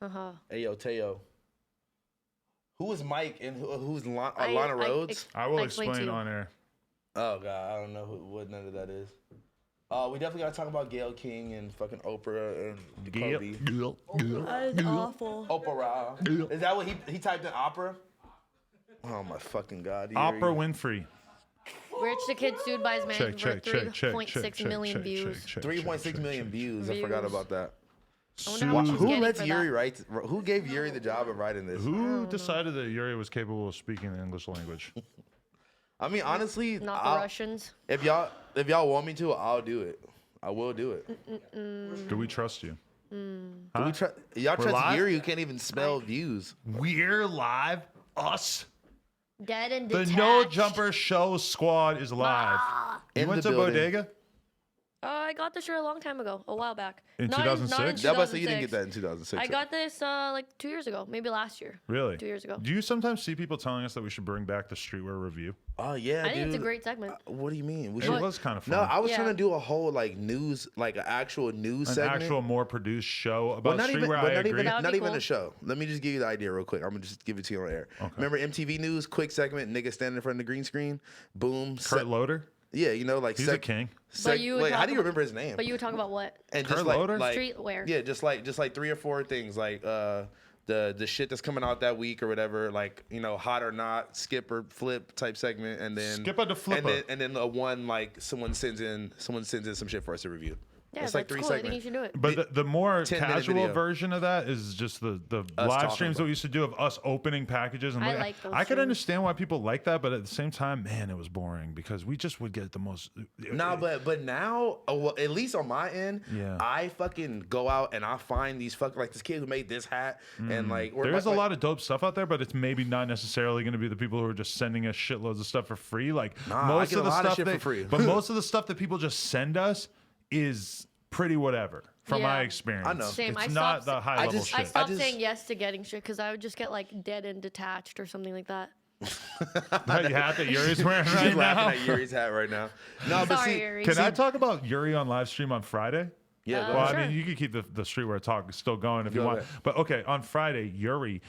Ayo Teo. Who is Mike and who's Lana Rhoades? I will explain on air. Oh God, I don't know what none of that is. We definitely gotta talk about Gayle King and fucking Oprah and Kobe. That is awful. Oprah. Is that what he typed in opera? Oh my fucking God. Oprah Winfrey. Rich the Kid sued by his man for 3.6 million views. 3.6 million views. I forgot about that. Who lets Yuri write? Who gave Yuri the job of writing this? Who decided that Yuri was capable of speaking the English language? I mean, honestly, not the Russians. If y'all want me to, I'll do it. I will do it. Do we trust you? Huh? Y'all trust Yuri who can't even spell views? We're live. Us. Dead and detached. The No Jumper Show Squad is live. You went to Bodega? I got this shirt a long time ago, a while back. In 2006? Yeah, but you didn't get that in 2006. I got this like 2 years ago, maybe last year. Really? 2 years ago. Do you sometimes see people telling us that we should bring back the Streetwear review? Oh yeah, I think it's a great segment. What do you mean? It was kind of fun. No, I was trying to do a whole like news, like an actual news segment. An actual more produced show about streetwear. Not even a show. Let me just give you the idea real quick. I'm gonna just give it to you on air. Okay. Remember MTV News? Quick segment. Nigga standing in front of the green screen. Boom. Kurt Loder. Yeah, you know, like he's a king. Wait, how do you remember his name? But you would talk about what? And Kurt just Loder? like streetwear. Yeah, just like 3 or 4 things, like the shit that's coming out that week or whatever, like, you know, hot or not, skip or flip type segment, and then skip or the flipper, and then one like someone sends in some shit for us to review. Yeah, it's like that's 3 cool. segments. I think you should do it. But the more casual version of that is just the live streams that we used to do of us opening packages. And I like those. I could understand why people like that, but at the same time, man, it was boring because we just would get the most. But now, well, at least on my end, I fucking go out and I find these like this kid who made this hat and like. There's a lot of dope stuff out there, but it's maybe not necessarily going to be the people who are just sending us shitloads of stuff for free. Like most of the stuff for free. But most of the stuff that people just send us is pretty whatever from my experience. I know. Same. It's not the high level shit. I stopped saying yes to getting shit because I would just get like dead and detached or something like that. That hat that Yuri's wearing right now. She's laughing at Yuri's hat right now. No, but Sorry, see, Yuri. Can I talk about Yuri on live stream on Friday? Yeah. Well, sure. I mean, you can keep the streetwear talk still going if you want. But okay, on Friday, Yuri.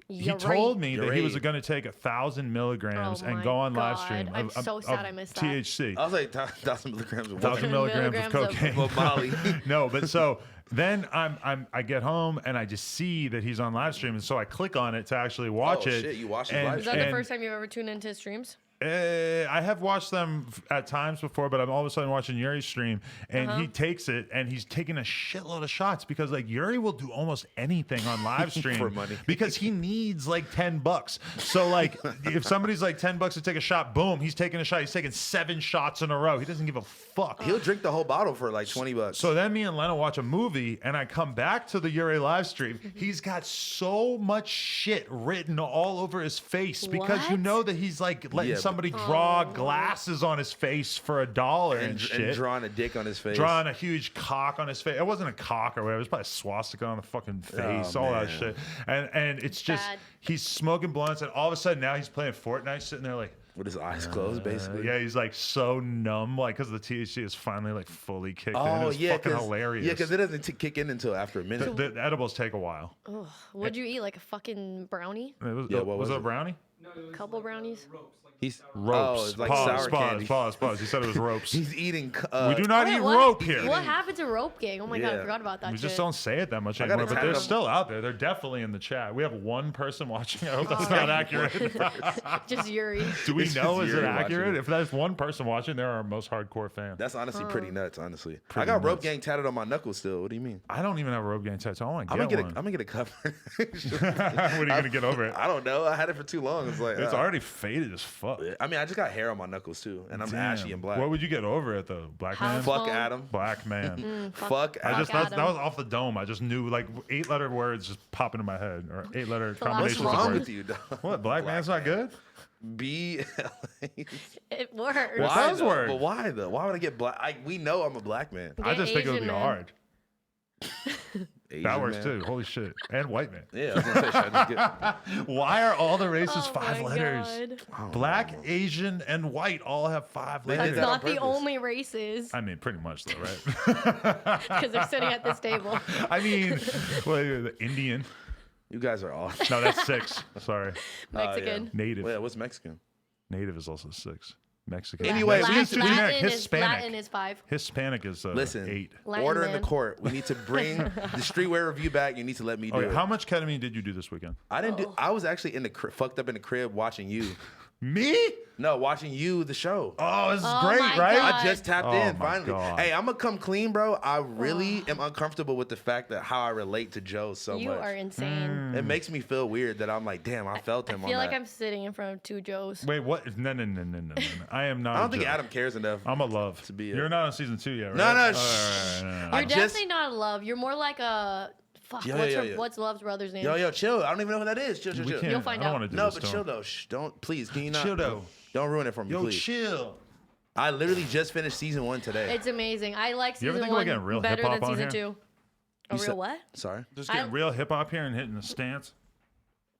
He told me that he was going to take 1,000 milligrams and go on live stream. I'm so sad I missed that. THC. I was like 1,000 milligrams of 1,000 milligrams of cocaine. Well, Molly. No, but so then I get home and I just see that he's on live stream, and so I click on it to actually watch it. Shit, you watched his live Is that the first time you've ever tuned into his streams? I have watched them at times before, but I'm all of a sudden watching Yuri's stream, and he takes it, and he's taking a shitload of shots because like Yuri will do almost anything on live stream for money because he needs like $10. So like if somebody's like $10 to take a shot, boom, he's taking a shot. He's taking 7 shots in a row. He doesn't give a fuck. He'll drink the whole bottle for like $20. So then me and Lena watch a movie, and I come back to the Yuri live stream. He's got so much shit written all over his face because you know that he's like letting somebody draw glasses on his face for $1 and shit. And drawing a dick on his face. Drawing a huge cock on his face. It wasn't a cock or whatever. It was probably a swastika on the fucking face. All that shit. And it's just, he's smoking blunts, and all of a sudden now he's playing Fortnite, sitting there like, with his eyes closed, basically. Yeah, he's like so numb, like because the THC is finally like fully kicked in. It's fucking hilarious. Yeah, because it doesn't kick in until after a minute. The edibles take a while. Ugh. What'd you eat? Like a fucking brownie? What was it a brownie? No, it was Couple brownies? Ropes. He's ropes. It's like pause, sour pause, candy. pause. He said it was ropes. He's eating. We do not eat rope here. What happened to rope gang? Oh my god, I forgot about that. We shit. just don't say it that much anymore, but they're still out there. They're definitely in the chat. We have one person watching. I hope that's not accurate. Just Yuri. Do we know? Is it accurate? Watching. If there's one person watching, they're our most hardcore fan. That's honestly pretty nuts. Honestly, I got rope gang tatted on my knuckles still. What do you mean? I don't even have a rope gang tattoo. I want to get one. I'm gonna get a cover. When are you gonna get over it? I don't know. I had it for too long. It's like it's already faded as fuck. I mean, I just got hair on my knuckles too, and I'm ashy and black. What would you get over it though? Black man? Fuck Adam. Black man. Fuck Adam. Adam. That was off the dome. I just knew like 8-letter words just pop into my head, or 8-letter combinations of words. What's wrong with you, dog? What? Black man's not good? B. It works. It does work. But why though? Why would I get black? We know I'm a black man. I just think it would be hard. Asian That works man. too. Holy shit. And white man. Yeah, I was gonna say, should I just get... Why are all the races Oh 5 my letters? God. Black, Asian, and white all have 5 They did letters. that on Not the purpose. only races, I mean, pretty much though, right? because they're sitting at this table. I mean, well, the Indian. You guys are all. No, that's 6. Sorry. Mexican. Native. Wait, what's Mexican? Native is also 6. Mexican. Anyway, we need to do generic. Latin is 5. Hispanic is Listen, 8. Latin order in man. the court. We need to bring the streetwear review back. You need to let me do Okay, it. how much ketamine did you do this weekend? I didn't do. I was actually in the fucked up in the crib watching you. Me? No, watching you the show. Oh, this is Oh great, my right? God. I just tapped Oh in my finally. God. Hey, I'm gonna come clean, bro. I really am uncomfortable with the fact that how I relate to Joe so You much. are insane. It makes me feel weird that I'm like, damn, I felt him I feel on like that. I'm sitting in front of 2 Joes. Wait, what? No. I am not. I don't think Joe. Adam cares enough. I'm a love. To be a- You're not on season 2 yet, right? No, no, All right, shh. all right, all right. You're I just- definitely not in love. You're more like a. Fuck, Yo, what's, yo, her, yo. what's Love's brother's name? Yo, chill. I don't even know who that is. Chill. We can't. You'll find I don't out. want to do No, this but to chill him. though. Shh, don't please. Can you not? Chill though. Don't ruin it for me, Yo, please. chill. I literally just finished season 1 today. It's amazing. I like You ever season think about 1 getting real better hip-hop than on season here? 2. A real what? Sorry. Just getting real hip hop here and hitting the stance.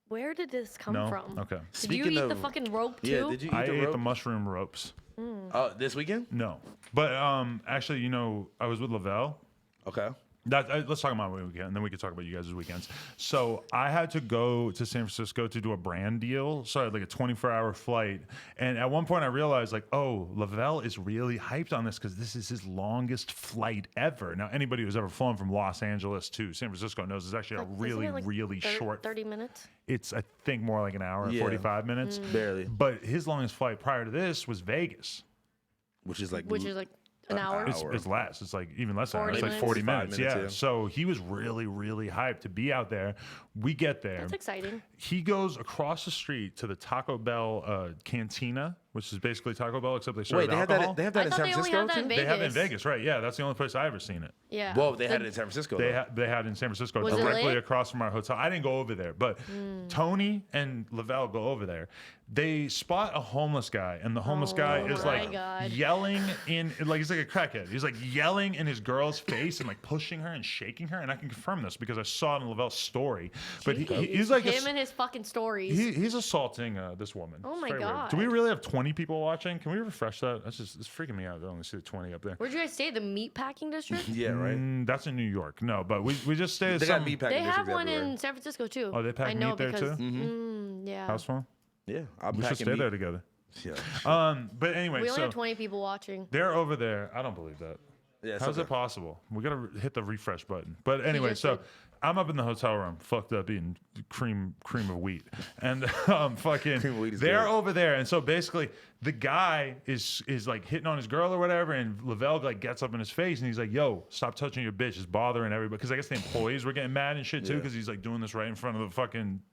Where did this come No. from? Okay. Did Speaking you eat the of- fucking rope too? Yeah, did you eat I the ate rope? the mushroom ropes. Oh, this weekend? No, but actually, I was with Lavelle. Okay. Let's talk about my weekend, and then we can talk about you guys' weekends. So I had to go to San Francisco to do a brand deal. So I had like a 24-hour flight. And at one point I realized like, oh, Lavelle is really hyped on this because this is his longest flight ever. Now, anybody who's ever flown from Los Angeles to San Francisco knows it's actually Like, a isn't really, it like really short. 30 minutes? It's, I think, more like an hour and Yeah. 45 minutes. Barely. But his longest flight prior to this was Vegas. Which is like. Which is like an hour. It's less. It's like even less than an hour. 40 It's like minutes? 40 45 minutes. minutes, Yeah. yeah. So he was really, really hyped to be out there. We get there. That's exciting. He goes across the street to the Taco Bell cantina, which is basically Taco Bell, except they serve Wait, they have alcohol. that. They have I that in thought San they only Francisco have that in too. Vegas. They have it in Vegas, right? Yeah, that's the only place I ever seen it. Yeah. Whoa, they had it in San Francisco. They though. had it in San Francisco, Was it directly lit? across from our hotel. I didn't go over there, but Tony and Lavelle go over there. They spot a homeless guy, and the homeless guy is my like God. yelling in, like he's like a crackhead. He's like yelling in his girl's face and like pushing her and shaking her. And I can confirm this because I saw it in Lavelle's story. But he's like him and his fucking stories. he's assaulting this woman. Oh It's my very weird. God. Do we really have 20 people watching? Can we refresh that? It's freaking me out. I only see the 20 up there. Where'd you guys stay? The meat packing district? Yeah, right. That's in New York. No, but we just stay at They some got meat packing They have districts one everywhere. in San Francisco too. Oh, they pack I know meat there, because, too? Yeah. house phone. Yeah, I'm We should packing stay meat. there together. Yeah. But anyway, We only so have 20 people watching. they're over there. I don't believe that. Yeah. How's it possible? We gotta hit the refresh button. But anyway, just so did. I'm up in the hotel room, fucked up eating cream of wheat, and fucking Cream of wheat is they're good. over there, and so basically the guy is like hitting on his girl or whatever, and Lavelle like gets up in his face and he's like, "Yo, stop touching your bitch! It's bothering everybody." Because I guess the employees were getting mad and shit too, Yeah. because he's like doing this right in front of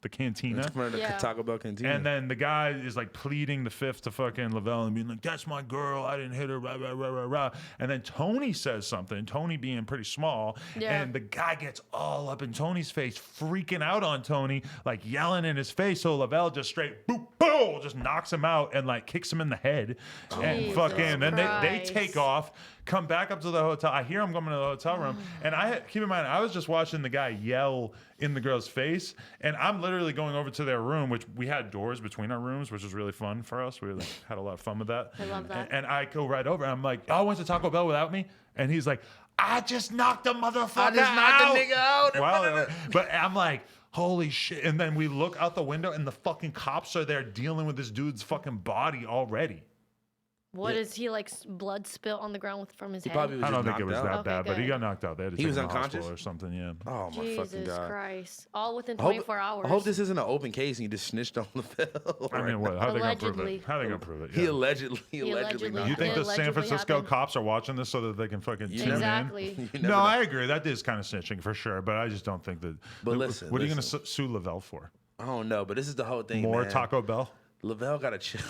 the cantina. In front of the Yeah. Taco Bell canteen. And then the guy is like pleading the fifth to fucking Lavelle and being like, "That's my girl. I didn't hit her." Rah, rah, rah, rah, rah. And then Tony says something. Tony being pretty small, Yeah. and the guy gets all up in Tony's face, freaking out on Tony, like yelling in his face. So Lavelle just straight boop, boom, just knocks him out and like kicks him in the head, and Jesus fucking. Then they Christ. take off. Come back up to the hotel. I hear him coming to the hotel room, and keep in mind I was just watching the guy yell in the girl's face, and I'm literally going over to their room, which we had doors between our rooms, which was really fun for us. We really had a lot of fun with that. I love that. And I go right over. And I'm like, "Oh, went to Taco Bell without me," and he's like, "I just knocked the motherfucker out." nigga out. Wow, but I'm like, holy shit. And then we look out the window and the fucking cops are there dealing with this dude's fucking body already. What is he like? Blood spilt on the ground from his head? probably was I don't just think it was knocked that out. Okay, bad, but he good. got knocked out. They had to He take was him to the hospital unconscious? or something, yeah. Oh my fucking Jesus god. Christ! All within I hope- 24 hours. I hope this isn't an open case and you just snitched on Lavelle. I mean, what? How are they gonna prove Allegedly. it? How are they gonna prove it? He Yeah. allegedly allegedly knocked You him think It the San allegedly Francisco happened. cops are watching this so that they can fucking tune Exactly. in? You never No, know. I agree. That is kind of snitching for sure, but I just don't think that. But listen, what are you listen. going to sue Lavelle for? I don't know, but this is the whole thing. More man. Taco Bell? Lavelle got to chill.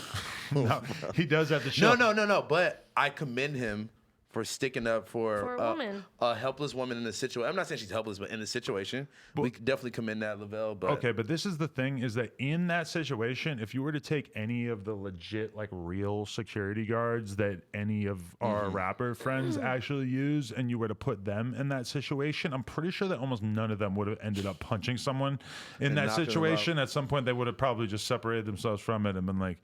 No, he does have to chill. No. But I commend him for sticking up for a woman, a helpless woman in the situation. I'm not saying she's helpless, but in the situation, we could definitely commend that, Lavelle. But okay, but this is the thing: is that in that situation, if you were to take any of the legit, like real security guards that any of our rapper friends actually use, and you were to put them in that situation, I'm pretty sure that almost none of them would have ended up punching someone in that situation. At some point, they would have probably just separated themselves from it and been like,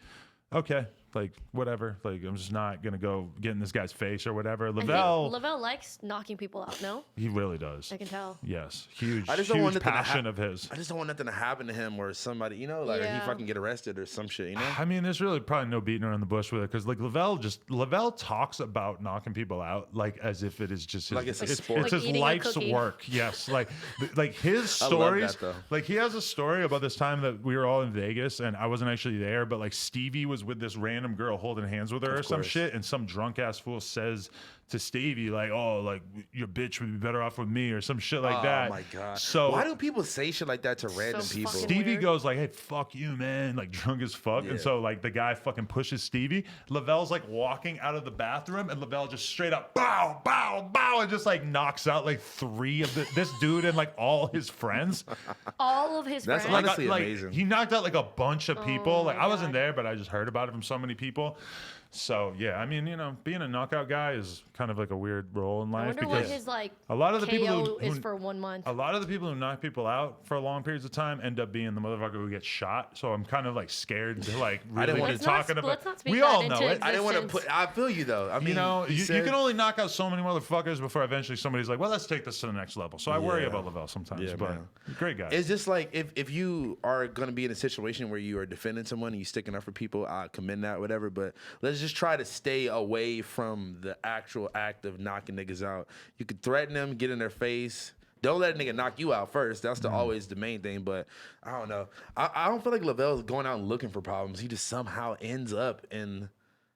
okay, like whatever, like I'm just not gonna go get in this guy's face or whatever. Lavelle likes knocking people out. No, he really does. I can tell. Yes, huge passion of his. I just don't want nothing to happen to him or somebody, you know, like he fucking get arrested or some shit, you know. I mean, there's really probably no beating around the bush with it because like Lavelle talks about knocking people out like as if it is just his, like it's a sport. It's his life's work. Yes, like his stories. I love that, like he has a story about this time that we were all in Vegas and I wasn't actually there, but like Stevie was with this random girl holding hands with her or some shit, and some drunk ass fool says to Stevie like, "Oh, like your bitch would be better off with me" or some shit like that. Oh my god! So why do people say shit like that to random people? Stevie goes like, "Hey, fuck you, man!" Like drunk as fuck, and so like the guy fucking pushes Stevie. Lavelle's like walking out of the bathroom, and Lavelle just straight up bow, bow, bow, and just like knocks out like three of this dude and like all his friends. All of his friends. That's honestly amazing. He knocked out like a bunch of people. Like I wasn't there, but I just heard about it from so many people. So yeah, I mean, you know, being a knockout guy is kind of like a weird role in life. I wonder because what his like a lot of the KO people who is for 1 month. A lot of the people who knock people out for long periods of time end up being the motherfucker who gets shot. So I'm kind of like scared to like really be talking about. We all know it. I didn't want to put. I feel you though. I mean, you know, you can only knock out so many motherfuckers before eventually somebody's like, well, let's take this to the next level. So I worry about Lavelle sometimes, but man. Great guy. It's just like if you are going to be in a situation where you are defending someone and you sticking up for people, I commend that, whatever. But let's just try to stay away from the actual act of knocking niggas out. You could threaten them, get in their face. Don't let a nigga knock you out first. That's always the main thing. But I don't know. I don't feel like Lavelle's going out and looking for problems. He just somehow ends up in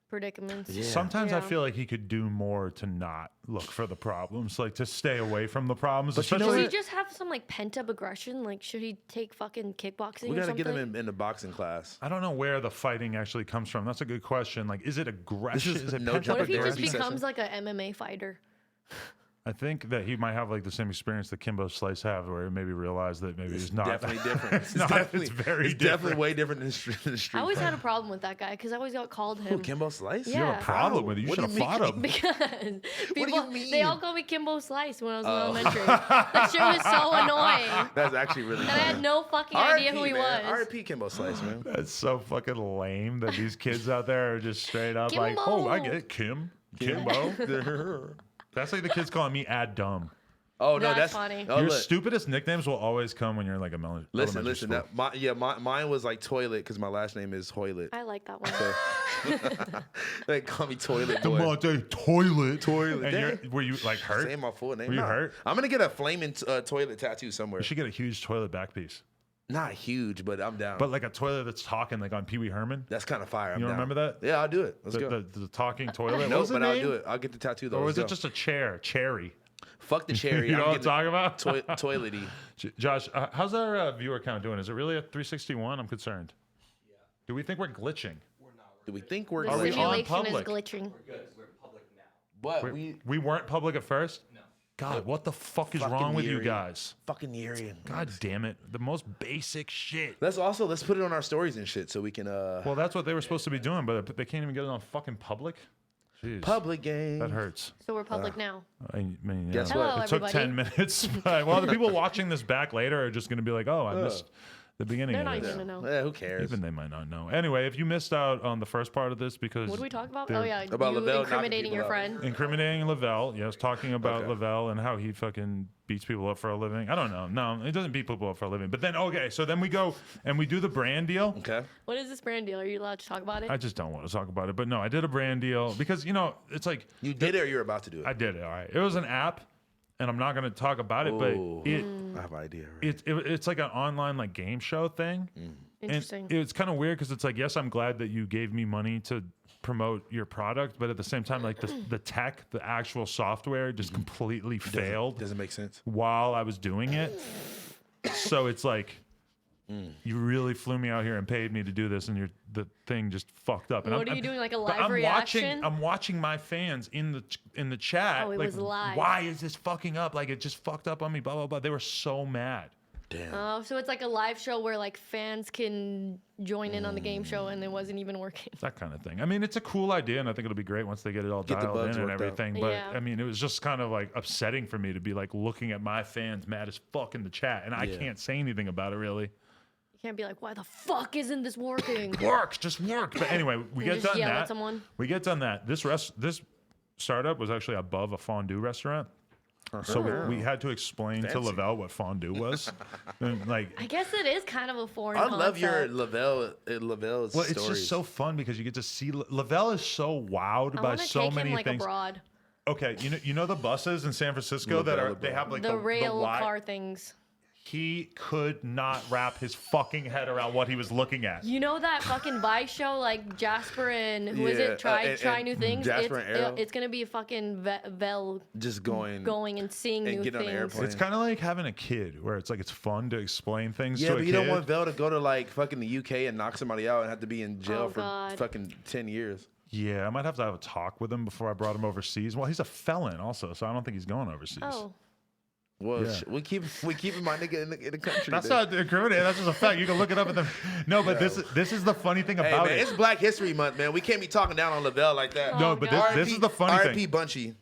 predicaments. Yeah. Sometimes I feel like he could do more to not look for the problems, like to stay away from the problems. But does he just have some like pent up aggression? Like, should he take fucking kickboxing? We gotta or get him in the boxing class. I don't know where the fighting actually comes from. That's a good question. Like, is it aggression? Is it what if he just becomes like an MMA fighter? I think that he might have like the same experience that Kimbo Slice have, where he maybe realized that maybe it's not definitely different. It's definitely way different than the street. I always had a problem with that guy because I always got called him. Who, Kimbo Slice? Yeah. You have a problem with it. You should have fought him. Because people, what do you mean? They all call me Kimbo Slice when I was in elementary. That shit was so annoying. That's actually really funny. And I had no fucking idea who he was. R.I.P. Kimbo Slice, man. That's so fucking lame that these kids out there are just straight up like, oh, I get it, Kimbo. That's like the kids calling me Ad Dumb. Oh no, that's funny. Your stupidest nicknames will always come when you're in like a elementary Listen. Mine was like Toilet because my last name is Hoylet. I like that one. They call me Toilet Boy. Toilet. And were you like hurt? Saying my full name. Were you hurt? I'm gonna get a flaming toilet tattoo somewhere. You should get a huge toilet back piece. Not huge, but I'm down. But like a toilet that's talking, like on Pee Wee Herman. That's kind of fire. You remember that? Yeah, I'll do it. Let's go. The talking toilet. No, but I'll do it. I'll get the tattoo though. Or was it just a chair? Cherry. Fuck the cherry. You know what I'm talking about? Toilety. Josh, how's our viewer count doing? Is it really at 361? I'm concerned. Yeah. Do we think we're glitching? We're not. Do we think we're glitching? The simulation is glitching. We're good. We're public now. But we weren't public at first? No. God, what the fuck is wrong with you guys? Fucking Yuri. God damn it. The most basic shit. Let's put it on our stories and shit so we can Well, that's what they were supposed to be doing, but they can't even get it on fucking public. Jeez. Public game. That hurts. So we're public now. I mean, guess what? It took 10 minutes. Well, the people watching this back later are just going to be like, oh, I missed the beginning They're of not this. even gonna know. Yeah, who cares? Even they might not know. Anyway, if you missed out on the first part of this because... What did we talk about? Oh, yeah. About Lavelle incriminating your friend. Incriminating Lavelle. Yes, talking about Lavelle and how he fucking beats people up for a living. I don't know. No, it doesn't beat people up for a living. But then, so then we go and we do the brand deal. Okay. What is this brand deal? Are you allowed to talk about it? I just don't want to talk about it. But no, I did a brand deal because, it's like... You did it or you're about to do it? I did it, all right. It was an app. And I'm not going to talk about it, but I have an idea. Right? It's like an online like game show thing. Interesting. And it's kind of weird because it's like, yes, I'm glad that you gave me money to promote your product, but at the same time, like the tech, the actual software just completely failed. Doesn't make sense. While I was doing it. So it's like, You really flew me out here and paid me to do this, and the thing just fucked up. And What are you doing, like a live I'm reaction? I'm watching my fans in the chat. Oh, it like, was live. Why is this fucking up? Like, it just fucked up on me. Blah blah blah. They were so mad. Damn. Oh, so it's like a live show where like fans can join in on the game show, and it wasn't even working. That kind of thing. I mean, it's a cool idea, and I think it'll be great once they get it all Get the dialed bugs in and worked out. everything. But Yeah. I mean, it was just kind of like upsetting for me to be like looking at my fans mad as fuck in the chat, and I can't say anything about it really. You can't be like, why the fuck isn't this working? Just work. But anyway, we get just done yell at that. someone? We get done that. This startup was actually above a fondue restaurant. So we had to explain to Lavelle what fondue was. And like, I guess it is kind of a foreign I love your concept. Lavelle's well, it's stories. just so fun because you get to see Lavelle is so wowed I by want to so take many him like things. abroad. Okay, you know the buses in San Francisco that are they have like The rail wide- car things. He could not wrap his fucking head around what he was looking at. You know that fucking Vice show, like Jasper and who is Yeah, it? Try and new things. Jasper and Ariel. It's gonna be a fucking Vel just going and seeing and new get on the things. airplane. It's kind of like having a kid where it's like it's fun to explain things Yeah, to a but kid. you don't want Vel to go to like fucking the UK and knock somebody out and have to be in jail Oh, for God. fucking 10 years. Yeah, I might have to have a talk with him before I brought him overseas. Well, he's a felon also, so I don't think he's going overseas. Oh, Well, Yeah. we keep my nigga in the country. That's then. not incriminating. That's just a fact. You can look it up in the. No, but this is the funny thing Hey about man, it. it's Black History Month, man. We can't be talking down on Lavelle like that. No, Oh, but God. this is the funny R.I.P. thing. Bunchy.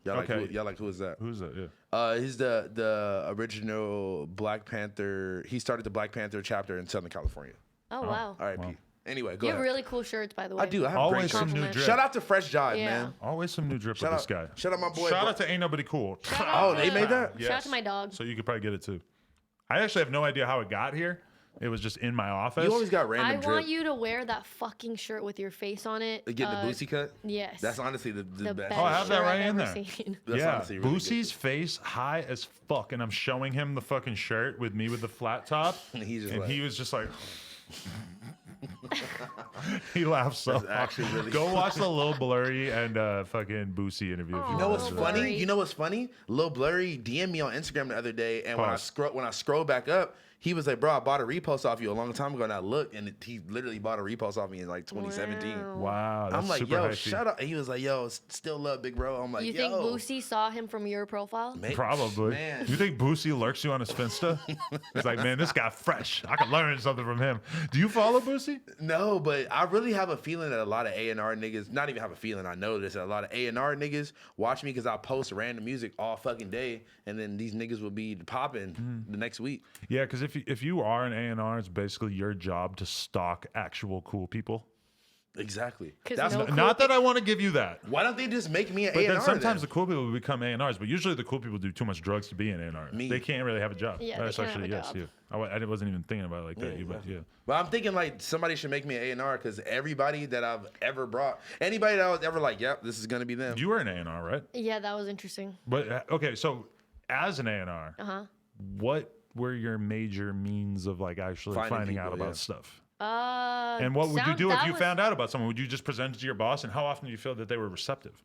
Y'all Okay. like who is that? Who's that? Yeah. He's the original Black Panther. He started the Black Panther chapter in Southern California. oh wow. R.I.P. Wow. Anyway, go You have ahead. really cool shirts, by the way. I do. I have Always great some shirts. new Compliment. drip. Shout out to Fresh Jive, Yeah. man. Always some new drip Shout with out, this guy. shout out my boy. Shout out to Ain't Nobody Cool. Oh, they made that? Shout out to my dog. So you could probably get it too. I actually have no idea how it got here. It was just in my office. You always got I random drip. want you to wear that fucking shirt with your face on it. Getting the Boosie cut. Yes. That's honestly the best. Oh, I have that shirt right I've in ever there. seen. That's yeah, honestly really Boosie's face high as fuck, and I'm showing him the fucking shirt with me with the flat top, And he's just and like- he was just like, he laughed so That's hard. actually really Go watch the Lil Blurry and fucking Boosie interview. If you You know want what's to. Blurry. funny? You know what's funny? Lil Blurry DM'd me on Instagram the other day, and Pause. when I scroll back up, he was like, "Bro, I bought a repost off you a long time ago." And I looked, and he literally bought a repost off me in like 2017. Wow. Wow, that's I'm like, super "Yo, hypey. shut up!" And he was like, "Yo, still love Big Bro." I'm like, You "Yo, think Boosie saw him from your profile? man, Probably. man." You think Boosie lurks you on his Finsta? He's like, man, this guy fresh. I can learn something from him. Do you follow Boosie? No, but I really have a feeling that a lot of A&R niggas, not even have a feeling, I know this, that a lot of A&R niggas watch me because I post random music all fucking day, and then these niggas will be popping the next week. Yeah, because if you are an A&R, it's basically your job to stalk actual cool people. Exactly. 'Cause That's no not, cool Not that I want to give you that. why don't they just make me an But A&R then sometimes the then? cool people become A&Rs, but usually the cool people do too much drugs to be an A&R. Me. They can't really have a job. Yeah, they That's can't have actually a yes, job. you. I wasn't even thinking about it like that. But yeah. But I'm thinking like somebody should make me an A&R because everybody that I've ever brought, anybody that I was ever like, yep, this is gonna be them. You were an A&R, right? Yeah, that was interesting. But okay, so as an A&R, what were your major means of like actually Finding finding out people, about yeah. stuff? And And what would you do if you found out about someone? Would you just present it to your boss? And how often do you feel that they were receptive?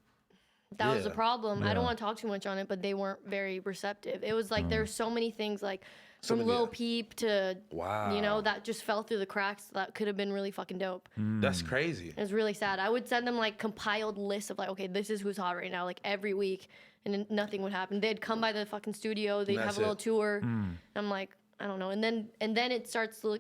That was the Yeah. problem. I Yeah. don't want to talk too much on it, but they weren't very receptive. It was like there's so many things like from many- Lil Peep to Wow. you know, that just fell through the cracks that could have been really fucking dope. That's crazy. It was really sad. I would send them like compiled lists of like, okay, this is who's hot right now, like every week, and then nothing would happen. They'd come by the fucking studio, they'd have That's a little it. tour. I'm like, I don't know. And then it starts to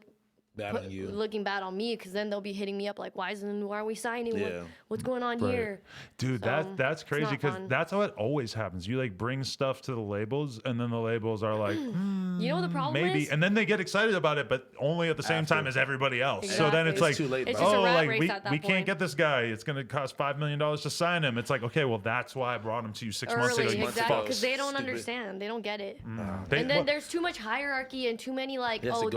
Bad on you. looking bad on me because then they'll be hitting me up like, why are we signing? Yeah. What's going on here? Dude, So, that's it's crazy not because fun. that's how it always happens. You like bring stuff to the labels, and then the labels are like, You know what the problem maybe, is? and then they get excited about it, but only at the same After. time as everybody else. So then Exactly. it's It's like, too late, It's bro. just a oh, rat like race at that we can't point. get this guy. It's gonna cost $5 million to sign him. It's like, okay, well that's why I brought him to you 6 months ago. Early, You exactly, fucks. because they don't Stupid. understand. They don't get it. They- And then well, there's too much hierarchy and too many like He has to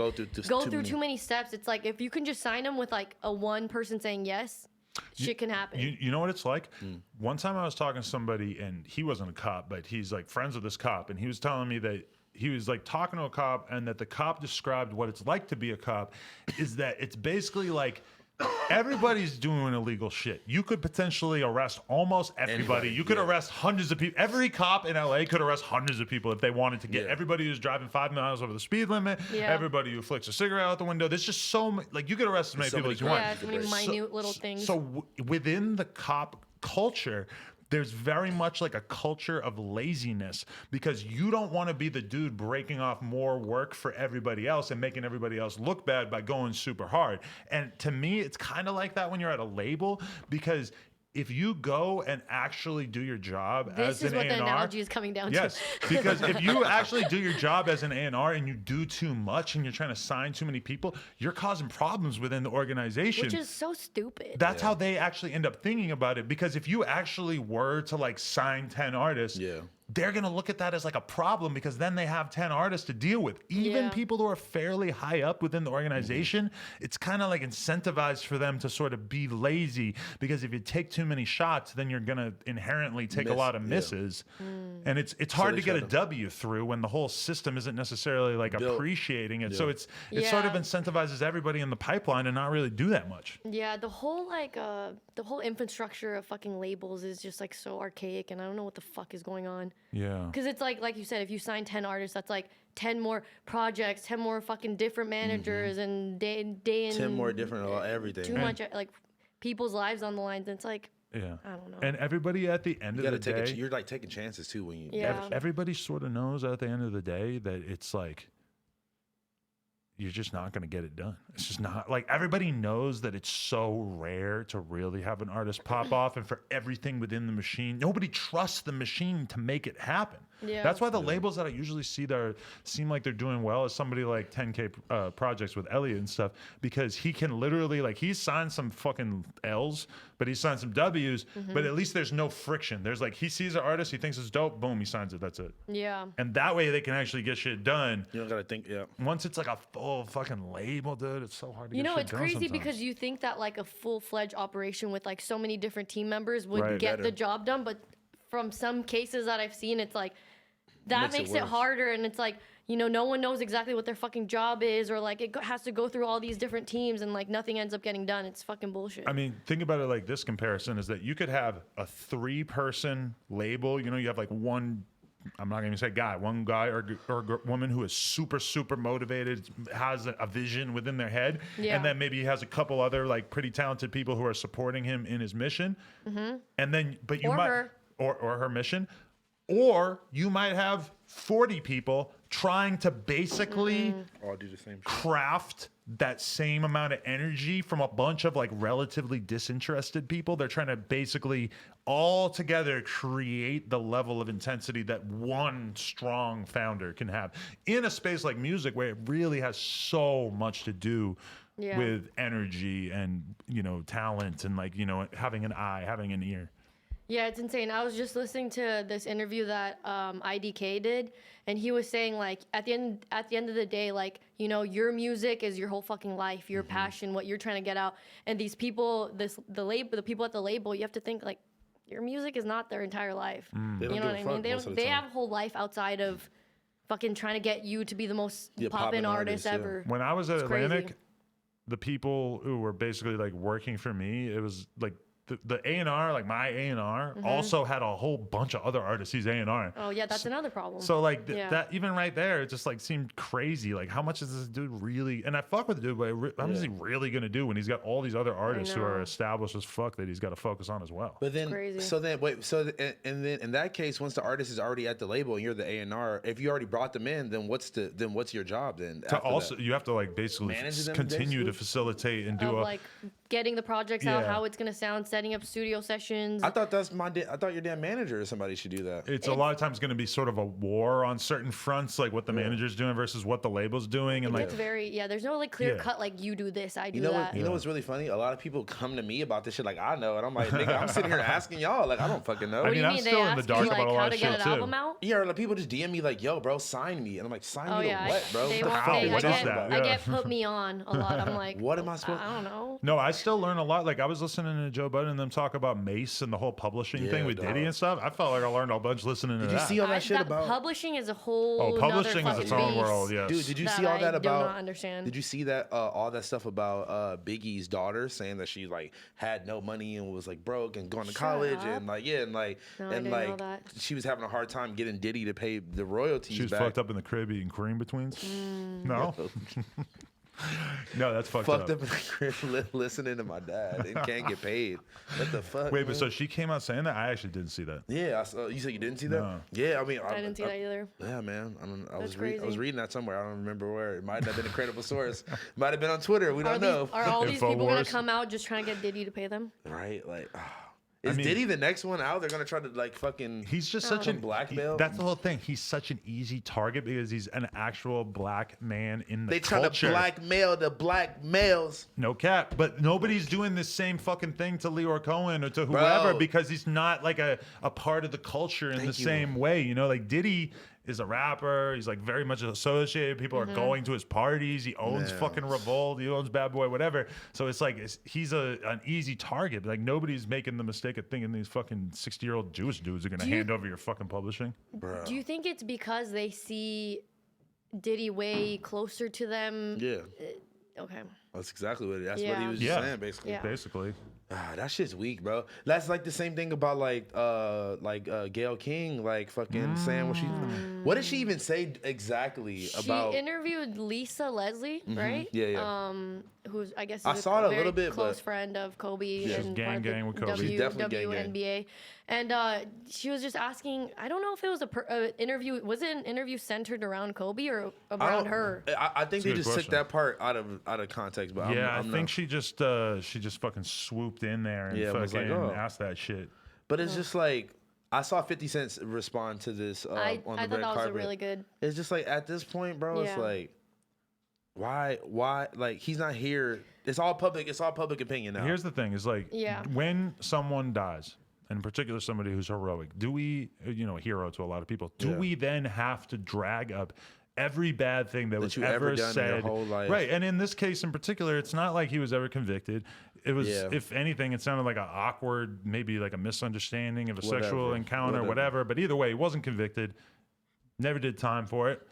go through too many steps. It's like if you can just sign them with like a one person saying yes, shit can happen. You know what it's like? One time I was talking to somebody, and he wasn't a cop, but he's like friends with this cop, and he was telling me that he was like talking to a cop, and that the cop described what it's like to be a cop is that it's basically like everybody's doing illegal shit. You could potentially arrest almost everybody. You could arrest hundreds of people. Every cop in LA could arrest hundreds of people if they wanted to get everybody who's driving 5 miles over the speed limit, everybody who flicks a cigarette out the window. There's just so many, like you could arrest as many people as you want. Yeah, so many minute little things. So within the cop culture, there's very much like a culture of laziness because you don't want to be the dude breaking off more work for everybody else and making everybody else look bad by going super hard. And to me, it's kind of like that when you're at a label because if you go and actually do your job as an A&R... This is what the analogy is coming down to. Yes, because if you actually do your job as an A&R and you do too much and you're trying to sign too many people, you're causing problems within the organization. Which is so stupid. That's how they actually end up thinking about it because if you actually were to like sign 10 artists... they're going to look at that as like a problem because then they have 10 artists to deal with. Even people who are fairly high up within the organization, it's kind of like incentivized for them to sort of be lazy because if you take too many shots, then you're going to inherently take a lot of misses. And it's hard to get a W through when the whole system isn't necessarily like appreciating it. So it sort of incentivizes everybody in the pipeline to not really do that much. Yeah, the whole infrastructure of fucking labels is just like so archaic and I don't know what the fuck is going on. Yeah. Because it's like you said, if you sign 10 artists, that's like 10 more projects, 10 more fucking different managers, and day in 10 more different everything. Too much like people's lives on the lines. And it's like, I don't know. And everybody at the end of the day, you're like taking chances too when you. Everybody sort of knows at the end of the day that it's like. You're just not going to get it done. It's just not like everybody knows that it's so rare to really have an artist pop off and for everything within the machine. Nobody trusts the machine to make it happen. Yeah. That's why the labels that I usually see that seem like they're doing well is somebody like 10K projects with Elliot and stuff because he can literally like he's signed some fucking L's, but he's signed some W's, but at least there's no friction. There's like he sees an artist, he thinks it's dope, boom, he signs it. That's it. Yeah. And that way they can actually get shit done. You don't gotta think. Yeah. Once it's like a full fucking label, dude, it's so hard to get shit done. It's crazy sometimes. Because you think that like a full-fledged operation with like so many different team members would get the job done, but from some cases that I've seen, it's like that makes it harder, and it's like no one knows exactly what their fucking job is, or like it has to go through all these different teams, and like nothing ends up getting done. It's fucking bullshit. I mean, think about it like this comparison: is that you could have a 3-person label. You have like one. I'm not going to say guy, one guy or woman who is super, super motivated, has a vision within their head. Yeah. And then maybe he has a couple other like pretty talented people who are supporting him in his mission. And then, but you or her mission, or you might have 40 people trying to basically all do the same shit. Craft that same amount of energy from a bunch of like relatively disinterested people. They're trying to basically all together create the level of intensity that one strong founder can have in a space like music where it really has so much to do with energy and talent and like having an eye, having an ear. Yeah, it's insane. I was just listening to this interview that IDK did, and he was saying like at the end of the day, like your music is your whole fucking life, your passion, what you're trying to get out. And these people, the people at the label, you have to think like your music is not their entire life. You know what I mean? They have a whole life outside of fucking trying to get you to be the most poppin' artist ever. When I was at Atlantic, the people who were basically like working for me, it was like. The A&R, like my A&R, also had a whole bunch of other artists he's A&R. Oh, yeah, that's another problem. So, like, that even right there, it just, like, seemed crazy. Like, how much is this dude really... And I fuck with the dude, but how much is he really going to do when he's got all these other artists who are established as fuck that he's got to focus on as well? But then... Crazy. So then, and then in that case, once the artist is already at the label and you're the A&R, if you already brought them in, then what's your job then? You have to, like, basically continue to facilitate and do like, getting the projects out, how it's going to sound, setting up studio sessions. I thought your damn manager or somebody should do that. It's a lot of times going to be sort of a war on certain fronts, like what the manager's doing versus what the label's doing, and like it's very there's no like clear cut like you do this, I do that. You know what's really funny? A lot of people come to me about this shit like I know, and I'm like, nigga, I'm sitting here asking y'all like I don't fucking know. What do you mean? I'm still in the dark about a lot of shit too. Yeah, or like people just DM me like, yo, bro, sign me, and I'm like, sign me to what, bro? I get put me on a lot. I'm like, what am I supposed? I don't know. No, I still learn a lot. Like I was listening to Joe Budden and them talk about Mace and the whole publishing thing with dog. Diddy and stuff, I felt like I learned a bunch listening to Did you that. see all that shit about publishing is a whole. Oh, publishing is nother its own fucking world, beast yes. Dude, did you that see all that I about? do not understand. Did you see that all that stuff about Biggie's daughter saying that she like had no money and was like broke and going to college up. and like and No, I didn't know that. she was having a hard time getting Diddy to pay the royalties She was back. fucked up in the crib eating cream betweens. No, no, that's fucked Fucked up. up in the crib listening to my dad and can't get paid. What the fuck? Wait, man? but so she came out saying that? I actually didn't see that. Yeah, I saw, you said you didn't see that? No. Yeah, I mean, I didn't see that either. Yeah, man. I was crazy. reading that somewhere. I don't remember where. It might have been a credible source. Might have been on Twitter. We don't know. Are all these people gonna Infowars. come out just trying to get Diddy to pay them? Right? Like, is mean- Diddy the next one out? They're gonna try to like fucking. He's just such an blackmail. That's the whole thing. He's such an easy target because he's an actual black man in the They trying culture. to blackmail the black males. No cap, but nobody's doing this same fucking thing to Leor Cohen or to whoever Bro. because he's not like a part of the culture in the Thank you. same way. You know, like Diddy is a rapper. He's like very much associated. People are going to his parties. He owns Man. fucking Revolt. He owns Bad Boy, whatever. So it's like he's an easy target. Like nobody's making the mistake of thinking these fucking 60-year-old Jewish dudes are gonna hand over your fucking publishing. Bro. Do you think it's because they see Diddy way closer to them? Yeah, Okay. that's exactly what it. That's what he Yeah. was Yeah. saying basically. Yeah. Basically. That shit's weak, bro. That's like the same thing about Gayle King, like fucking saying what did she even say exactly She about? interviewed Lisa Leslie, right? Yeah, yeah. Who's I guess is I saw it a very little bit, close but- friend of Kobe Yeah. and She's part of the gang with Kobe. She's definitely gang. WNBA. And she was just asking. I don't know if it was a interview. Was it an interview centered around Kobe or around her? I think they good just question. took that part out of context. But Yeah, I'm I think not, she just fucking swooped in there and Yeah, was fucking like, oh. asked that shit. But it's just like I saw 50 Cent respond to this on I the thought red that was carpet. a really good. It's just like at this point, bro. It's Yeah. like why like he's not here. It's all public opinion now. Here's the thing: is like Yeah. when someone dies, and in particular somebody who's heroic, do we, a hero to a lot of people, do Yeah. we then have to drag up every bad thing that was you ever ever done in your said? whole life. Right, and in this case in particular, it's not like he was ever convicted. It was, Yeah. if anything, it sounded like an awkward, maybe like a misunderstanding of a sexual Whatever. encounter, Whatever. whatever. But either way, he wasn't convicted. Never did time for it.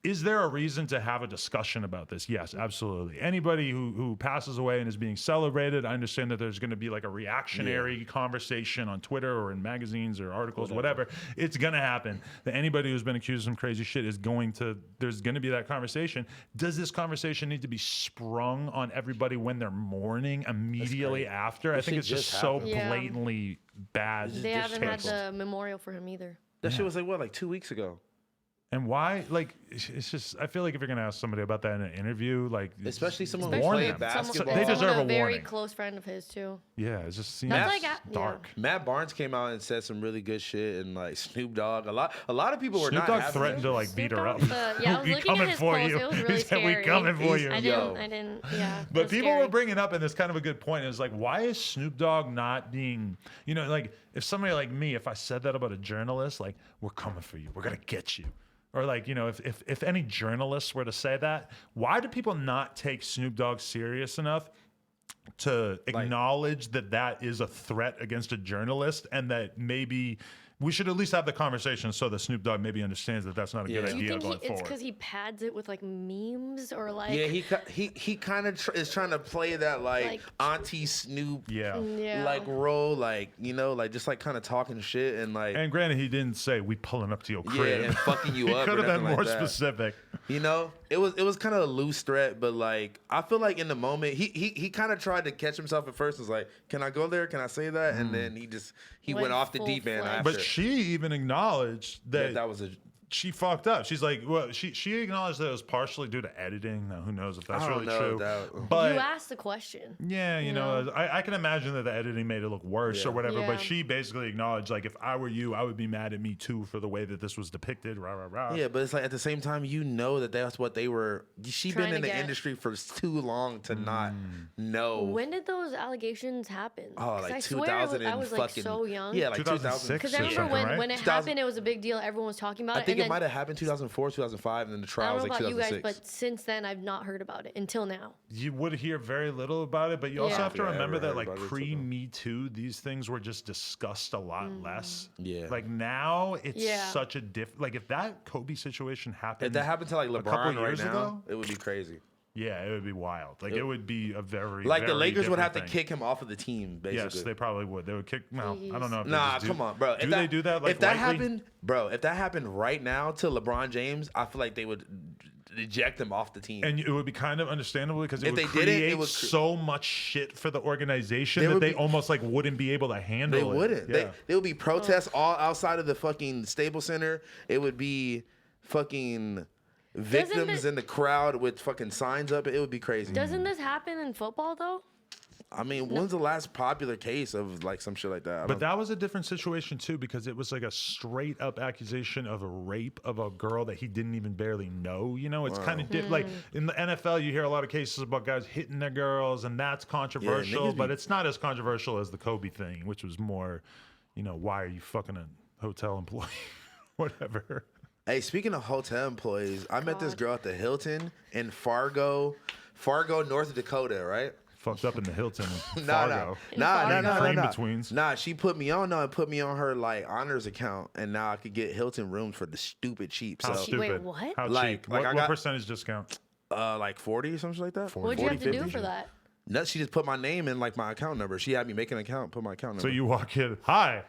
Is there a reason to have a discussion about this? Yes, absolutely. Anybody who passes away and is being celebrated, I understand that there's going to be like a reactionary conversation on Twitter or in magazines or articles, whatever. It's going to happen. That anybody who's been accused of some crazy shit is there's going to be that conversation. Does this conversation need to be sprung on everybody when they're mourning immediately after? I This think shit it's just just so happened. Yeah. blatantly bad. They haven't had distasteful. the memorial for him either. That shit was like what, like 2 weeks ago. And why? Like, it's just, I feel like if you're going to ask somebody about that in an interview, like, Especially someone Warn who played them. basketball. They deserve someone a a very warning. close friend of his too. yeah, it just seems That's dark. Matt Barnes came out and said some really good shit, and like Snoop Dogg, a lot of people were Snoop not Dogg happy. threatened to like beat her up. Yeah, I was We looking at coming his for post. you. It was He really said, scary. "We coming for you." I didn't. Yeah. it But was people scary. were bringing up, and it's kind of a good point. Is like, why is Snoop Dogg not being, like if somebody like me, if I said that about a journalist, like, we're coming for you, we're gonna get you. Or like, if any journalists were to say that, why do people not take Snoop Dogg serious enough to acknowledge that is a threat against a journalist and that maybe we should at least have the conversation so that Snoop Dogg maybe understands that that's not a good Yeah. Do you idea think going it's forward. because he pads it with like memes or like? Yeah, he kind of is trying to play that like Auntie Snoop Yeah. Yeah. like role, like like just like kind of talking shit and like And granted, he didn't say we pulling up to your crib. and fucking you He up. could or have been nothing more like that. specific. It was kind of a loose threat, but like I feel like in the moment he kind of tried to catch himself at first. Was like, can I go there? Can I say that? And then he went off the deep end full-fledged. after. But she even acknowledged that that was a she fucked up. She's like, well, she acknowledged that it was partially due to editing. Now, who knows if that's I really don't know, true? that- But you asked the question. yeah, I can imagine that the editing made it look worse or Yeah. whatever. Yeah. But she basically acknowledged, like, if I were you, I would be mad at me too for the way that this was depicted. Rah rah rah. Yeah, but it's like at the same time, that's what they were. She been Trying to in the get. industry for too long to not know. When did those allegations happen? Oh, 'Cause like I swear 2000 I was like fucking so young. Yeah, like 2006 2006. Because I or remember something, when, right? when it 2000 happened, it was a big deal. Everyone was talking about I it. think think it might have happened 2004, 2005, and then the trial was like 2006. I don't know about you guys, but since then I've not heard about it until now. You would hear very little about it, but you also have to remember that like pre-Me Too, these things were just discussed a lot less. Yeah. Like now it's such a like if that Kobe situation happened, if that happened to like LeBron a couple years right now, ago, it would be crazy. Yeah, it would be wild. Like it would be a very like very the Lakers would have thing. to kick him off of the team. Basically, yes, they probably would. They would kick. Well, I don't know. If nah, they come on, bro. Do they do that? Like if that lightly? happened, bro, if that happened right now to LeBron James, I feel like they would eject him off the team. And it would be kind of understandable because it if would they create did it would so much shit for the organization that they almost like wouldn't be able to handle. They wouldn't. Yeah. They would be protests all outside of the fucking Staples Center. It would be fucking victims in the crowd with fucking signs up. It would be crazy. Doesn't this happen in football though? I mean, when's the last popular case of like some shit like that? But that was a different situation too, because it was like a straight up accusation of a rape of a girl that he didn't even barely know. You know, it's kind of like in the NFL, you hear a lot of cases about guys hitting their girls, and that's controversial. But it's not as controversial as the Kobe thing, which was more, you know, why are you fucking a hotel employee, whatever. Hey, speaking of hotel employees, I met this girl at the Hilton in Fargo, North Dakota, right? Fucked up in the Hilton. Nah. Betweens. Nah, she put me on her like honors account, and now I could get Hilton rooms for the stupid cheap. How so stupid? Wait, what? How like, cheap? like what percentage discount? Like 40 or something like that. What'd you have to do for that? No, she just put my name in like my account number. She had me make an account, put my account number. So you walk in, hi,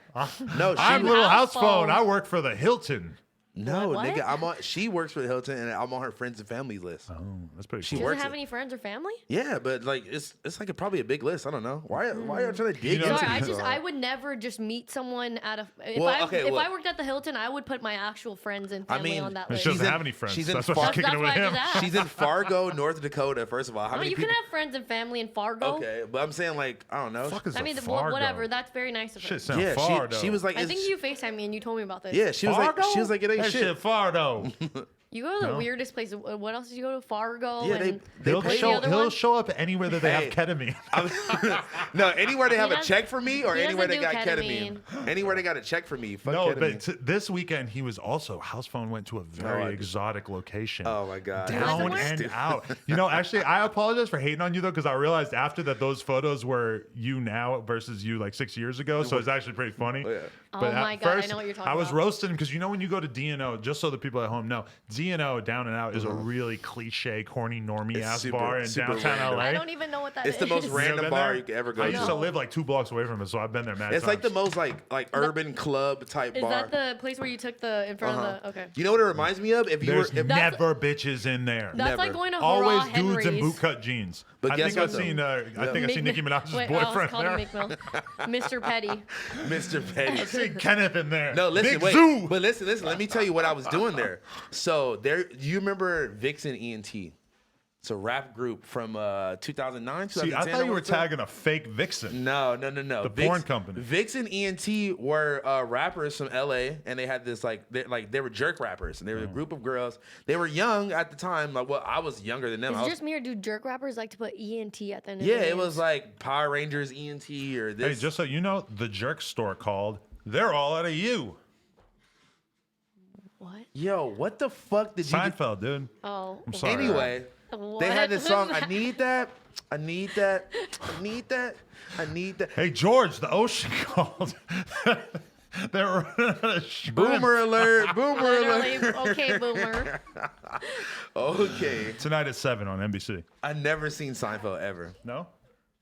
No, I'm Lil House Phone. I work for the Hilton. No, what? nigga, she works for the Hilton, and I'm on her friends and families list. Oh, that's pretty She cool. Doesn't works have any friends or family? Yeah, but like it's like probably a big list. I don't know why are you trying to dig into Sorry, this? I would never just meet someone at a. If I worked at the Hilton, I would put my actual friends and family on that list. She doesn't have any friends. She's in that's why she's kicking it with him. She's in Fargo, North Dakota. First of all, how many you people? can have friends and family in Fargo. Okay, but I'm saying like I don't know. Fuck is I mean, Fargo? whatever. That's very nice of her. Shit sounds far, though. she was like, I think you FaceTimed me and you told me about this. yeah, she was like, it ain't that shit far though. You go to the weirdest places. What else did you go to? Fargo. Yeah, and he'll show up anywhere that they have ketamine. No, anywhere they have a check for me, or he anywhere they doesn't got do ketamine. Anywhere they got a check for me. Fuck No, ketamine. but this weekend he was also House Phone went to a very exotic location. Oh my god, Down and out. You know, actually, I apologize for hating on you though, because I realized after that those photos were you now versus you like 6 years ago. So it's actually pretty funny. Oh, yeah. But oh my god, I know what you're talking about. I was roasting because you know when you go to DNO, just so the people at home know, DNO Down and Out is a really cliche, corny, normie ass bar in downtown random. LA. I don't even know what that is. It's the most random bar you could ever go I to. used to live like 2 blocks away from it, so I've been there mad It's times. like the most like urban club type Is bar. that the place where you took the in front of the? Okay. You know what it reminds me of? There's never bitches in there. That's Never. like going to Always Hurrah dudes Henry's. in bootcut jeans. But I guess think I've what, seen. I think I've seen Nicki Minaj's Wait, boyfriend I was there. calling you Mr. Petty. Mr. Petty. I see Kenneth in there. No, listen, Big wait. Zoo. But listen. Let me tell you what I was doing there. So you remember Vixen ENT? It's a rap group from 2009, 2010. See, I thought you were tagging a fake Vixen. No. The porn company. Vixen ENT were rappers from LA, and they had this they were jerk rappers, and they were a group of girls. They were young at the time. Like, well, I was younger than them. Is it just me or do jerk rappers like to put ENT at the end of Yeah, their it was names? like Power Rangers ENT or this. Hey, just so you know, the jerk store called. They're all out of you. What? Yo, what the fuck did you? Seinfeld, dude. Oh. I'm sorry. Anyway, What? they had this song. I need that. I need that. I need that. I need that. Hey, George, the ocean called. They're running out of shrimp. Boomer alert! Boomer Literally, alert! okay, boomer. Okay. Tonight at 7 on NBC. I've never seen Seinfeld ever. No?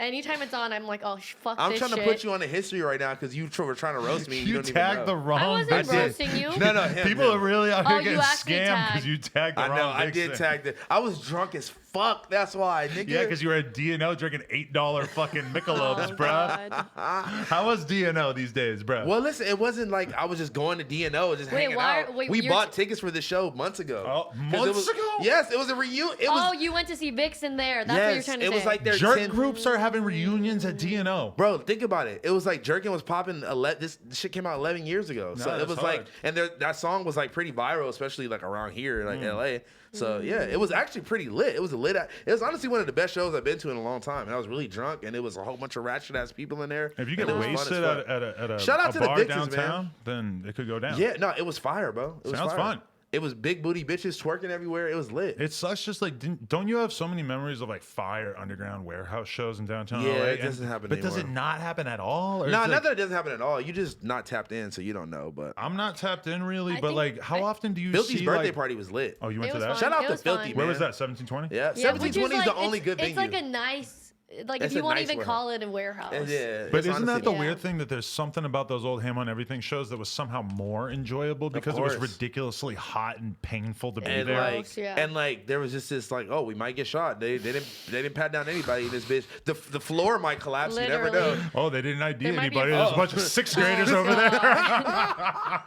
Anytime it's on, I'm like, oh, fuck I'm this trying shit. to put you on the history right now because you were trying to roast me. And you don't tagged even the know. wrong I wasn't Vixen. roasting you. No, him. People are really out here Oh, you getting actually scammed tagged. because you tagged the I wrong know. I Vixen. did tag it. I was drunk as fuck. That's why, nigga. Yeah, because you were at DNO drinking $8 fucking Michelob's, Oh, bro. God. How was DNO these days, bro? Well, listen, it wasn't like I was just going to DNO, just hanging out. wait, we you're bought tickets for this show months ago. Oh, 'Cause months ago? Yes, it was a reunion. Oh, you went to see Vixen there. That's what you're trying to say. it was like their Jerk 10 groups are having reunions at DNO. Bro, think about it. It was like Jerkin was popping. This shit came out 11 years ago. So it that's was hard. like, and that song was like pretty viral, especially like around here, like LA. So yeah, it was actually pretty lit. It was it was honestly one of the best shows I've been to in a long time. And I was really drunk, and it was a whole bunch of ratchet ass people in there. If you and get it was fun as wasted fuck. at a Shout out to the bar Vixens, downtown, man. then it could go down. Yeah, no, it was fire, bro. It was Sounds fire. fun. It was big booty bitches twerking everywhere. It was lit. It sucks. Just like, don't you have so many memories of like fire underground warehouse shows in downtown LA? It doesn't happen But anymore. does it not happen at all? No, not that it doesn't happen at all. You just not tapped in, so you don't know. But I'm not tapped in really. I but think- like, how often do you Filthy's see birthday like, party was lit. Oh, you went It to was that? fun. Shout out It to was Filthy, fun. man. Where was that? 1720? Yeah, Yeah, which 1720 is the only it's, good venue. It's like a nice, like It's if you a want to nice even warehouse. call it a warehouse. Yeah, But it's isn't that honestly- the Yeah. weird thing that there's something about those old Ham on Everything shows that was somehow more enjoyable because it was course. ridiculously hot and painful to be And there? like, Yeah. and like, there was just this like, oh, we might get shot. They didn't pat down anybody in this bitch. The floor might collapse. You never Literally. know. Oh, they didn't ID There might be a- anybody. There's a Oh. bunch of sixth graders over there.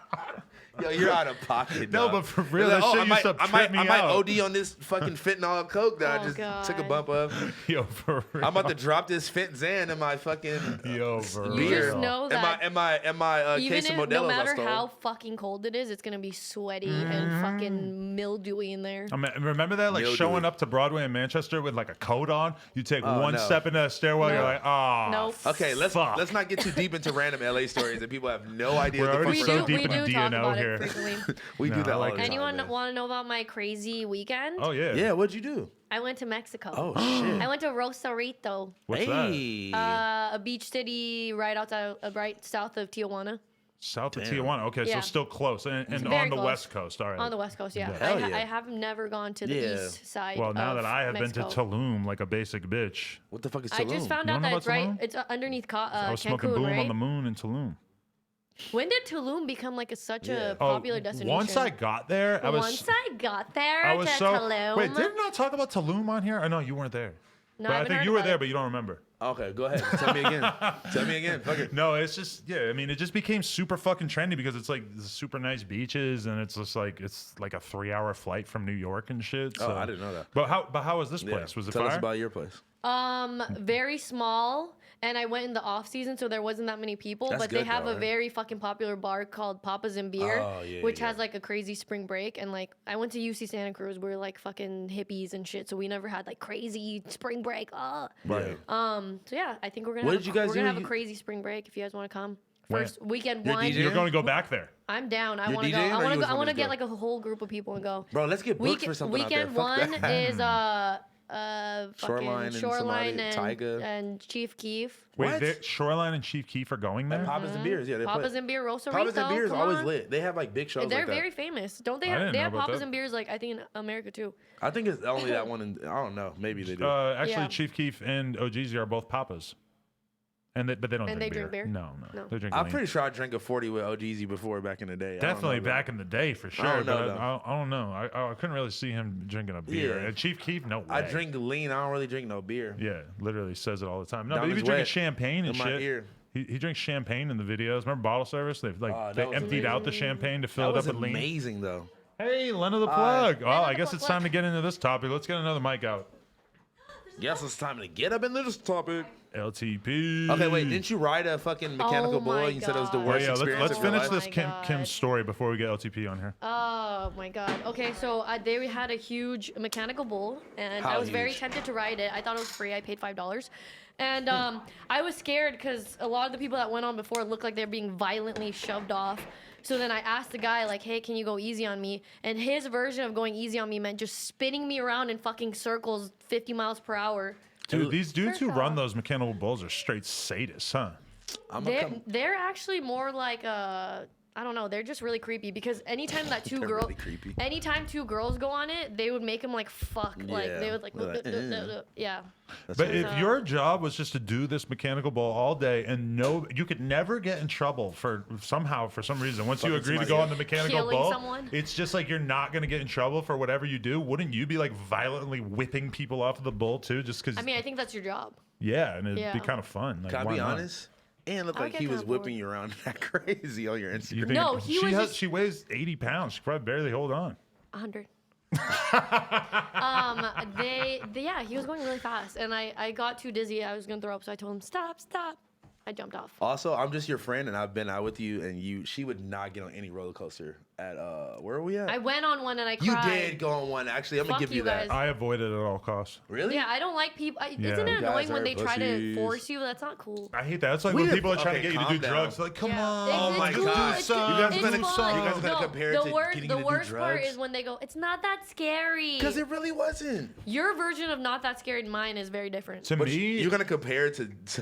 Yo, you're out of pocket. No, dog. but for real, It's that shit I used might, to I trip might, me I might out. OD on this fucking fentanyl coke that I Oh, just God. took a bump of. Yo, for real. I'm about to drop this Fentanyl in my fucking Yo, for You beer. just know and that my even case of if Modelo's no I matter stole. how fucking cold it is, it's gonna be sweaty Mm-hmm. and fucking mildewy in there. I mean, remember that, like Mildewy. showing up to Broadway in Manchester with like a coat on. You take Oh, one no. step into a stairwell, you're No. like, oh, Nope. Okay, let's fuck. not get too deep into random LA stories that people have no idea. We're what the already fuck so we're deep we in do the talk DNO about here. it frequently. We do No, that I all like the it. time. Anyone man. want to know about my crazy weekend? Oh yeah. Yeah, what'd you do? I went to Mexico. Oh shit. I went to Rosarito, What's that? hey. a beach city right south of Tijuana. South of Damn. Tijuana. Okay, Yeah. so still close and Very on the close. West Coast. All right. On the West Coast, yeah. Hell yeah. I have never gone to the Yeah. east side. Well, now of that I have Mexico. been to Tulum like a basic bitch, What the fuck is I Tulum? just found You out don't know that it's about right. Tulum? It's underneath I was smoking Cancun, boom right? on the moon in Tulum. When did Tulum become like such Yeah. a popular destination? Once I got there, I was Once I got there I was to so Tulum. wait. Didn't I talk about Tulum on here? I know you weren't there. No, but I I haven't think heard you were about there, it. but you don't remember. Okay, go ahead. Tell me again. Tell me again. Fuck it. No, it's just yeah. I mean, it just became super fucking trendy because it's like super nice beaches and it's just like it's like a 3-hour flight from New York and shit. So. Oh, I didn't know that. But how was this Yeah. place? Was it Tell fire? us about your place. Very small, and I went in the off season, so there wasn't that many people. That's but they good have though, a right? very fucking popular bar called Papa's and Beer, Oh, yeah, which yeah. has like a crazy spring break. And like I went to UC Santa Cruz, we are like fucking hippies and shit, so we never had like crazy spring break. Right. So yeah, I think we're gonna What have, did you guys we're gonna do? have a You- crazy spring break if you guys want to come. When? First weekend You're one. DJing? You're going to go back there. I'm down. I You're want to go. DJing, or I you want to. just I wanna want to just get go? like a whole group of people and go. Bro, let's get booked for something out there. Weekend Fuck one that. is Shoreline and Shoreline somebody, and, Tyga. and Chief Keef. Wait, What? Shoreline and Chief Keef are going there? Papa's and Beers, yeah. They Papa's play. and Beer, Rosarito. Papa's and Beer is come always on. lit. They have like big shows They're like that. very famous. Don't they I have? didn't They know have about Papa's that. and Beers like I think in America too. I think it's only that one. I don't know. Maybe they do. Actually, Yeah. Chief Keef and OGZ are both Papas. But they don't And drink they drink beer? No. No. They drink I'm lean. pretty sure I drank a 40 with OGZ before back in the day. I don't Definitely know, back in the day for sure. don't know, but though. I don't know. I couldn't really see him drinking a beer. Yeah. And Chief Keef, no way. I drink lean. I don't really drink no beer. Yeah, literally says it all the time. No, but he Diamonds be drinking wet champagne and in my shit. ear. He drinks champagne in the videos. Remember bottle service? They that they was emptied out the champagne to fill That it was up with lean. amazing though. Hey, Lena the plug. Well, I the guess plug, it's time to get into this topic. Let's get another mic out. Guess it's time to get up into this topic. LTP. Okay, wait. Didn't you ride a fucking mechanical Oh bull? my You said it was the God. worst Yeah, experience let's of your finish life? this my Kim's God. story before we get LTP on here. Oh my god. Okay, so they had a huge mechanical bull, and I How was very huge? tempted to ride it. I thought it was free. I paid $5, and I was scared because a lot of the people that went on before looked like they're being violently shoved off. So then I asked the guy like, "Hey, can you go easy on me?" And his version of going easy on me meant just spinning me around in fucking circles, 50 miles per hour. Dude, these dudes who First run off- those mechanical bulls are straight sadists, huh? I'm gonna They're, come. they're actually more like I don't know. They're just really creepy because anytime that They're really creepy. anytime two girls go on it, they would make them like fuck. Like Yeah. they would like, They're like, yeah. That's But what- if your job was just to do this mechanical bull all day and you could never get in trouble for some reason. Once you Fucking agree to somebody. go on the mechanical Killing bull, someone. it's just like you're not going to get in trouble for whatever you do. Wouldn't you be like violently whipping people off of the bull too? Just because, I mean, I think that's your job. yeah, and it'd be Yeah. kind of fun. Like, Can I why be not? honest? And looked I'll like get he was down for whipping it. you around that crazy on your You Instagram. think No, he she was has, just- she weighs 80 pounds. She could probably barely hold on. 100. Yeah, he was going really fast, and I got too dizzy. I was gonna throw up, so I told him stop. I jumped off. Also, I'm just your friend, and I've been out with you, and she would not get on any roller coaster where are we at? I went on one and I You cried. did go on one. Actually, I'm gonna Fuck give you you that. guys. I avoid it at all costs. Really? Yeah, I don't like people. Yeah. Isn't it You annoying guys when are they try to pussies. force you? That's not cool. I hate that. That's like We when did- people are trying to okay, get you to calm do down. drugs. Like, come Yeah. on, Oh my It's God. cool. do It's something. You guys it's gonna- fun. you guys are gonna No, compare it the to worst, getting the you to do worst part drugs? is when they go, it's not that scary. Because it really wasn't. Your version of not that scary and mine is very different. To But me, you're gonna compare it to it's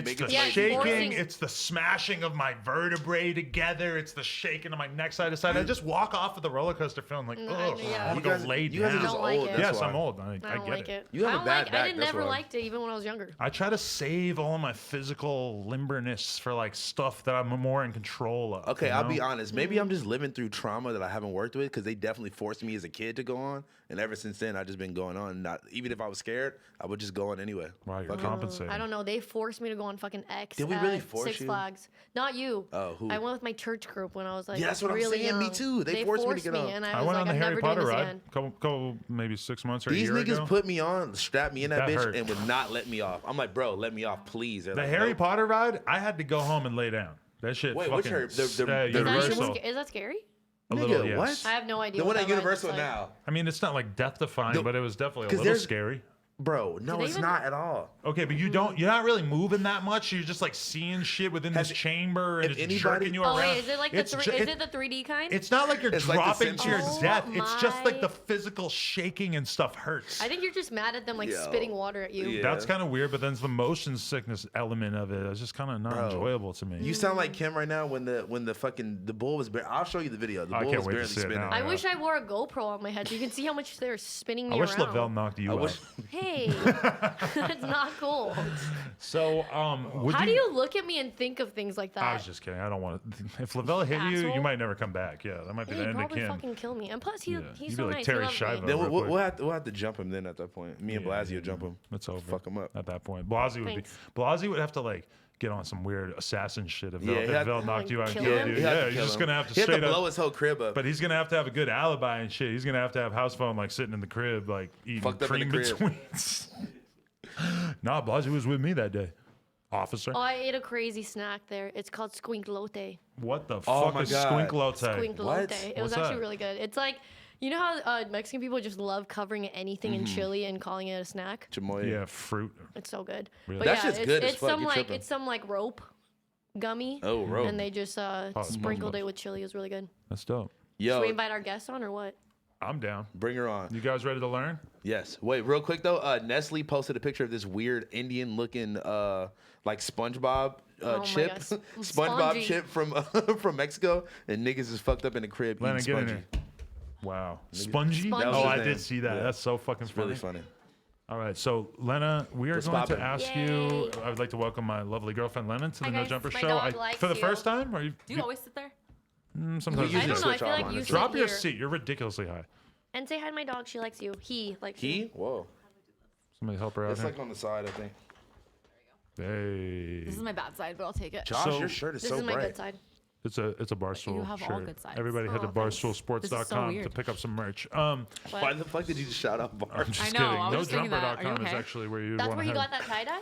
make the it Yeah, like- shaking, forcing- it's the smashing of my vertebrae together, it's the shaking of my neck side to side. I just walk off of the roller coaster feeling like, Mm, ugh, yeah. I want You to guys, go lay you guys are down. just Don't like old. it. That's Yes, why. I'm old. I I don't get like it. it. You have I a don't bad like. back, I didn't that's never why. liked it even when I was younger. I try to save all my physical limberness for like stuff that I'm more in control of. Okay, you I'll know? be honest. Maybe I'm just living through trauma that I haven't worked with because they definitely forced me as a kid to go on, and ever since then I've just been going on. Not even if I was scared, I would just go on anyway. Wow, you're Fuck it. compensating. I don't know. They forced me to go on fucking X. Did we at really force Six you? Flags? Not you. Oh, who? I went with my church group when I was like Yeah, that's what I'm really saying. Me young. too. They forced me to get on. and I I was went like, on the I'm Harry never Potter doing this ride again. couple maybe 6 months or These a year niggas ago. put me on, strapped me in that That bitch, hurt. and would not let me off. I'm like, bro, let me off, please. They're The like, Harry nope. Potter ride, I had to go home and lay down. That shit Wait, which fucking Harry- the- Is that, even Universal. is that scary? A Nigga, little, yes. what? I have no idea. The one what at that ride Universal looks like. now, I mean, it's not like death defying, The- but it was definitely a 'cause little there's- scary. bro. No, they it's even- not at all. Okay, but you're not really moving that much. You're just like seeing shit within Has- this chamber and if it's anybody- jerking you Oh around. wait, is it like the It's ju- is it the 3D kind? It's not like you're It's like The dropping to your Simpsons. death. Oh It's just like my- the physical shaking and stuff hurts. I think you're just mad at them like Yo. spitting water at you. Yeah. That's kind of weird, but then the motion sickness element of it is just kind of not Bro. enjoyable to me. You sound like Kim right now when the fucking the bull was. I'll show you the video. The I bull can't was wait to barely see it spinning. now. I Yeah. wish I wore a GoPro on my head so you can see how much they're spinning me I wish around. Lavelle knocked you I out. wish. Hey, that's not cool. So, would How do you look at me and think of things like that? I was just kidding. I don't want to. If Lavelle hit you, you Asshole. might never come back. Yeah, that might be He'd the end of probably Kim. fucking kill me. And plus, Yeah. he's You'd so be like nice. Terry he loves Schiavo. me. Then real quick. we'll have to jump him then at that point. Me and Blasey will jump him. That's over. Fuck him up. At that point. Blasey would Thanks. be. Blasey would have to like get on some weird assassin shit if Yeah, Vel, he if had- Vel knocked you out. Kill Yeah, him? dude. He had to Yeah, kill he's just him. gonna have to He had straight to blow up. his whole crib up. But he's gonna have to have a good alibi and shit. He's gonna have to have House Phone like sitting in the crib, like eating Fucked up in cream the crib. betweens. Nah, Blasey was with me that day. Officer. Oh, I ate a crazy snack there. It's called squinklote. What the Oh fuck my is God. squinklote? Squinklote. What? It What's was actually that? really good. It's like, you know how Mexican people just love covering anything in chili and calling it a snack? Chamoy. Yeah, fruit. It's so good. Really? But That yeah, shit's it's, good as it's fuck. some You like tripping. it's some like rope gummy. Oh, rope. And they just sprinkled SpongeBob. it with chili. It was really good. That's dope. Should we Yo, invite our guests on or what? I'm down. bring her on. You guys ready to learn? Yes. Wait, real quick though. Nestle posted a picture of this weird Indian-looking, like SpongeBob Oh my chip, God. SpongeBob Spongy. chip from from Mexico, and niggas is fucked up in the crib Lena, eating get in spongy. here. Wow. Spongy? That was Oh, his I name. did see that. Yeah. That's so fucking It's funny. really funny. All right, so Lena, we are What's going to poppin'? ask Yay. you. I would like to welcome my lovely girlfriend Lena to the Hi, No guys. Jumper My Show. dog likes For the you. first time, or Do you always sit there? sometimes We I you usually don't just know. I switch feel off, like you honestly. drop sit your here. seat. You're ridiculously high. And say hi to my dog. She likes you. He likes you. He? Whoa. Somebody help her out It's here. like on the side, I think. Hey, This is my bad side, but I'll take it. Josh, So- your shirt is This so is my bright. good side. it's a Barstool You have shirt. all good sides. Everybody head to Oh, thanks. This is so barstoolsports.com to weird. pick up some merch. Why But the fuck did you just shout out Bart? I'm just I know, kidding. I was just thinking that. Are you NoJumper.com is okay? actually where you that's want where to he head. got that tie dye?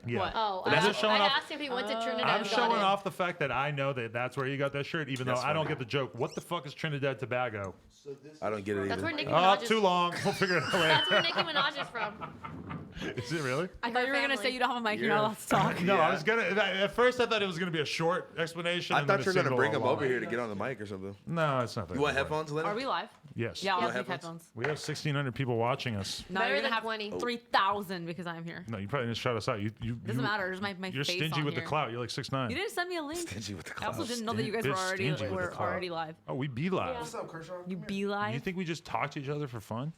Yeah. What? Oh, But I'm just showing I off- asked him if he went to Trinidad. I'm and got showing it. off the fact that I know that that's where you got that shirt, even That's though I don't funny. get the joke. What the fuck is Trinidad Tobago? I don't get it That's either. where Nicki Oh, Minaj is. too long. We'll figure it out That's where later. Nicki Minaj is from. Is it really? I thought you were gonna family. say you don't have a mic. You're Yeah. not allowed to talk. No, I Yeah. was gonna. At first, I thought it was gonna be a short explanation. I and thought then you were a gonna single bring him long. over here to get on the mic or something. No, it's not that. You want important. headphones, Lena? Are we live? Yes. Yeah, I'll want take headphones? headphones. We have 1,600 people watching us. No, Better you're gonna than have 20. 3,000 because I'm here. No, you probably didn't shout us out. You Doesn't matter. There's my You're face stingy on with here. the clout. You're like 6'9". You didn't send me a link. Stingy with the I also clouds. didn't know that you guys Bitch, were already stingy with the clout. live. Oh, we be live. Yeah. What's up, Kershaw? You be live? You think we just talk to each other for fun?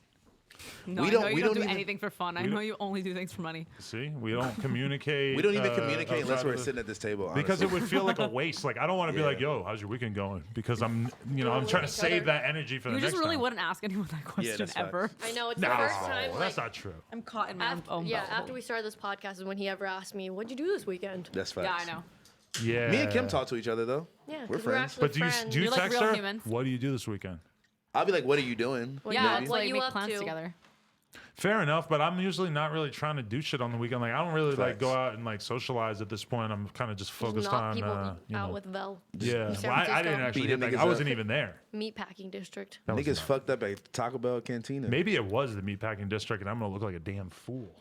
No, We I don't- know you we don't don't do even- anything for fun. I we know don't- you only do things for money. See, we don't communicate. We don't even communicate unless outside we're of the- sitting at this table. Because it honestly. would feel like a waste. Like I don't want to be Yeah. like, "Yo, how's your weekend going?" Because I'm trying to save that energy for the You next just really time. wouldn't ask anyone that question that's ever. facts. I know it's No, the first time. that's Like, not true. I'm caught in my after, own yeah, bubble. after we started this podcast is when he ever asked me, "What'd you do this weekend?" That's facts. Yeah, I know. Yeah. Me and Kim talk to each other though. Yeah, We're 'cause friends. actually But do you friends. do you You're like text real her? humans. What do you do this weekend? I'll be like, "What are you doing?" What Yeah, you- it's what like you make up plans to? together. Fair enough, but I'm usually not really trying to do shit on the weekend. Like I don't really like go out and like socialize at this point. I'm kind of just focused knock on people you out know. with Vel. Yeah, San well, I didn't Francisco. actually. Beating Hit that. niggas I wasn't up. even there. Meatpacking district. That was Niggas nuts. fucked up at Taco Bell Cantina. Maybe it was the meatpacking district, and I'm gonna look like a damn fool.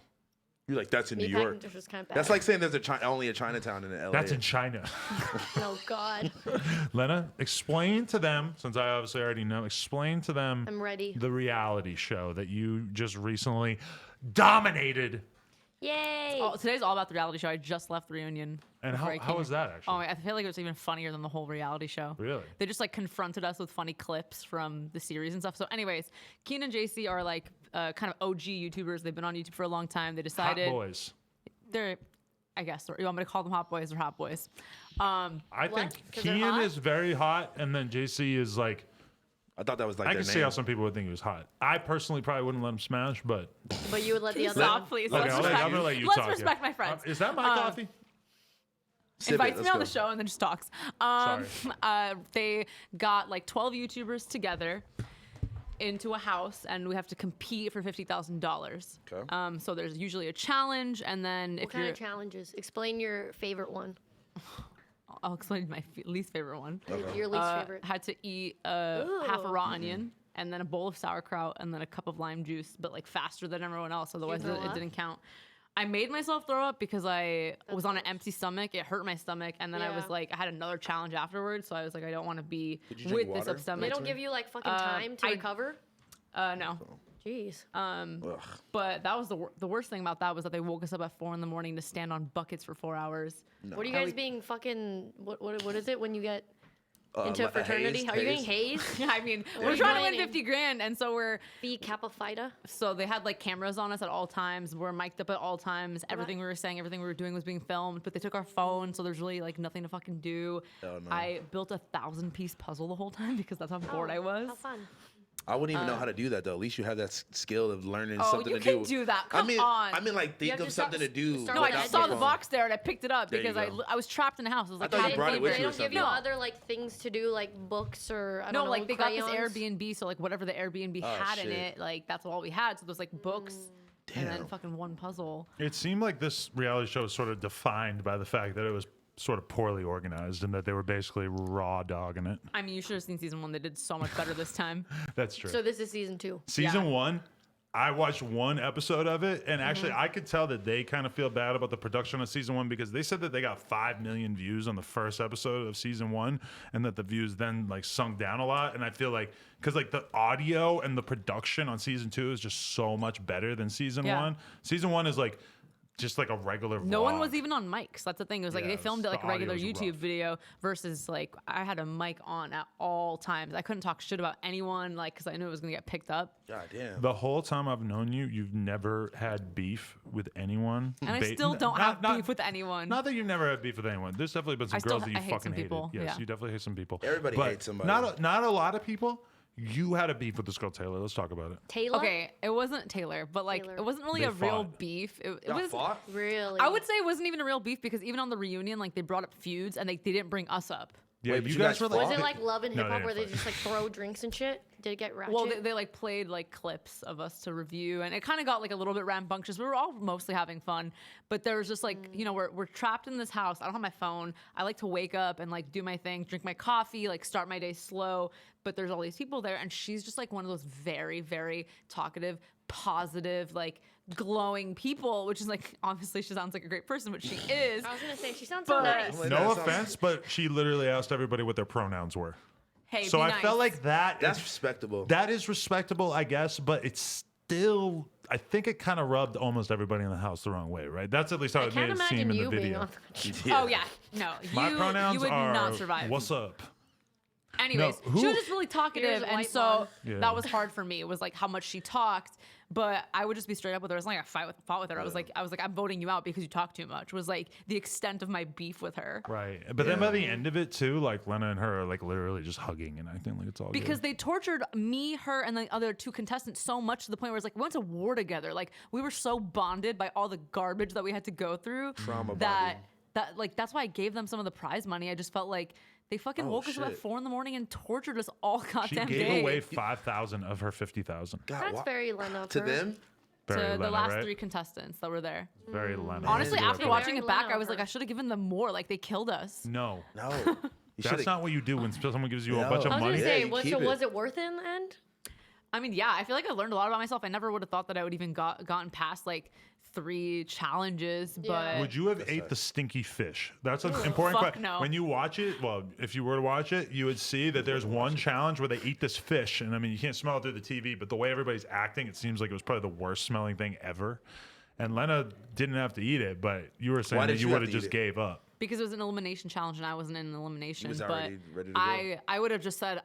You're like, that's in New Meatpacking York. district's kind of bad. That's like saying there's only a Chinatown in LA. That's in China. Oh God. Lena, explain to them, since I obviously already know, explain to them I'm ready. the reality show that you just recently dominated. Yay. Oh, today's all about the reality show. I just left the reunion. And before I how came was here. that actually? Oh, I feel like it was even funnier than the whole reality show. Really? They just like confronted us with funny clips from the series and stuff. So, anyways, Keen and JC are like kind of OG YouTubers. They've been on YouTube for a long time. They Hot decided boys. they're, I guess, you want me to call them hot boys or hot boys? I What? think 'Cause they're Kian hot? is very hot, and then JC is like. I thought that was like I their can see name. how some people would think he was hot. I personally probably wouldn't let him smash, but But you would let the other. Stop, please. okay, Let's I'm respect, gonna let you let's talk. respect my friends. Is that my coffee? Sip it, Invites me let's on go. the show and then just talks. They got like 12 YouTubers together into a house, and we have to compete for $50,000. Okay. So there's usually a challenge, and then What if kind you're, of challenges? Explain your favorite one. I'll explain my least favorite one. Your least favorite. Had to eat half a Ooh. raw onion and then a bowl of sauerkraut and then a cup of lime juice, but like faster than everyone else. Otherwise, throw it up? didn't count. I made myself throw up because I was on an empty stomach. It hurt my stomach, and then I was Yeah. like, I had another challenge afterwards, so I was like, I don't want to be Did you drink with this water? stomach. They don't give you like fucking time to recover. No. Jeez. Ugh. But that was the worst thing about that was that they woke us up at 4 a.m. to stand on buckets for 4 hours. What are you guys being fucking? What is it when you get into like a fraternity? haze? Are you getting hazed? I mean, What are we're you trying to win doing? 50 grand, and so we're Phi Kappa Phi. so they had like cameras on us at all times. We're mic'd up at all times. Everything we were saying, everything we were doing was being filmed. But they took our phone, so there's really like nothing to fucking do. Oh, no. I built a 1,000-piece puzzle the whole time because that's how bored I was. How fun. I wouldn't even know how to do that though. At least you have that skill of learning Oh, something you to can do. do that. Come on. I mean, like You think have of to start- something to do. start No, with I without just the saw the phone. box there and I picked it up There you because go. I was trapped in a house. It was like, thought you having brought it with They you or don't give you something. other like things to do, like books or I No, don't know, like they got this crayons? Airbnb, so like whatever the Airbnb Oh, had in shit. it, like that's all we had. So there's like books and then Damn. fucking one puzzle. It seemed like this reality show was sort of defined by the fact that it was sort of poorly organized and that they were basically raw dogging it. I mean, you should have seen season 1. They did so much better this time. That's true. So this is season 2. Season Yeah. 1, I watched one episode of it, and actually Mm-hmm. I could tell that they kind of feel bad about the production of season 1 because they said that they got 5 million views on the first episode of season 1, and that the views then like sunk down a lot. And I feel like because like the audio and the production on season 2 is just so much better than season Yeah. 1. Season 1 is like just like a regular. No one vlog. was even on mics. That's the thing. It was like Yeah, they filmed the it like a regular audio's YouTube rough. video versus like I had a mic on at all times. I couldn't talk shit about anyone like because I knew it was gonna get picked up. God damn. The whole time I've known you, you've never had beef with anyone. And I still don't have beef with anyone. Not that you've never had beef with anyone. There's definitely been some I still girls that ha- you I hate fucking some people, hated. Yes, yeah. you definitely hate some people. Everybody But hates somebody. Not a lot of people. You had a beef with this girl Taylor. Let's talk about it. Taylor? Okay, it wasn't Taylor, but like Taylor. it wasn't really They a real fought. beef. It Y'all was. fought? Really? I would say it wasn't even a real beef because even on the reunion, like they brought up feuds and they didn't bring us up. Yeah, Wait, but you you guys guys were fought? Was like. it like Love and No, Hip they Hop where they didn't just like throw drinks and shit? Did it get ratchet? Well, they like played like clips of us to review, and it kind of got like a little bit rambunctious. We were all mostly having fun, but there was just like you know we're trapped in this house. I don't have my phone. I like to wake up and like do my thing, drink my coffee, like start my day slow. But there's all these people there, and she's just like one of those very very talkative, positive, like glowing people. Which is like obviously she sounds like a great person, but she is. I was gonna say she sounds so But- nice. Like, No that sounds- offense, but she literally asked everybody what their pronouns were. Hey, So be I nice. felt like That's respectable. that is respectable, I guess, but it's still. I think it kind of rubbed almost everybody in the house the wrong way, right? That's at least how I it made can't it seem imagine in you the being video. on the Yeah. Oh yeah, no, My you pronouns would are not survive. what's up? Anyways, No, who- she was just really Here's talkative, a and white so mom. Yeah. that was hard for me. It was like how much she talked, but I would just be straight up with her. It's not like I fought with her. I was like, I'm voting you out because you talk too much. Was like the extent of my beef with her. Right. But then by the end of it too, like Lena and her are like literally just hugging and acting like it's all Because good. they tortured me, her, and the other two contestants so much to the point where it's like we went to war together. Like we were so bonded by all the garbage that we had to go through. Trauma that bonding. that like that's why I gave them some of the prize money. I just felt like they fucking Oh, woke us up at shit. 4 a.m. and tortured us all She goddamn gave day. away 5,000 of her 50,000. God, That's why- very Lena of to her. them. Very to the Lena, last right? 3 contestants that were there. Very Lena. Honestly, Very after Lena. watching it back, Lena I was like, over. I should have given them more. Like they killed us. No. No. You That's should've- not what you do when someone gives you a No. bunch of I was money. gonna Yeah, say, you keep so it. was it worth it in the end? I mean, yeah, I feel like I learned a lot about myself. I never would have thought that I would even gotten past like 3 challenges, Yeah. but Would you have ate the stinky fish? That's an important Fuck question. no. When you watch it, well, if you were to watch it, you would see that there's one challenge where they eat this fish, and I mean, you can't smell it through the TV, but the way everybody's acting, it seems like it was probably the worst smelling thing ever. And Lena didn't have to eat it, but you were saying Why that did you you would have have to eat just it? gave up. because it was an elimination challenge and I wasn't in an elimination, was but already ready to go. I would have just said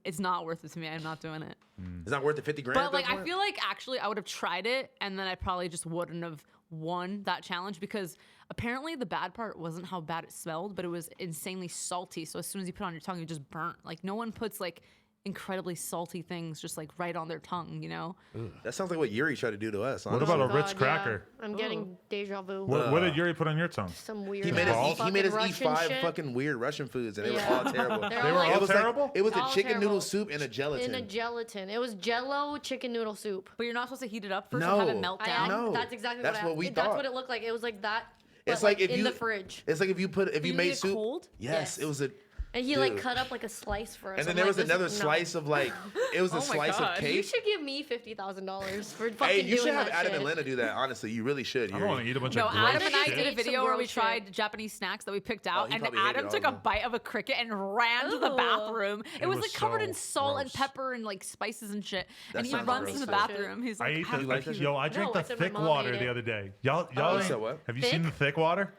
it's not worth it to me. I'm not doing it. It's not worth the 50 grand. But at like that I point? feel like actually I would have tried it and then I probably just wouldn't have won that challenge because apparently the bad part wasn't how bad it smelled, but it was insanely salty. So as soon as you put it on your tongue, it just burnt. Like no one puts like incredibly salty things just like right on their tongue, you know? That sounds like what Yuri tried to do to us. What honestly. about a Ritz God, cracker? Yeah. I'm getting deja vu. What did Yuri put on your tongue? Some weird. He made ass us eat fucking 5 Russian fucking weird Russian foods, and they Yeah. were all terrible. They're They all were like- all it was terrible? Like, it was a All chicken terrible. noodle soup and a gelatin. in a gelatin. It was Jello chicken noodle soup. But you're not supposed to heat it up first and have it No. melt I- down. No. That's exactly That's what, what we That's thought. what it looked like. It was like that. It's but, like if in you the fridge. It's like if you You made eat it soup cold? Yes, Yes. it was a. And he like Dude. cut up like a slice for us. And then I'm there like, was this- another no. slice of like it was a Oh my slice God. of You cake. should give me $50,000 for fucking Hey, you doing should have that Adam shit. and Lena do that. Honestly, you really should. I don't Yuri. want to eat a bunch No, of gross Adam and I shit. did a Ate some video where we gross shit. tried Japanese snacks that we picked out, he and probably hated Adam all took of a them. bite of a cricket and ran to the Ooh. bathroom. It was was like covered in so salt and gross. pepper and like spices and shit. That And he sounds runs gross. to the Shit. bathroom. He's I like, ate "How the You like that yo. I drank No, I the said my thick mom water ate the it. other day. Y'all Oh, ain't- so what? have you Thick? seen the thick water?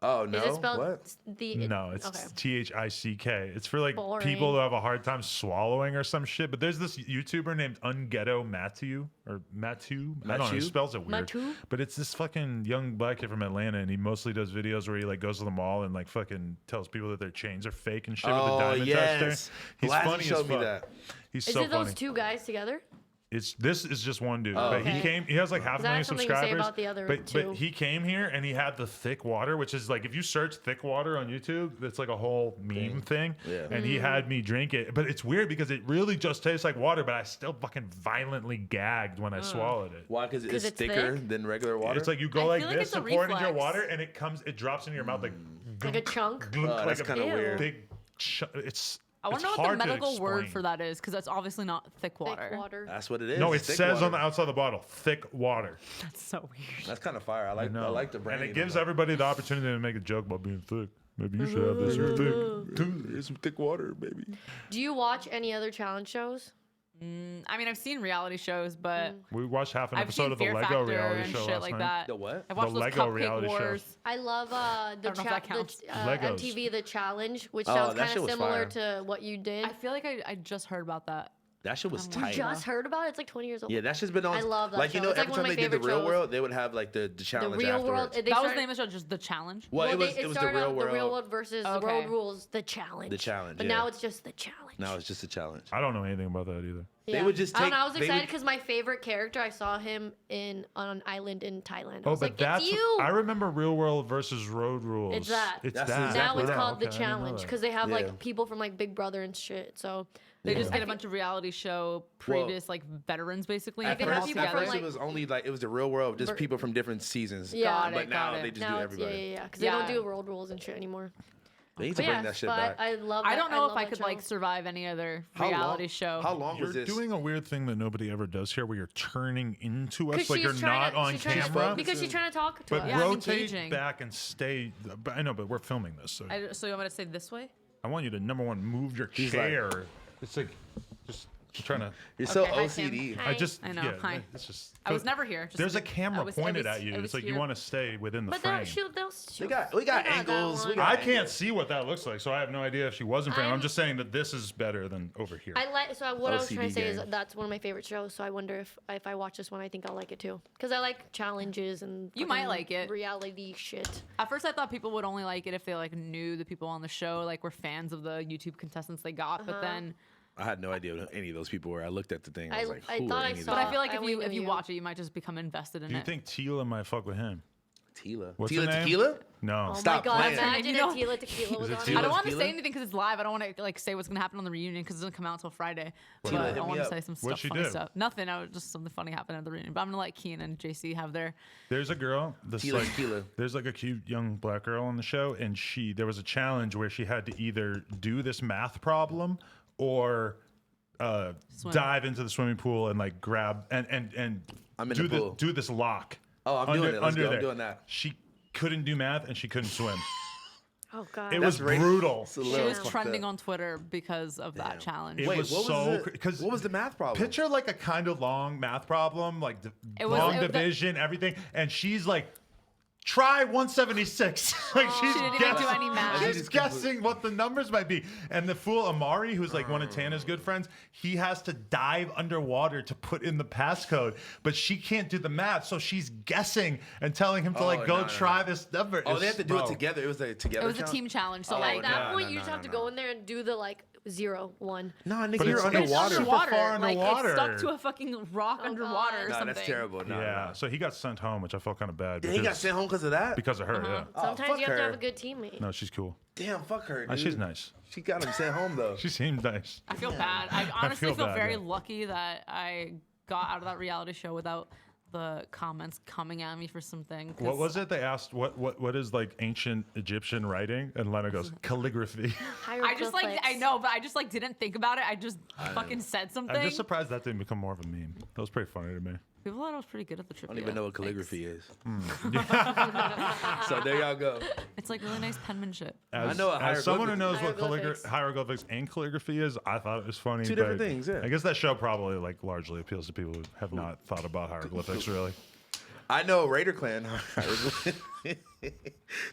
Oh no. Is it spelled What? the? No, it's okay. THICK. It's for like Boring. people who have a hard time swallowing or some shit. But there's this YouTuber named Unghetto Matthew or Matu. I don't know. He Matthew? spells it weird. Matu? But it's this fucking young black kid from Atlanta, and he mostly does videos where he like goes to the mall and like fucking tells people that their chains are fake and shit with Oh the diamond yes. tester. He's Blassie funny as showed me fuck. that. He's Is so it those funny. two guys together? This is just one dude, Oh, but he okay. came. He has like half a 'Cause I million have something to say subscribers. about the other but two. he came here and he had the thick water, which is like if you search thick water on YouTube, that's like a whole meme thing. Yeah. And he had me drink it, but it's weird because it really just tastes like water. But I still fucking violently gagged when I swallowed it. Why? Because 'Cause it's it's thicker thick? than regular water. It's like you go I like feel like this it's a and pour it into your reflex. water, and it drops into your mouth like Like a chunk? glunk, Oh, that's like a kinda weird. big. It's. I want it's to know what the hard to medical word explain. for that is because that's obviously not thick water. Thick water. That's what it is. No, it It's thick says on water. the outside of the bottle, thick water. That's so weird. That's kind of fire. I like the brand. And it gives everybody the opportunity to make a joke about being thick. Maybe you should have this. You're thick. It's some thick water, baby. Do you watch any other challenge shows? I mean, I've seen reality shows, but We watched half an I've episode seen of the Fear Lego Factor reality and show shit last like night. that. The what? I've watched The those Lego Cupcake reality show. Wars. I love the don't know if that counts. Legos. MTV The Challenge, which Oh, sounds that kind shit of was similar fire. to what you did. I feel like I just heard about that. That shit was You tight. just heard about it? It's like 20 years old. Yeah, that shit's been on. I love that Like you show. know, It's like every one time of they my did the favorite real shows. world, they would have like the The challenge real afterwards. world. They That was started- the name of the show, just the challenge. Well, it it was started the real out world. the real world versus the Okay. road rules, the challenge. The challenge, But yeah. now it's just the challenge. Now it's just a challenge. I don't know anything about that either. They would just I don't take- know. I was they excited would- because my favorite character, I saw him on an island in Thailand. I Oh, was but like, that's it's you. I remember Real World versus Road Rules. It's that. It's That's that. exactly now it's that. called the Okay, I didn't know challenge that. because they have Yeah. like people from like Big Brother and shit. So They just Yeah. get a bunch of reality show previous like veterans basically. At and put them all first, people at from, first like- it was only like it was the real world, just people from different seasons. Yeah. Got but it, now got it. they just now do it's everybody. because they don't Yeah. do road rules and shit anymore. They need to But bring yeah, that shit but back. I love. I that- don't know if love I that could show. like survive any other How reality long, show. How long You're was this? doing a weird thing that nobody ever does here, where you're turning into us 'Cause like you're she's trying not to- on she's trying to- camera. because she's trying to talk to But us. Yeah, I'm rotate engaging. back and stay. But I know, but we're filming this, so So you want me to say this way? I want you to number one move your He's like- chair. It's like just I'm trying to. You're so Okay, hi, OCD. Sam. I just I know, yeah, hi. It's just. I was never here. Just There's a I camera was- pointed I was- at you. I It's was like you here. want to stay within the But frame. We got that angles. We one. got I can't see what that looks like, so I have no idea if she was in frame. I'm I'm- just saying that this is better than over here. I like. So what I was trying OCD to say is gang. that's one of my favorite shows. So I wonder if I watch this one, I think I'll like it too. Because I like challenges and You might fucking like it. reality shit. At first, I thought people would only like it if they like knew the people on the show, like were fans of the YouTube contestants they got. But then, I had no idea who any of those people were. I looked at the thing. I was like, I who thought are I any of saw- but those? I feel like I if only you knew if you you. watch it, you might just become invested in Do you it. think Tila might fuck with him? Tila. What's Tila her name? Tequila? No. Oh Stop my God! playing. Imagine You know- if Tila Tequila was Is it on. Tila? I don't want to Tequila? say anything because it's live. I don't want to like say what's gonna happen on the reunion because it doesn't come out until Friday. But Tila, I hit me want to up. say some What'd stuff, she funny do? stuff. Nothing. I was just something funny happened at the reunion. But I'm gonna let Keen and JC have their. There's a girl. Tila Tequila. There's like a cute young black girl on the show, and there was a challenge where she had to either do this math problem or dive into the swimming pool and like grab and I'm in do the pool. do this lock. Oh, I'm doing it. Let's go. I'm doing that. She couldn't do math and she couldn't swim. Oh God! It was That's brutal. It's a She little was fucked trending up. on Twitter because of that challenge. It Wait, was what so was it? because What was the math problem? picture like a kind of long math problem, like It was- long it- division, everything, and she's like, try 176. Like she's She didn't even guessing, do any math. she's She's guessing what the numbers might be. And the fool Amari, who's like one of Tana's good friends, he has to dive underwater to put in the passcode, but she can't do the math, so she's guessing and telling him to like go try this number. Oh, they have to do it Bro. together. It was a together. It was a challenge? team challenge. So Oh, like At that no, point, no, you no, just no, have to no. go in there and do the like 0, 1. Nah, nigga, But you're it's underwater. super far Like underwater. it's stuck to a fucking rock Oh, underwater God. or Nah, something. that's terrible. Nah, Yeah, nah. so he got sent home, which I felt kind of bad. Yeah, he got because- sent home because of that? because of her. Yeah. Oh, Sometimes fuck you have to her. have a good teammate. No, she's cool. Damn, fuck her, dude. She's nice. She got him sent home, though. She seems nice. I feel bad. I honestly feel feel bad, very yeah. lucky that I got out of that reality show without the comments coming at me for something. 'cause What was it? They asked what is like ancient Egyptian writing, and Lena goes calligraphy. I just like I Hieroglyphics. know, but I just like didn't think about it. I just fucking said something. I'm just surprised that didn't become more of a meme. That was pretty funny to me. People thought I was pretty good at the trivia. I don't even know what calligraphy is. Hmm. So there y'all go. It's like really nice penmanship. As, I know what as someone who knows what Hieroglyphics. hieroglyphics and calligraphy is, I thought it was funny. Two but different things, yeah. I guess that show probably like largely appeals to people who have not thought about hieroglyphics really. I know Raider Clan.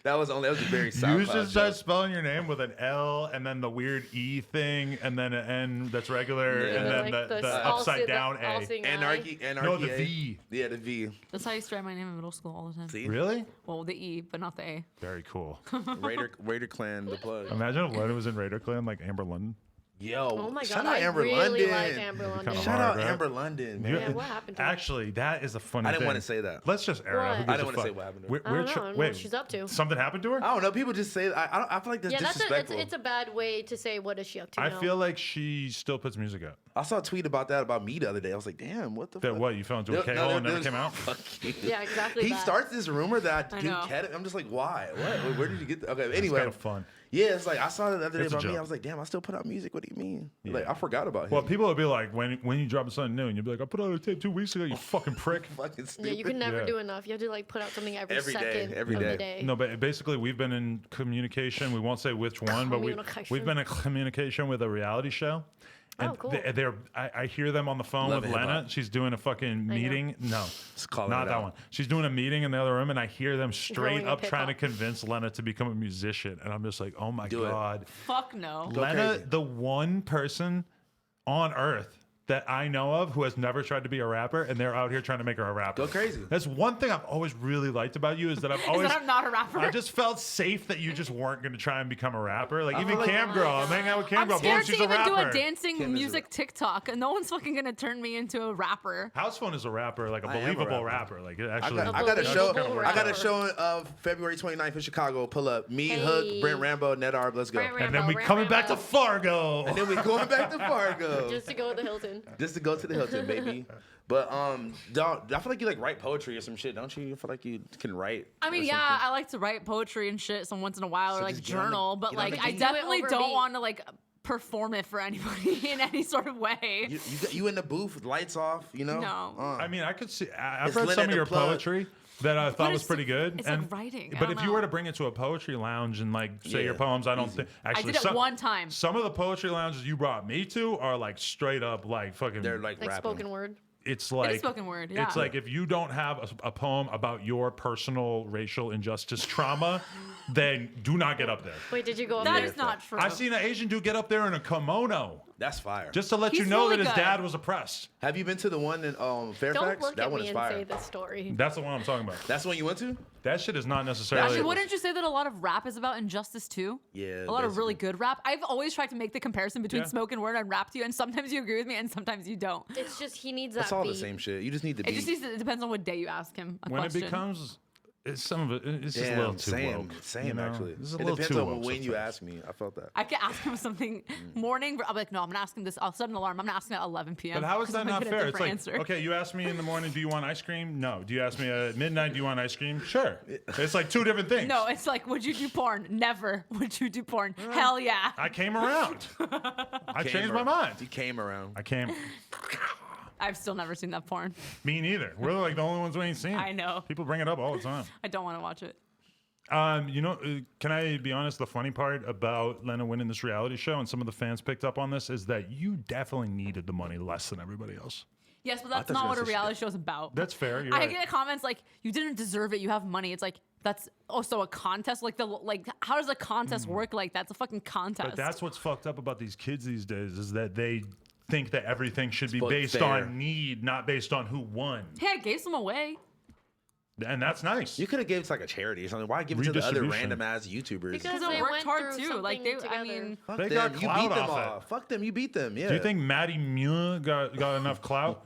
that was a very SoundCloud You should start joke. spelling your name with an L and then the weird E thing and then an N that's regular Yeah. and then the upside down A. Anarchy. No, the A. V. Yeah, the V. That's how I used to write my name in middle school all the time. See? Really? Well, the E, but not the A. Very cool. Raider Clan, the plug. Imagine if Lena was in Raider Clan like Amber London. Yo, Oh my God! shout out I Amber really London. like Amber London. kinda Shout hard, out right? Amber London, man. Yeah, what happened to her? Actually, that is a funny I thing. didn't want to say that. Let's just air it out. What? Who I gives didn't a want to say fuck? what happened to her. We're I don't know. I don't know wait, what she's up to. Something happened to her? I don't know. People just say I feel like that's Yeah, disrespectful. it's a bad way to say what is she up to. I now. feel like she still puts music out. I saw a tweet about that about me the other day. I was like, damn, what the That fuck? what, you fell into a K-hole and never came out? Fuck you. Yeah, exactly. He that. starts this rumor that I Duke know. had it. I'm just like, why? What? Where did you get that? Okay, It's anyway. kind of fun. Yeah, it's like I saw it the other day It's a about me. joke. I was like, damn, I still put out music. What do you mean? Yeah. Like I forgot about him. Well, people would be like, when you drop something new, and you'd be like, I put out a tape 2 weeks ago, you fucking prick. Fucking stupid. Yeah, you can never Yeah. do enough. You have to like put out something every Every day, second every of day. the day. No, but basically, we've been in communication. We won't say which one, but Communication. we've been in communication with a reality show. And Oh, cool. I hear them on the phone Love with and hip Lena. hop. She's doing a fucking know. meeting. No, Just calling not it that out. one. She's doing a meeting in the other room, and I hear them straight Growing up up trying to hip-hop. convince Lena to become a musician. And I'm just like, oh my Do it. God. Fuck no. Go Lena, crazy. the one person on earth that I know of who has never tried to be a rapper, and they're out here trying to make her a rapper. Go crazy. That's one thing I've always really liked about you is that I've always I'm not a rapper. I just felt safe that you just weren't going to try and become a rapper. Like even feel like- Cam Girl, I'm hanging out with Cam I'm Girl. Boom, scared she's to a even do rapper. a dancing Kim is a music TikTok, and no one's fucking gonna turn me into a rapper. House Phone is a rapper, like a I am a believable rapper. rapper. Like it I actually. got a show. Believable I got a rapper. show of February 29th in Chicago. Pull up. Me, Hey. Hook, Brent Rambo, Ned Arb. Let's go. Brent and then we Rambo, coming back to Rambo. Fargo. And then we going back to Fargo. Just to go to the Hilton. Just to go to the Hilton, baby. But don't I feel like you like write poetry or some shit, don't you? You feel like you can write. I mean, or yeah, something? I like to write poetry and shit some once in a while, So or like just get on the- journal, but get on like the I beat. definitely Do it don't over want to like perform it for anybody in any sort of way. You in the booth with lights off, you know? No. I mean, I could see. I've It's read lit some at of the your plug. poetry that I thought was it's- pretty good. it's like writing. I But don't if you know. were to bring it to a poetry lounge and like say your Yeah, poems, I don't think actually did it one time. Some of the poetry lounges you brought me to are like straight up like fucking. They're like Like rapping. spoken word. It's like spoken word, yeah. It's like if you don't have a poem about your personal racial injustice trauma, then do not get up there. Wait, did you go up That there? is not true. I've seen an Asian dude get up there in a kimono That's fire. just to let you He's know really that his good. dad was oppressed. Have you been to the one in Fairfax? Don't look that at one me is and fire. say this story. That's the one I'm talking about. That's the one you went to? That shit is not necessarily. Actually, wouldn't you say that a lot of rap is about injustice too? Yeah, A lot of basically. really good rap. I've always tried to make the comparison between Yeah. spoken word and rap to you, and sometimes you agree with me and sometimes you don't. It's just he needs that It's all beat. the same shit. You just need the It beat. just needs to, it depends on what day you ask him a when question. it becomes Some of it's just a little too woke. Same, you know? actually. This is a It little depends too on woke when you sometimes. ask me. I felt that. I can ask him something morning. I'll be like, no, I'm gonna ask him this. I'll set an alarm. I'm gonna ask him at 11 p.m. But how is 'cause that I'm not gonna get a fair? It's like, different answer. okay, you ask me in the morning, do you want ice cream? No. Do you ask me at midnight, do you want ice cream? Sure. It's like two different things. No, it's like, would you do porn? Never. Would you do porn? Hell yeah. I came around. I changed my mind. You came around. I came. I've still never seen that porn. Me neither. We're like the only ones who ain't seen it. I know. People bring it up all the time. I don't want to watch it. You know, can I be honest? The funny part about Lena winning this reality show, and some of the fans picked up on this, is that you definitely needed the money less than everybody else. Yes, but that's thought you not were what a gonna say reality show is about. That's fair. You're I right. get comments like, "You didn't deserve it. You have money." It's like, that's also a contest. Like how does a contest work? Like that's a fucking contest. But that's what's fucked up about these kids these days is that they think that everything should be But based fair. on need, not based on who won. Hey, I gave some away. And that's nice. You could have given it to like a charity or something. Why give it to the other Redistribution. random ass YouTubers? Because They they worked went hard through too. Like something they, I together. mean, Fuck They them. got You clout beat them off all. it. Fuck them. You beat them. Yeah. Do you think Maddie Muir got enough clout?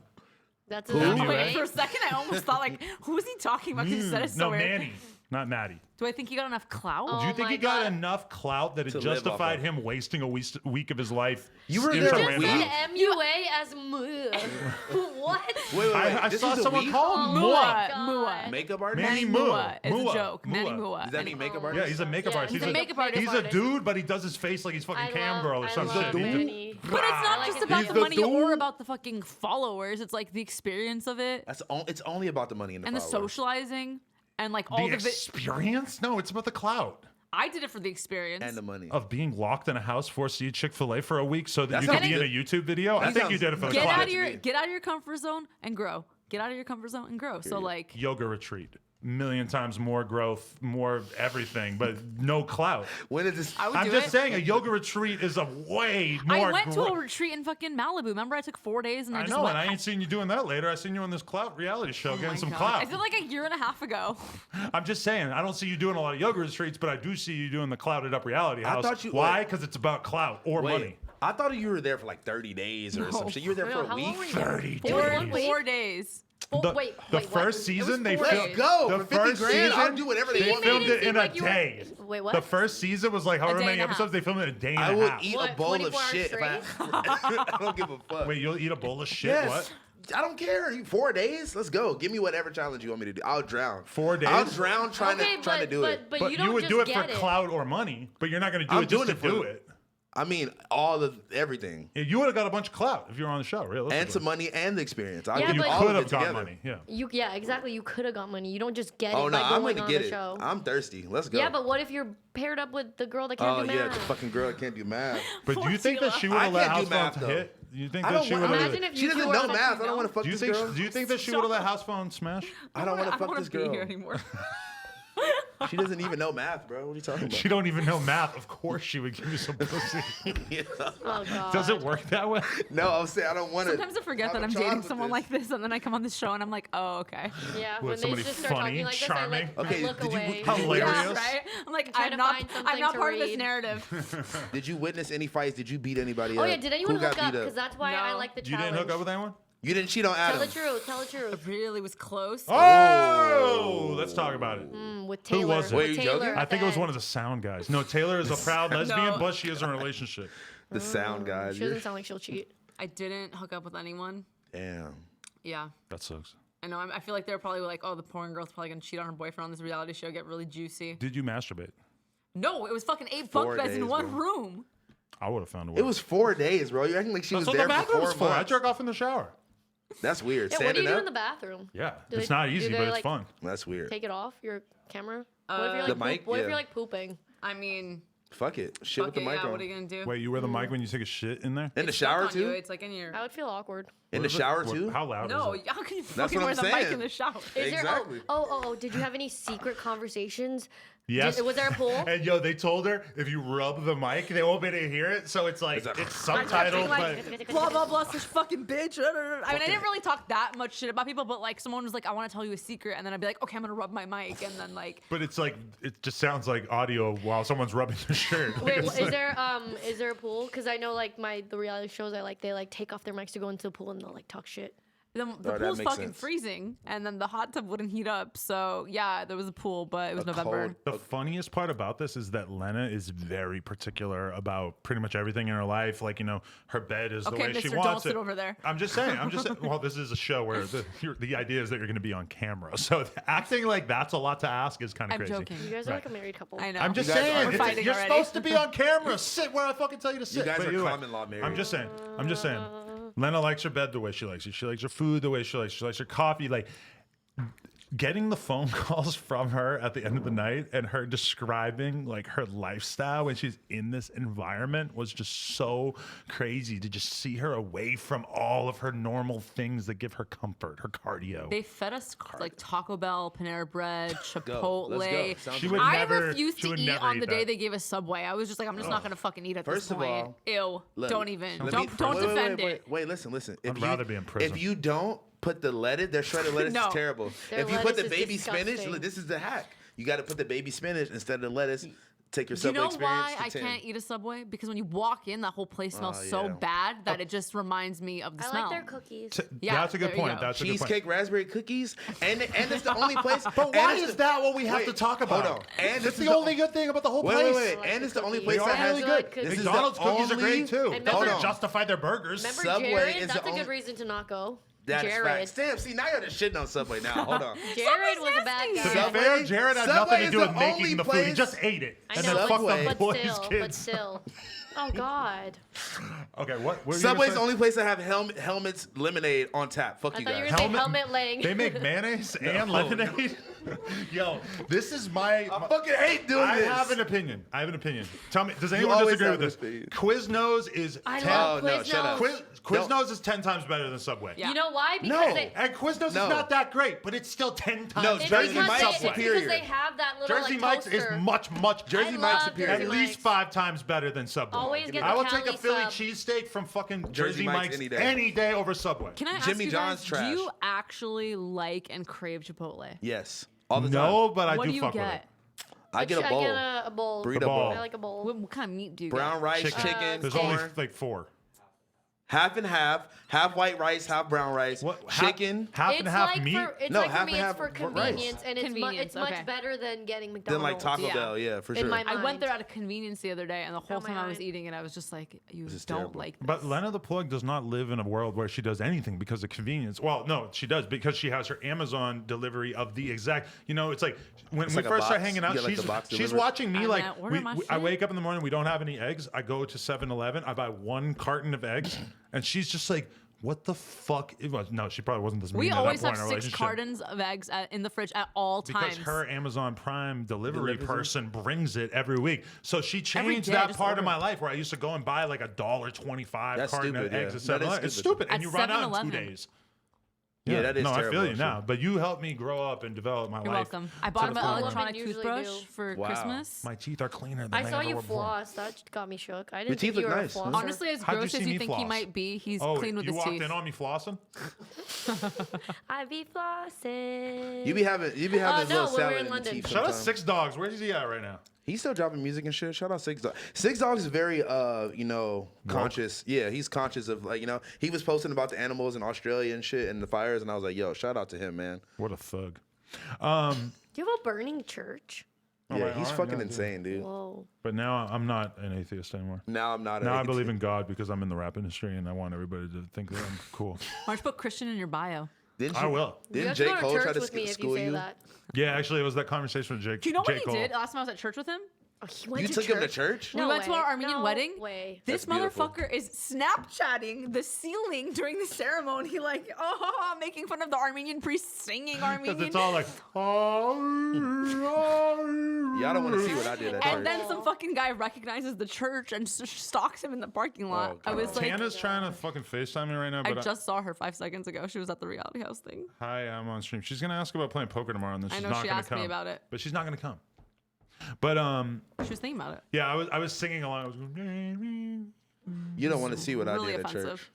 That's Who? enough, Wait, right? for a second, I almost thought like, who is he talking about? Because he said it so No, weird. Manny, not Maddie. Do I think he got enough clout? Oh Do you think my he got God. enough clout that it To live off justified of. him wasting a week of his life? You were into there a random week? house? MUA as what? Wait. I This saw is a someone week? call him Mua. God. Makeup artist? Manny Manny Mua. Mua is Mua. a joke. Manny Mua. Mua. Does that mean makeup artist? Yeah, he's a makeup Yeah, artist. he's He's a makeup artist. He's a dude, but he does his face like he's fucking cam girl or some I shit. love dude. Manny. But it's not I just like about it. the He's money the or dude. about the fucking followers. It's like the experience of it It's only about the money and the and the followers. socializing and like all The the. experience? No, it's about the clout I did it for the experience. and the money. of being locked in a house, forced to eat Chick-fil-A for a week so that That you could sounds be in a good. YouTube video. I That think you sounds- did it for the get clout. out of your comfort zone and grow. Get out of your comfort zone and grow. So like, Yoga retreat. Million times more growth, more everything, but no clout. When is this? I would I'm do just it. saying a yoga retreat is a way more I went to a growth. retreat in fucking Malibu. Remember, I took 4 days and I I just know, went. and I ain't seen you doing that later. I seen you on this clout reality show Oh getting my some God. clout. I feel like a year and a half ago. I'm just saying, I don't see you doing a lot of yoga retreats, but I do see you doing the clouded up reality I house. thought you- Why? wait. Because it's about clout or Wait, money. I thought you were there for like 30 days or some shit. You were there No, for a how long week? were you there? 30 It was days. 1 week? 4 days. The, wait, the what? first It season was they 4 filmed. days. Go The for 50 first grand. I'll season, do whatever they They want. filmed made it it in seem a like you were- day. Wait, what? The first season was like however day many and a episodes half. they filmed in a day I and a will half. eat a What, bowl of 24 hours shit if I. straight? I don't give a fuck. Wait, you'll eat a bowl of shit? Yes. What? I don't care. 4 days? Let's go. Give me whatever challenge you want me to do. I'll drown. 4 days? I'll drown trying Okay, to do it. But But you don't would just do it for get clout or money, but you're not going to do I'm it just doing to it for do the- it. I mean, all of everything. Yeah, you would have got a bunch of clout if you were on the show, realistically. And some money and the experience. I'll Yeah, give You but- all could of have it got together. money, yeah. Yeah, exactly. You could have got money. You don't just get Oh it no, by I'm going gonna on get the it. show. I'm thirsty. Let's go. Yeah, but what if you're paired up with the girl that can't Oh do yeah, math? the fucking girl that can't do math. But do you think that she would I have let can't do House Phone math, to though. hit? Do you think I that don't she want. would Imagine have? if She you doesn't two were know fucking math. I no. don't want to fuck Do you this girl. think? Do you think that she would have let House Phone smash? I don't want to I don't fuck want this to be here girl. anymore. She doesn't even know math, bro. What are you talking about? She don't even know math. Of course, she would give you some pussy. Yeah. Oh god. Does it work that way? No, I'm saying I don't want to. Sometimes I forget that I'm dating someone like this, and then I come on this show and I'm like, oh, okay. Yeah, What, when they somebody just start funny, talking like charming? this, I Okay, look did you- away. Hilarious. Yeah, right? I'm like, trying I'm to not, find I'm something not to part of this read. narrative. Did you witness any fights? Did you beat anybody Oh up? yeah, did anyone Who got hook up? beat Because that's why I No. like the You challenge. didn't hook up with anyone? You didn't cheat on Tell Adam. the truth. Tell the truth. It really was close. Oh, let's talk about it. With Taylor. was it? with Wait, you Taylor joking? at I think the it was end. one of the sound guys. No, Taylor is a proud lesbian, No. but she is in a relationship. The sound guys. She doesn't sound like she'll cheat. I didn't hook up with anyone. Damn. Yeah. That sucks. I know. I feel like they're probably like, oh, the porn girl's probably going to cheat on her boyfriend on this reality show, get really juicy. Did you masturbate? No, it was fucking 8 4 bunk beds in days, one bro. room. I would have found a way. It was 4 days, bro. You're acting like she That's was what the there for bathroom's 4 for. I months. jerk off in the shower. That's weird. Yeah, what do you Standing do up? in the bathroom? Yeah, Do it's they- not do easy, they, but it's like, fun. That's weird. Take it off your camera. What if you're The like mic? what if Yeah. you're like pooping? I mean, Fuck it. Shit with fuck the it, mic yeah, on. what are you going to do? Wait, you wear the mic when you take a shit in there? In the It's stuck shower on you, too? It's like in your... I would feel awkward. In the shower What- too? How loud No, is it? how can you That's fucking what wear I'm the mic saying. in the shower? Is Exactly. there oh, did you have any secret conversations? Yes. Was there a pool? And yo, they told her if you rub the mic, they won't be able to hear it. So it's like Is that- it's subtitled, Like, but blah blah blah, such fucking bitch. I mean, I didn't really talk that much shit about people, but like someone was like, I want to tell you a secret, and then I'd be like, okay, I'm gonna rub my mic, and then like, it's like it just sounds like audio while someone's rubbing their shirt. Like, Wait, it's is like- there a pool? Because I know like the reality shows they like take off their mics to go into the pool and they'll like talk shit. Then the that pool's makes fucking sense. freezing, and then the hot tub wouldn't heat up. So yeah, there was a pool, but it was November. The funniest part about this is that Lena is very particular about pretty much everything in her life. Like, her bed is the way Mr. she Don't wants sit it. over there. I'm just saying. Well, this is a show where the idea is that you're going to be on camera. So acting like that's a lot to ask is kind of I'm crazy. joking. You guys are like a married couple. I know. I'm just You guys saying. are We're fighting You're already. supposed to be on camera. Sit where I fucking tell you to sit. You guys But are anyway, common law married. I'm just saying. Lena likes her bed the way she likes it. She likes her food the way she likes it. She likes her coffee. Like, getting the phone calls from her at the end of the night and her describing like her lifestyle when she's in this environment was just so crazy to just see her away from all of her normal things that give her comfort, her cardio. They fed us like Taco Bell, Panera Bread, Chipotle. Let's go. She would I never- refused she to would eat never on eat the day that. they gave us Subway. I was just like, I'm just not gonna fucking eat at First this of point. all, Ew. Don't even. Let Don't me- defend it. Wait, listen. I'd rather be in prison. If you don't put the lettuce, their shredded lettuce No. is terrible. Their If you put the lettuce is baby spinach, disgusting. look, this is the hack. You got to put the baby spinach instead of the lettuce. Take your Do you Subway know experience why to I 10. can't eat a Subway? Because when you walk in, that whole place smells Oh, so yeah. bad that it just reminds me of the I smell. like their cookies. Yeah, that's a good there you point. go. That's a good point. Cheesecake raspberry cookies, and it's the only place. But why and it's is the- that what we have wait, to talk about? Hold on. And it's the only good thing about the whole place. Wait. I like And the it's the only cookies. place They that are has really I like good. cookies. This is McDonald's the cookies are only- great too. And Doesn't remember- justify their burgers. Remember Subway Jared? is the That's a only- good reason to not go. That is Jared. facts. Damn, see, now you're just shitting on Subway now. Hold on. Jared was a bad nasty. guy. To be Subway- fair, Jared had Subway nothing to is do the with making only the food. He place- just ate it I and know, then fucked Subway- the but boys' still, kids. but still. Oh God. Okay, what were you Subway's gonna the say? only place that have helmets lemonade on tap. Fuck I you thought you were guys. gonna say helmet laying. They make mayonnaise and lemonade. Yo, this is I fucking hate doing I this. have an opinion. Tell me, does You anyone always disagree with have this? an opinion. Quiznos is I 10. love Oh, no, Quiznos. shut up. Quiznos is 10 times better than Subway. Yeah. You know why? Because No. they. And Quiznos No. is not that great, but it's still 10 times No, it's It's better Jersey than because, Mike's it's Subway. because superior. they have that little Jersey like, Mike's is toaster. much Jersey I Mike's love superior. at Jersey least Mike's. 5 times better than Subway. Always get I the will take a Cali Philly sub. cheesesteak from fucking Jersey Jersey Mike's Mike's any day. over Subway. Can I ask Jimmy you John's guys, trash. do you actually like and crave Chipotle? Yes. All the time. No, but I What do do you fuck with it. get? I get a bowl. I get a bowl. Burrito The bowl. I like a bowl. What kind of meat do you Brown get? rice, Chicken. chicken, There's corn. only like 4. Half and half white rice, half brown rice, chicken. Half It's and half like meat. for it's No, like half for me, and it's half for rice. convenience, and it's Convenience, much okay. better than getting Then McDonald's. like Taco Yeah. Bell, yeah, for In sure. my I went mind. there at a convenience the other day, and the whole my time I was mind. eating it, I was just like, "You is don't terrible. like this." But Lena the Plug does not live in a world where she does anything because of convenience. Well, no, she does because she has her Amazon delivery of the exact. It's like when It's we like a first start box. hanging You out, get, like, she's the box she's delivered. watching me I'm like gonna order my I shit. wake up in the morning, we don't have any eggs. I go to 7-Eleven, I buy 1 carton of eggs, and she's just like, "What the fuck?" No, she probably wasn't this mean We at always that point have in our 6 relationship. cartons of eggs in the fridge at all Because times. her Amazon Prime delivery Delivers person brings it every week. So she changed day, that just part of order. my life where I used to go and buy like $1.25 That's carton stupid, of eggs yeah. at That is 7-Eleven. It's stupid. stupid. And At you run out in 2 7-Eleven. days. Yeah, that is No, terrible, I feel you shit. now. But you helped me grow up and develop my You're life. welcome. I bought him the an point. electronic Women usually toothbrush do. for Wow. Christmas. My teeth are cleaner than I they saw ever you were before. floss. That got me shook. I Your didn't teeth think you look were nice, a huh? flosser. Honestly, as How'd you gross see as me you think he floss? might be, he's Oh, clean with you his walked teeth. in on me flossing? I be flossing. You be having no, little when we were salad in in the London. teeth Shout out sometimes. 6 Dogs. Where's he at right now? He's still dropping music and shit. Shout out 6 Dogs. 6 Dogs is very, conscious. Yeah, he's conscious of he was posting about the animals in Australia and shit and the fires, and I was like, yo, shout out to him, man. What a thug. Do you have a burning church? Yeah, Alright, he's alright, fucking yeah, dude. insane, dude. Whoa. But now I'm not an atheist anymore. Now I'm not. Now I believe in God because I'm in the rap industry and I want everybody to think that I'm cool. Why don't you put Christian in your bio? I will. You Didn't have to J. go to Cole try church to with me if you school say you? that. Yeah, actually, it was that conversation with Jake. Do you know what J. he Cole. did last time I was at church with him? Oh, he went You to took church? him to church? We No went to way. our Armenian No wedding. way. This That's beautiful. motherfucker is Snapchatting the ceiling during the ceremony, like, making fun of the Armenian priest singing Because Armenian. it's all like, Y'all don't want to see what I did at church. and then some fucking guy recognizes the church and stalks him in the parking lot. Oh, I was like, Tana's trying to fucking FaceTime me right now, I but just saw her 5 seconds ago. She was at the Reality House thing. hi, I'm on stream. She's gonna ask about playing poker tomorrow, and then I she's know not she gonna asked come. me about it. But she's not gonna come. But She was thinking about it. yeah, I was singing along. I was going. You don't want to see what really I did at offensive. church.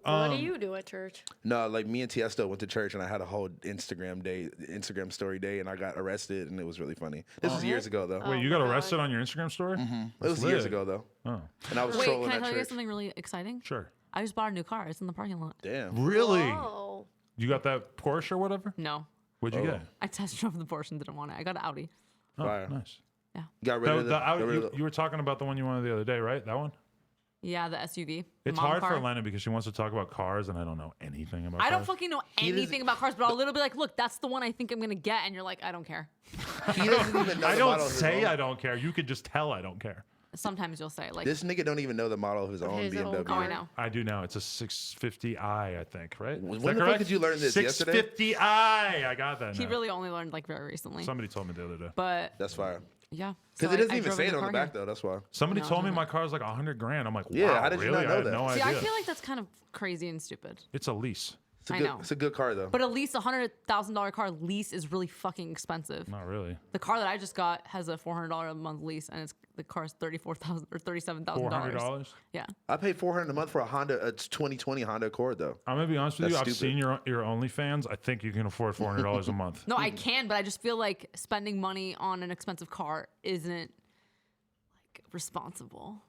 What do you do at church? No, like me and Tiesto went to church and I had a whole Instagram story day, and I got arrested, and it was really funny. This was years ago though. Wait, you my got God. arrested on your Instagram story? It was lit. years ago though, Oh, and I was Wait, trolling can I at tell you guys church. something really exciting? sure. I just bought a new car. It's in the parking lot. Damn. Really? Oh. You got that Porsche or whatever? No. What'd you get? I test drove the Porsche and didn't want it. I got an Audi. Oh, Fire. nice. Yeah. Got rid of The Audi, you were talking about the one you wanted the other day, right? That one? Yeah, the SUV. It's mom hard car. for Lena because she wants to talk about cars, and I don't know anything about I cars. don't fucking know anything about cars, but I'll literally be like, look, that's the one I think I'm going to get. And you're like, I don't care. He doesn't even know I the don't model of his say own. I don't care. You could just tell I don't care. Sometimes you'll say, like, This nigga don't even know the model of his own his own BMW. oh, I know. I do now. It's a 650i, I think, right? Is When that the fuck correct? did you learn this? Yesterday? 650i. I got that He now. really only learned like very recently. Somebody told me the other day. But That's fire. yeah. Because So it doesn't I even drove say a it new on the car back here. though. That's why. Somebody No, told me doesn't. my car's like $100,000. I'm like, wow, Yeah, how did you really? not know I had that? no See, idea. I feel like that's kind of crazy and stupid. It's a lease. It's a I good, know. It's a good car though. But at least $100,000 car lease is really fucking expensive. Not really. The car that I just got has a $400 a month lease, and the car's $34,000 or $37,000. $400? Yeah. I paid $400 a month for a Honda, a 2020 Honda Accord though. I'm gonna be honest with you. That's I've stupid. seen your OnlyFans. I think you can afford $400 a month. No, I can, but I just feel like spending money on an expensive car isn't like responsible.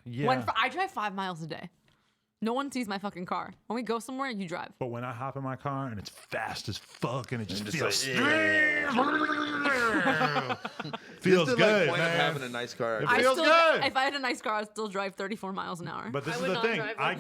Yeah. I drive 5 miles a day. No one sees my fucking car. When we go somewhere, you drive. But when I hop in my car and it's fast as fuck and it just just feels like, feels It's the, good, point of man. having a nice car. It I feels still, good. If I had a nice car, I'd still drive 34 miles an hour. But this I is would the not thing. drive I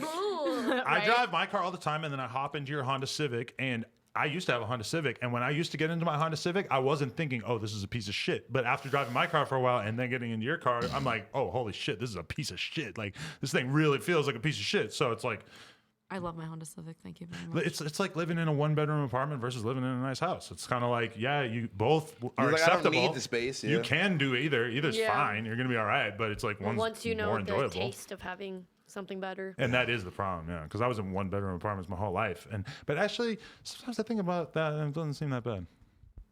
like, drive my car all the time, and then I hop into your Honda Civic, and I used to have a Honda Civic, and when I used to get into my Honda Civic, I wasn't thinking, oh, this is a piece of shit. But after driving my car for a while and then getting into your car, I'm like, oh, holy shit, this is a piece of shit. Like, this thing really feels like a piece of shit. So it's like, I love my Honda Civic. Thank you very much. it's like living in a one-bedroom apartment versus living in a nice house. It's kind of like, yeah, you both are You're like, I acceptable. don't need the space. You yeah. can do either. Either's Yeah. fine. You're gonna be all right. But it's like one's once you know more the enjoyable. taste of having something better. And that is the problem, yeah. Because I was in one-bedroom apartments my whole life, but actually, sometimes I think about that, and it doesn't seem that bad.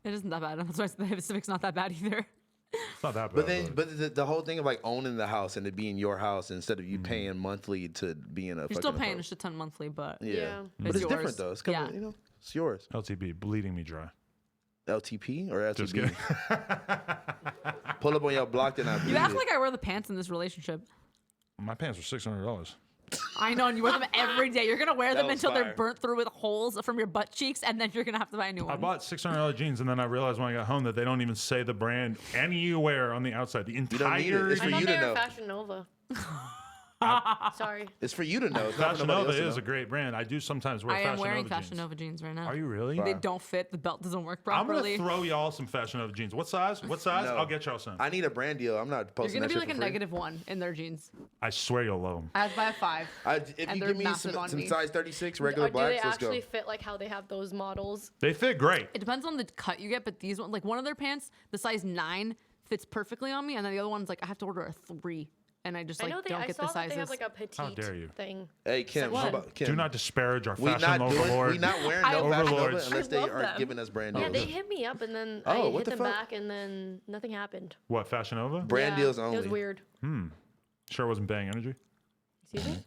It isn't that bad. That's why the Civic's not that bad either. It's not that bad. But then, but the whole thing of like owning the house and it being your house instead of you paying monthly to be in a. You're still paying a shit ton monthly, but Yeah, but It's it's different yours. though. It's Yeah. you know, it's yours. LTB bleeding me dry. LTP or Just LTB? kidding. Pull up on your block, then I you bleed act it. like I wear the pants in this relationship. My pants were $600. I know, and you wear them every day. You're gonna wear them was until fire. they're burnt through with holes from your butt cheeks, and then you're gonna have to buy a new one. I bought $600 jeans, and then I realized when I got home that they don't even say the brand anywhere on the outside. The don't need it. entire It's I for thought you they to were know. Fashion Nova. Sorry. It's for you to know. It's not for Fashion nobody Nova else is to a great brand. I do sometimes wear I Fashion am wearing Nova Fashion jeans. Nova jeans right now. Are you really? They don't fit. The belt doesn't work I'm properly. gonna throw y'all some Fashion Nova jeans. What size? What size? No. I'll get y'all some. I need a brand deal. I'm not You're posting gonna that be shit like a for free. -1 in their jeans. I swear you'll love them. I'd buy a 5. If And you they're give me massive some on me. size 36 Or regular do they blacks, let's go. actually fit like how they have those models? They fit great. It depends on the cut you get, but these ones, like one of their pants, the size 9 fits perfectly on me, and then the other one's like I have to order a 3, and I just I like know don't I get saw the that they have sizes. like a petite dare you. thing. Hey Kim, What? how about Kim? Do not disparage our we fashion not doing. overlord. We not wearing I- no Fashion Nova Overlords. unless I they love are them. giving us brand Yeah, deals. they hit me up and then Oh, I what hit the them fuck? back and then nothing happened. What, Fashion Nova? Brand Yeah, deals It only. was weird. Sure wasn't Bang Energy. Excuse me?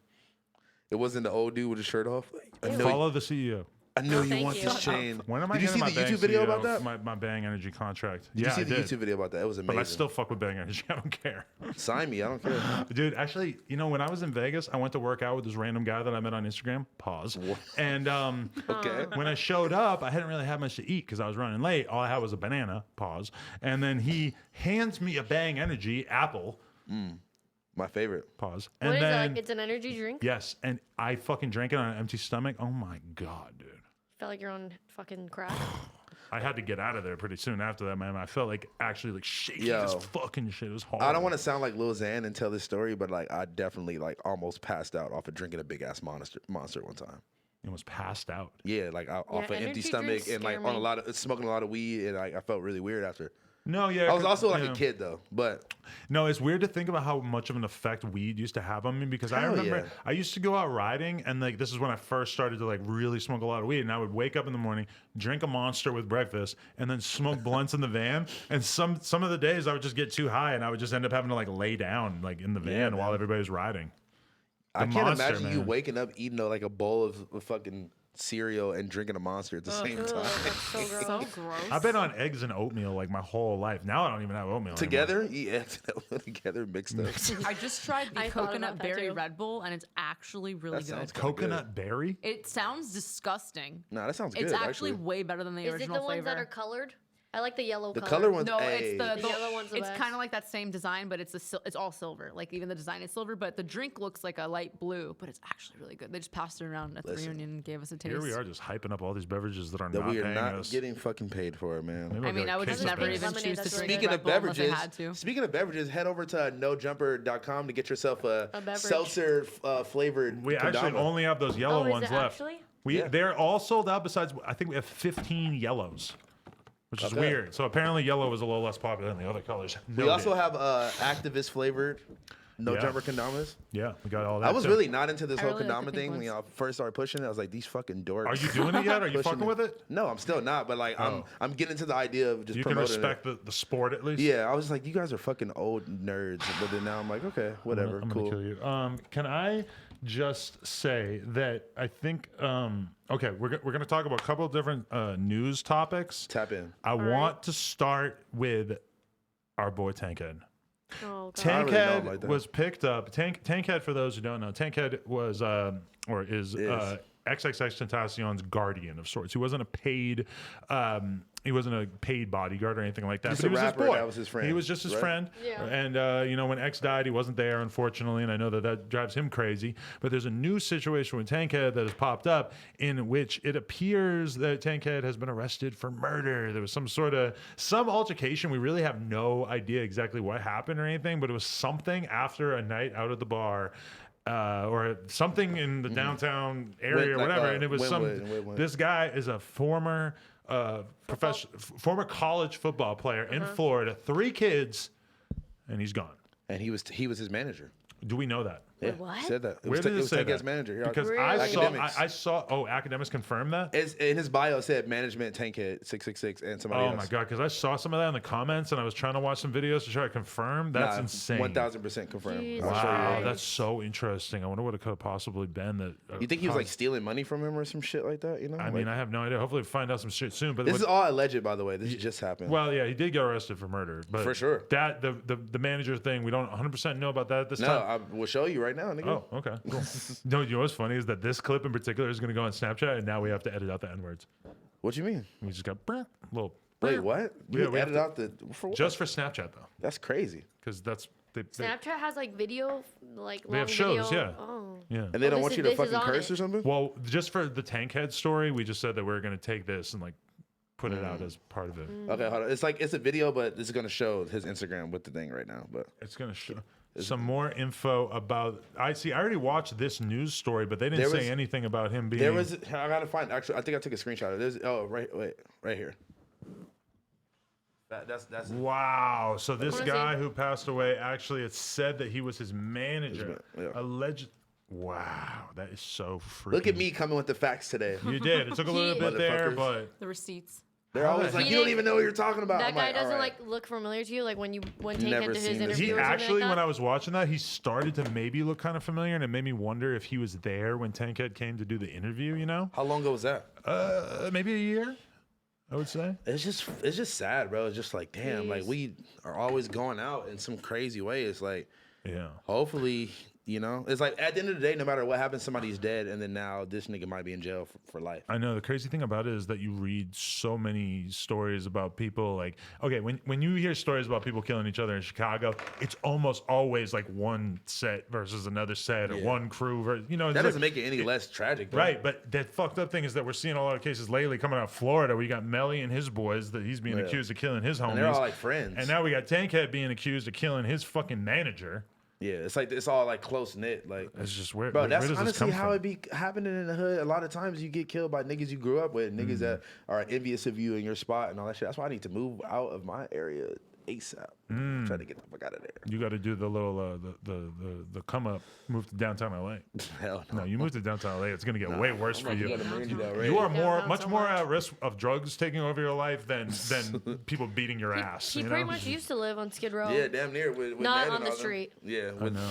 It wasn't the old dude with his shirt off. I know. Follow the CEO. I know No, you thank want you. this Shut chain. When am I Did you getting see my the Bang YouTube video CEO, about that? My Bang Energy contract. Did Yeah, you see I the did. YouTube video about that? It was amazing. But I still fuck with Bang Energy. I don't care. Sign me. I don't care. Dude, actually, you know, when I was in Vegas, I went to work out with this random guy that I met on Instagram. Pause. And Okay. when I showed up, I hadn't really had much to eat because I was running late. All I had was a banana. Pause. And then he hands me a Bang Energy apple. My favorite. Pause. What And is then that? Like it's an energy drink? yes, and I fucking drank it on an empty stomach. Oh my god, dude. Felt like you're on fucking crack. I had to get out of there pretty soon after that, man. I felt like actually like shaky Yo. as fucking shit. It was horrible. I don't want to sound like Lil Xan and tell this story, but like I definitely like almost passed out off of drinking a big ass monster one time. It was passed out. Yeah, like off an empty energy stomach drinks and like scare on a me. lot of smoking a lot of weed, and I felt really weird after. No, yeah. I was also like yeah. a kid though, but No, it's weird to think about how much of an effect weed used to have on me because I Hell remember yeah. I used to go out riding and like this is when I first started to like really smoke a lot of weed and I would wake up in the morning, drink a monster with breakfast, and then smoke blunts in the van. And some of the days I would just get too high and I would just end up having to like lay down like in the van man. while everybody was riding. I can't monster, imagine you man. waking up eating like a bowl of fucking cereal and drinking a Monster at the same time. That's so gross. So gross. I've been on eggs and oatmeal like my whole life. Now I don't even have oatmeal Together, eat eggs together, mixed up. I just tried the I thought coconut about that berry too. Red Bull, and it's actually really That sounds good. kinda Coconut berry? It sounds disgusting. Nah, that sounds good. It's actually way better than the Is it original the ones flavor. that are colored? I like the yellow The color. color ones. No, hey. it's the yellow one's the It's best. kind of like that same design, but it's all silver. Like even the design is silver, but the drink looks like a light blue, but it's actually really good. They just passed it around at the reunion and gave us a taste. Here we are just hyping up all these beverages that are that not we are paying not us. getting fucking paid for it, man. Maybe I I'll mean, get a I would case just of never pink even lemonade, choose to that's drink really Speaking good. of Red Bull unless they beverages, had to. speaking of beverages, head over to nojumper.com to get yourself a beverage. seltzer flavored. We actually kendama. only have those yellow Oh, is ones it left. actually? Yeah. They're all sold out. Besides, I think we have 15 yellows, which is Okay. weird. So apparently, yellow is a little less popular than the other colors. We also have activist flavored no Yeah. jumper kendamas. Yeah, we got all that. I was too. really not into this I whole really like the kendama pink thing when ones. y'all first started pushing it. I was like, these fucking dorks. Are you doing it yet? Are you Pushing fucking with it? No, I'm still not. But like, I'm getting into the idea of just You can promoting respect it. the sport at least. Yeah, I was like, you guys are fucking old nerds. But then now I'm like, okay, whatever, I'm cool. gonna kill you. Can I just say that I think okay, we're gonna talk about a couple of different news topics. Tap in. I want to start with our boy Tankhead. Oh, God. I don't really know him Tankhead like that. was picked up. Tankhead, for those who don't know, Tankhead was or is XXX Tentacion's guardian of sorts. He wasn't a paid bodyguard or anything like that. Just but he a was rapper his boy. that was his friend, He was just his right? friend. Yeah. And you know, when X died, he wasn't there, unfortunately, and I know that drives him crazy. But there's a new situation with Tankhead that has popped up in which it appears that Tankhead has been arrested for murder. There was some altercation. We really have no idea exactly what happened or anything, but it was something after a night out at the bar. Or something in the downtown area or Like, whatever, and it was Wynwood. this guy is a former former college football player in Florida, 3 kids, and he's gone. And he was his manager. Do we know that? Yeah, what? he said that. It Where was, did it it was say Tankhead's that? manager. Here, Because Really? I saw. Oh, academics confirm that. in his bio said management Tankhead 666 and somebody Oh else. my god! Because I saw some of that in the comments, and I was trying to watch some videos to try to confirm. That's insane. 1000% confirmed. Jesus I'll show you. Wow, Christ. that's so interesting. I wonder what it could have possibly been. That You think he was like stealing money from him or some shit like that? You know? I mean, I have no idea. Hopefully, we find out some shit soon. But this what- is all alleged, by the way. This just happened. Well, yeah, he did get arrested for murder, but For sure. That the manager thing, we don't 100% know about that at this no, time. I will show you right now, nigga. Oh, okay, cool. No, you know what's funny is that this clip in particular is going to go on Snapchat, and now we have to edit out the N words. What you mean? We just got little Wait, what? Yeah, You we have edited to- out the for what? just for Snapchat though, That's crazy. because that's they Snapchat has like video, like They have long shows, video. yeah. Oh. yeah. And they don't this want is- you to this is fucking on curse it. or something? Well, just for the Tankhead story, we just said that we are going to take this and like put it out as part of it. Okay, hold on. It's a video, but this is gonna show his Instagram with the thing right now. But It's going to show some more info about. I already watched this news story, but they didn't There say was- anything about him being. there was I gotta find actually I think I took a screenshot of this. Oh right here. That's Wow. So this What is guy he? who passed away, actually, it said that he was his manager. Yeah. Alleged. Wow, that is so freaking. Look at me coming with the facts today. You did. It took a little He- bit there, Motherfuckers. but The receipts. They're always the like, heck? you don't even know what you're talking about. That I'm guy like, doesn't all right. like look familiar to you, like when Tank Never did his seen this. interview he or something actually, like when that. I was watching that, he started to maybe look kind of familiar, and it made me wonder if he was there when Tankhead came to do the interview. You know, How long ago was that? maybe a year, I would say. It's just sad, bro. It's just like, damn, like Jeez. we are always going out in some crazy way. It's like, Yeah. hopefully, you know, it's like at the end of the day, no matter what happens, somebody's dead, and then now this nigga might be in jail for life. I know the crazy thing about it is that you read so many stories about people like, okay, when you hear stories about people killing each other in Chicago, it's almost always like one set versus another set or Yeah. one crew versus, you know, it's That like- doesn't make it any less tragic, though. Right, but the fucked up thing is that we're seeing a lot of cases lately coming out of Florida where you got Melly and his boys that he's being Yeah. accused of killing his homies. And they're all like friends. And now we got Tankhead being accused of killing his fucking manager. Yeah, it's like it's all like close knit. Like, It's just weird. bro, where that's does this honestly come how from? it be happening in the hood. A lot of times you get killed by niggas you grew up with, niggas that are envious of you in your spot and all that shit. That's why I need to move out of my area ASAP. Try to get the fuck out of there. You got to do the little the come up, move to downtown LA. Hell No, you move to downtown LA, it's gonna get way worse for you. You You are Downtown much so more much. at risk of drugs taking over your life than people beating your ass. He you pretty know? much used to live on Skid Row. Yeah, damn near. With Not Ned on and the all them. street. Yeah, I with, know.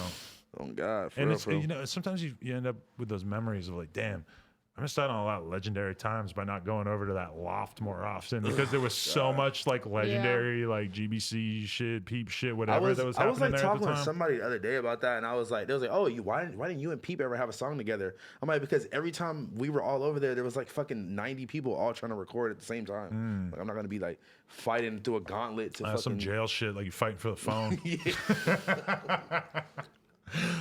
oh God, for And real, it's for real. you know sometimes you end up with those memories of like, damn, I missed out on a lot of legendary times by not going over to that loft more often because there was so much like legendary, like GBC shit, peep shit, whatever that was happening like there talking at the with time. somebody the other day about that, and I was like, they was like, oh, why didn't you and Peep ever have a song together? I'm like, because every time we were all over there was like fucking 90 people all trying to record at the same time. Like, I'm not gonna be like fighting through a gauntlet to fucking Some jail shit, like you fighting for the phone.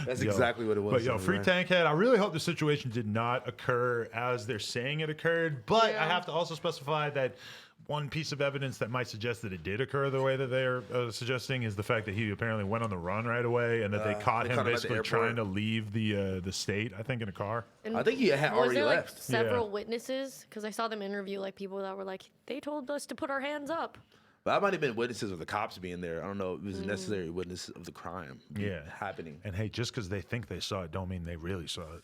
That's exactly what it was. But free Tankhead. I really hope the situation did not occur as they're saying it occurred. But I have to also specify that one piece of evidence that might suggest that it did occur the way that they're suggesting is the fact that he apparently went on the run right away and that they caught him basically trying to leave the state, I think, in a car. And I think he had was already there left. like several witnesses? Because I saw them interview like people that were like, they told us to put our hands up. But I might have been witnesses of the cops being there. I don't know. It was necessary witness of the crime happening. And hey, just because they think they saw it don't mean they really saw it.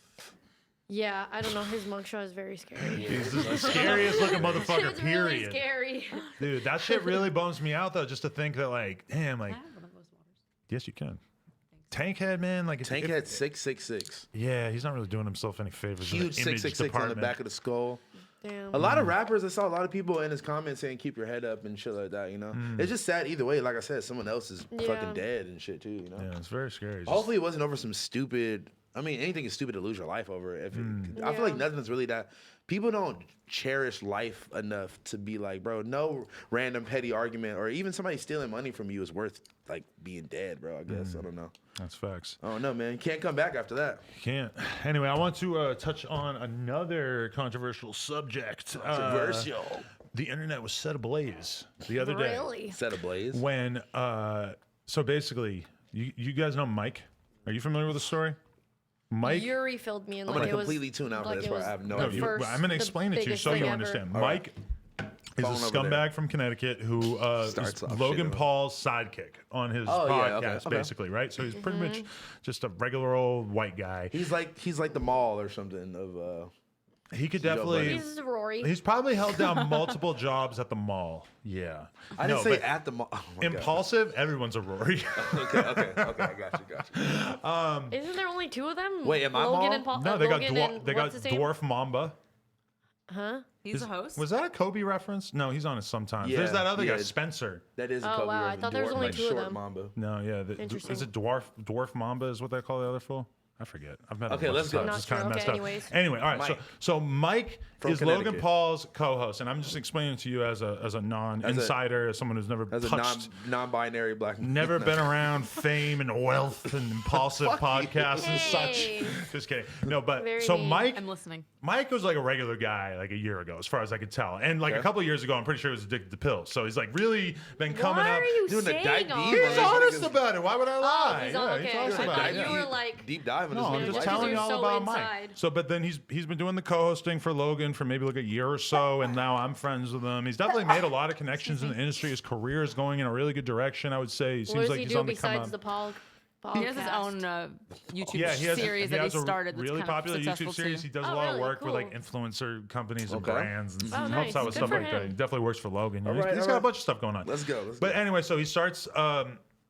Yeah, I don't know. His mugshot is very scary. He's the scariest looking motherfucker, It's period. really scary. Dude, that shit really bums me out, though, just to think that, like, damn, like, yes, you can. Tankhead, man. Like, Tankhead 666. Yeah, he's not really doing himself any favors. Huge in the image 666 on the department. back of the skull. Damn. A lot of rappers, I saw a lot of people in his comments saying keep your head up and shit like that, you know? It's just sad either way. Like I said, someone else is fucking dead and shit too, you know? Yeah, it's very scary. It's Hopefully it wasn't over some stupid, I mean, anything is stupid to lose your life over. I feel like nothing's really that, people don't cherish life enough to be like, bro, no random petty argument or even somebody stealing money from you is worth like being dead, bro, I guess. I don't know. That's facts. I don't know, man. You can't come back after that. Can't. Anyway, I want to touch on another controversial subject. Controversial. The internet was set ablaze the other day. Really? Set ablaze. When, so basically, you guys know Mike? Are you familiar with the story? Mike? Yuri filled me in. I'm Like going to it was, completely tune out for like this it part. was I have no the idea. first- I'm going to the explain it to you biggest so you thing ever. understand. All right. Mike is a Phone over scumbag there. from Connecticut who Starts is off Logan shit. Paul's sidekick on his Oh, yeah, podcast, okay. basically, right? So he's pretty much just a regular old white guy. He's like the mall or something of He could Joe definitely. This is Rory. He's probably held down multiple jobs at the mall. Yeah. I didn't say but at the mall. Oh my God. impulsive. Everyone's a Rory. Okay, I got you. Isn't there only two of them? Wait, am I Logan mall? and Paul. No, they got Logan and they got what's his name? Dwarf Mamba. Huh? He's a host. Was that a Kobe reference? No, he's on it sometimes. There's Yeah, that other guy, yeah. Spencer. That is a Oh, Kobe wow, I reference. thought there was Dwarf, only like two of short them. Mamba. No, yeah. Interesting. Is it Dwarf Mamba? Is what they call the other fool? I forget. I've met him Okay, a bunch let's of go. times. Not It's kind sure. of messed Okay, up. anyways. Anyway, all right. Mike. So Mike From is Logan Connecticut. Paul's co-host, and I'm just explaining to you as a non-insider, as someone who's never As a touched, non-binary black man. never been around fame and wealth and impulsive podcasts and such. Hey. Just kidding. No, but Very so mean. Mike I'm listening. was like a regular guy like a year ago, as far as I could tell. And like a couple of years ago, I'm pretty sure he was addicted to pills. So he's like really been coming Why up. are you doing the saying dive all deep He's on this? this. honest about it. Why would I lie? he's yeah, okay. he's honest I about thought it. you Yeah. were like. deep dive in No, I'm his just life. telling you You're all so about inside. Mike. So, but then he's been doing the co-hosting for Logan for maybe like a year or so, and now I'm friends with him. He's definitely made a lot of connections in the industry. His career is going in a really good direction, I would say. He What seems does like he he's do on the come besides up. the podcast? He has his own YouTube Yeah, he has, series he that he has a started. really that's popular kind of YouTube series. He does a Oh, lot of really? work with like Cool. influencer companies and Okay. brands, and Oh, helps nice. out with Good stuff for like that. him. He definitely works for Logan. All He's right, got all a right. bunch of stuff going on. Let's go. But anyway, so he starts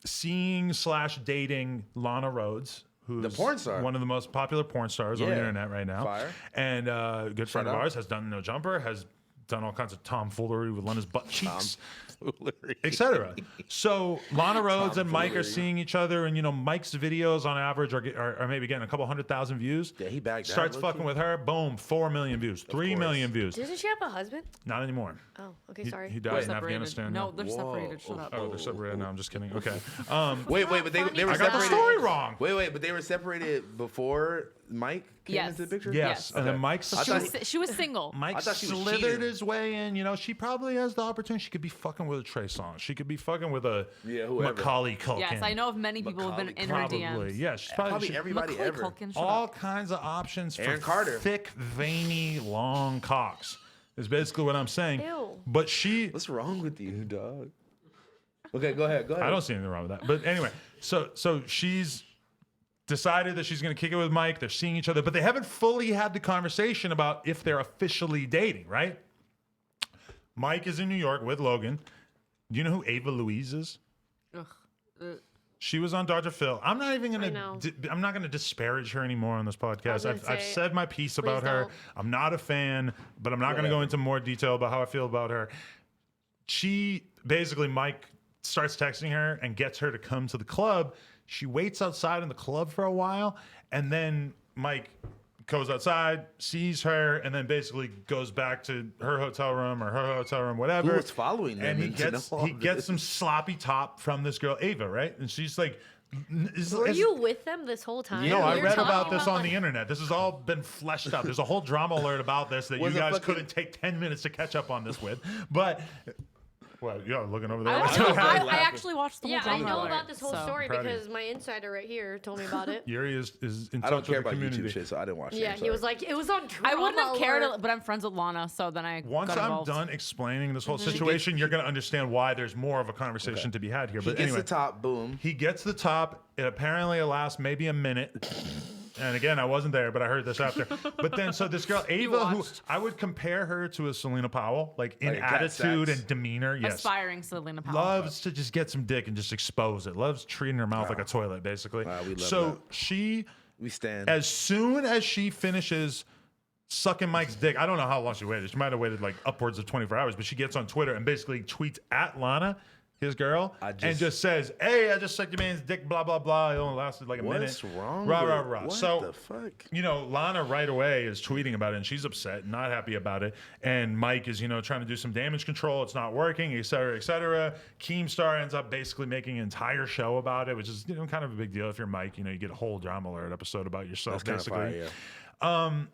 seeing/dating Lana Rhoades, who's The porn star. one of the most popular porn stars on the Yeah. internet right now. Fire. And a good friend of out. ours has done No Jumper, has done all kinds of tomfoolery with Lena's butt cheeks, Foolery. etc. So Lana Rhoades and Mike are Tomfoolery. seeing each other, and Mike's videos on average are maybe getting a couple 100,000 views. Yeah, he bagged that, Starts low-key. fucking with her, boom, 4 million views, 3 course. million views. Doesn't she have a husband? Not anymore. Oh, okay, He sorry. died They're in separated. Afghanistan. No, now. they're separated. Shut up. Oh, they're separated now. I'm just kidding. Okay. Wait, but they were I got the separated. story wrong. Wait, but they were separated before Mike came Yes. into the picture? Yes. And then Okay. Mike I thought She was single. Mike I thought she was slithered cheating. his way in. She probably has the opportunity. She could be fucking with a Trey Songz. She could be fucking with a whoever. Macaulay Culkin. Yes, I know of many people who've been in her Probably. DMs. Yeah, she's Probably she- everybody Macaulay ever. Culkin, shut all up. kinds of options Aaron for Carter. thick, veiny, long cocks. Is basically what I'm saying. Ew. But she, What's wrong with you, dog? Okay, go ahead. I don't see anything wrong with that. But anyway, so she's decided that she's going to kick it with Mike. They're seeing each other, but they haven't fully had the conversation about if they're officially dating, right? Mike is in New York with Logan. Do you know who Ava Louise is? Ugh. She was on Dr. Phil. I'm not even gonna. I'm not gonna disparage her anymore on this podcast. I've said my piece about her. Don't. I'm not a fan, but I'm not gonna go into more detail about how I feel about her. She basically, Mike starts texting her and gets her to come to the club. She waits outside in the club for a while, and then Mike goes outside, sees her, and then basically goes back to her hotel room, whatever. Who was following them? And he gets some sloppy top from this girl, Ava, right? And she's like, were you with them this whole time? No, I read about this on the internet. This has all been fleshed out. There's a whole drama alert about this that you guys couldn't take 10 minutes to catch up on this with. But... Well, you're looking over there. I actually watched the whole I drama know alert, about this whole so. story because my insider right here told me about it. Yuri is in touch I don't care with the about community. YouTube shit, so I didn't watch it. Yeah, he was like, it was on drama I wouldn't have cared, alert. but I'm friends with Lana, so then I Once got I'm involved. done explaining this whole situation, you're going to understand why there's more of a conversation to be had here. He But gets anyway, the top, boom. he gets the top. It apparently lasts maybe a minute. And again, I wasn't there, but I heard this after. But then, so this girl, Ava, who I would compare her to a Selena Powell, like in Like attitude and demeanor. Yes. Aspiring Selena Powell. Loves to just get some dick and just expose it. Loves treating her mouth like a toilet, basically. We love So she, We stand. as soon as she finishes sucking Mike's dick, I don't know how long she waited. She might have waited like upwards of 24 hours, but she gets on Twitter and basically tweets at Lana, his girl, and just says, "Hey, I just sucked your man's dick, blah, blah, blah." It only lasted like a minute. What's wrong? Rah. What So, the fuck? you know, Lana right away is tweeting about it, and she's upset, not happy about it. And Mike is, trying to do some damage control. It's not working, et cetera, et cetera. Keemstar ends up basically making an entire show about it, which is, kind of a big deal if you're Mike. You get a whole drama alert episode about yourself, That's basically. kind of fire, yeah.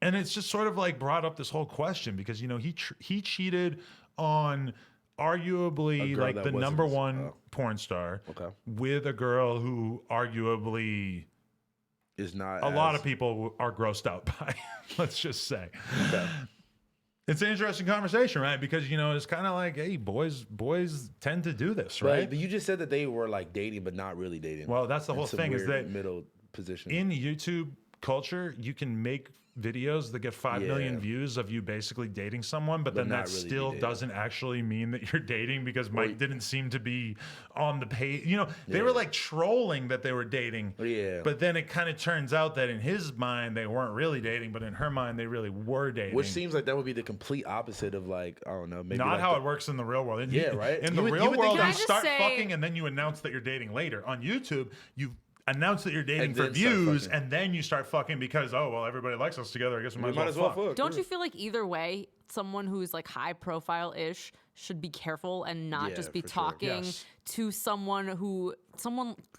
And it's just sort of like brought up this whole question because, he cheated on arguably girl like that the wasn't number his- one porn star Okay. with a girl who arguably Is not a lot of people are grossed out by, let's just say. Okay. It's an interesting conversation, right? Because, it's kind of like, hey, boys tend to do this, right? But you just said that they were like dating, but not really dating. Well, that's the whole Some thing is weird that middle position. in YouTube culture, you can make videos that get 5 million views of you basically dating someone, but then not that really still dating. doesn't actually mean that you're dating because Mike didn't seem to be on the page. They were like trolling that they were dating. Yeah. But then it kind of turns out that in his mind, they weren't really dating, but in her mind, they really were dating. Which seems like that would be the complete opposite of like, I don't know, maybe not like how it works in the real world. In right? In You the would- real you would think world, it you would- start say- fucking and then you announce that you're dating later. On YouTube, you announce that you're dating And for then start views, fucking. and then you start fucking because, oh, well, everybody likes us together. I guess we We might as well fuck. Don't you feel like either way, someone who's like high profile ish should be careful and not Yeah, just be for sure. talking Yes. to someone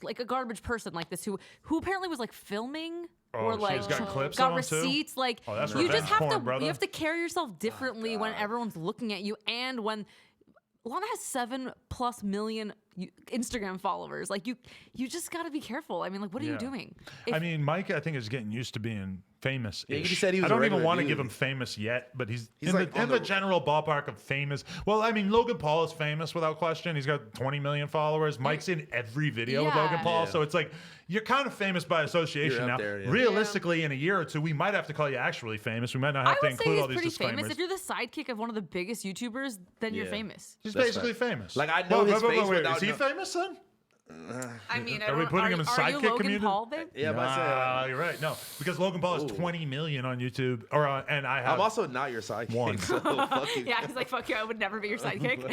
like a garbage person like this who apparently was like filming or she's like got clips got of him, too? receipts. Like Oh, that's you just revenge have porn, to brother. you have to carry yourself differently when everyone's looking at you and when Lana has 7+ million Instagram followers. Like you just got to be careful. I mean, like, what are you Yeah. doing? I mean, Mike, I think, is getting used to being famous. Yeah, you just said he was I a don't even regular want to dude. give him famous yet, but he's in, like the, on in the the- general ballpark of famous. Well, I mean, Logan Paul is famous without question. He's got 20 million followers. Mike's in every video with Yeah. Logan Paul. Yeah. So it's like, you're kind of famous by association You're now. up there, yeah. Realistically, in a year or two, we might have to call you actually famous. We might not I have to would say include he's all these pretty disclaimers. famous. If you're the sidekick of one of the biggest YouTubers, then you're Yeah. famous. He's That's basically fact. famous. Like, I know his face wait, without is he no- famous then? I mean, Are we putting him in are you sidekick Logan community? Paul, babe? Yeah, but I Nah, you're right. No, because Logan Paul has Ooh. 20 million on YouTube, and I have. I'm also not your sidekick. One. So fucking, Yeah, he's like, fuck you, I would never be your sidekick.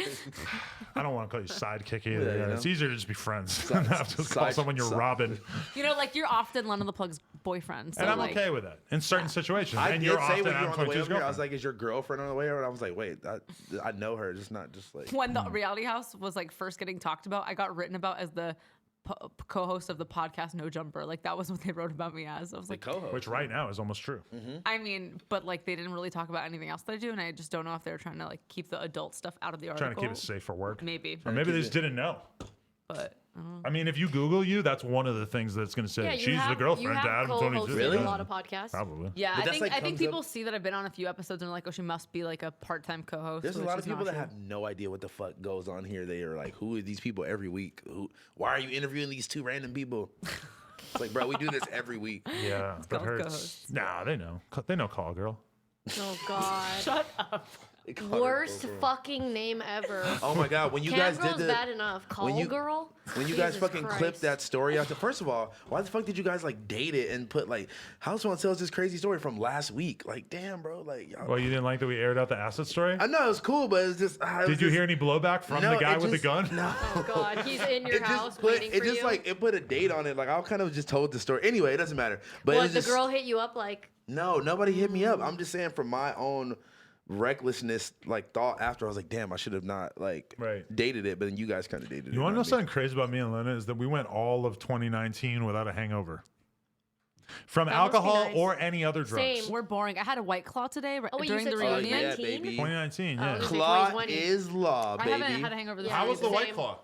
I don't want to call you sidekick either. Yeah, you know? It's easier to just be friends than have to call side- someone your side- Robin. You know, like you're often Lana the Plug's boyfriend. So And I'm like, okay with that in certain situations. I and did you're say often when you were Adam on the way 22's over here, I was girlfriend. like, "Is your girlfriend on the way over?" And I was like, "Wait, I know her, just not just like." when the Reality House was like first getting talked about, I got written about as the co-host of the podcast No Jumper. Like that was what they wrote about me as. I was The like, co-host. Which right now is almost true. I mean, but like they didn't really talk about anything else that I do, and I just don't know if they were trying to like keep the adult stuff out of the article. Trying to keep it safe for work. Maybe, Or maybe they just didn't know. but I mean, if you Google you, that's one of the things that's going to say Yeah, she's the girlfriend to Adam co-hosted 22. Really? a lot of podcasts. Probably. yeah, But I that's, think like, I think comes people up- see that I've been on a few episodes and are like, oh, she must be like a part-time co-host. There's a which lot of is not people that true. have no idea what the fuck goes on here. They are like, "Who are these people every week? Why are you interviewing these two random people?" It's like, bro, we do this every week. Yeah, that called hurts. co-hosts. Nah, they know. They know Call Girl. Oh God. Shut up. Worst fucking name ever. Oh my god, when you Cam guys Girl's did the bad enough. Call you- Girl. when you guys Jesus fucking Christ. clipped that story out. First of all, why the fuck did you guys like date it and put like House Phone tells this crazy story from last week? Like, damn, bro. Like, y'all. Well, you didn't like that we aired out the acid story? I know it was cool, but it's just. Did you hear any blowback from the guy it with the just- gun? No. Oh God, he's in your It house just put waiting it for just you. like it put a date on it. Like I kind of just told the story. Anyway, it doesn't matter. But it What, was the just, girl hit you up like? No, nobody hit me up. I'm just saying from my own recklessness, like thought after I was like, damn, I should have not like dated it. But then you guys kind of dated it. You want to know not me. something crazy about me and Lena is that we went all of 2019 without a hangover. From That must be alcohol nice. or any other drugs. Same. We're boring. I had a White Claw today Oh, wait, during you the said reunion. yeah, 2019? baby. 2019, Oh, yeah. it was Claw 2020. is law, I baby. haven't had a hangover this Yeah, How week. was the same. White Claw?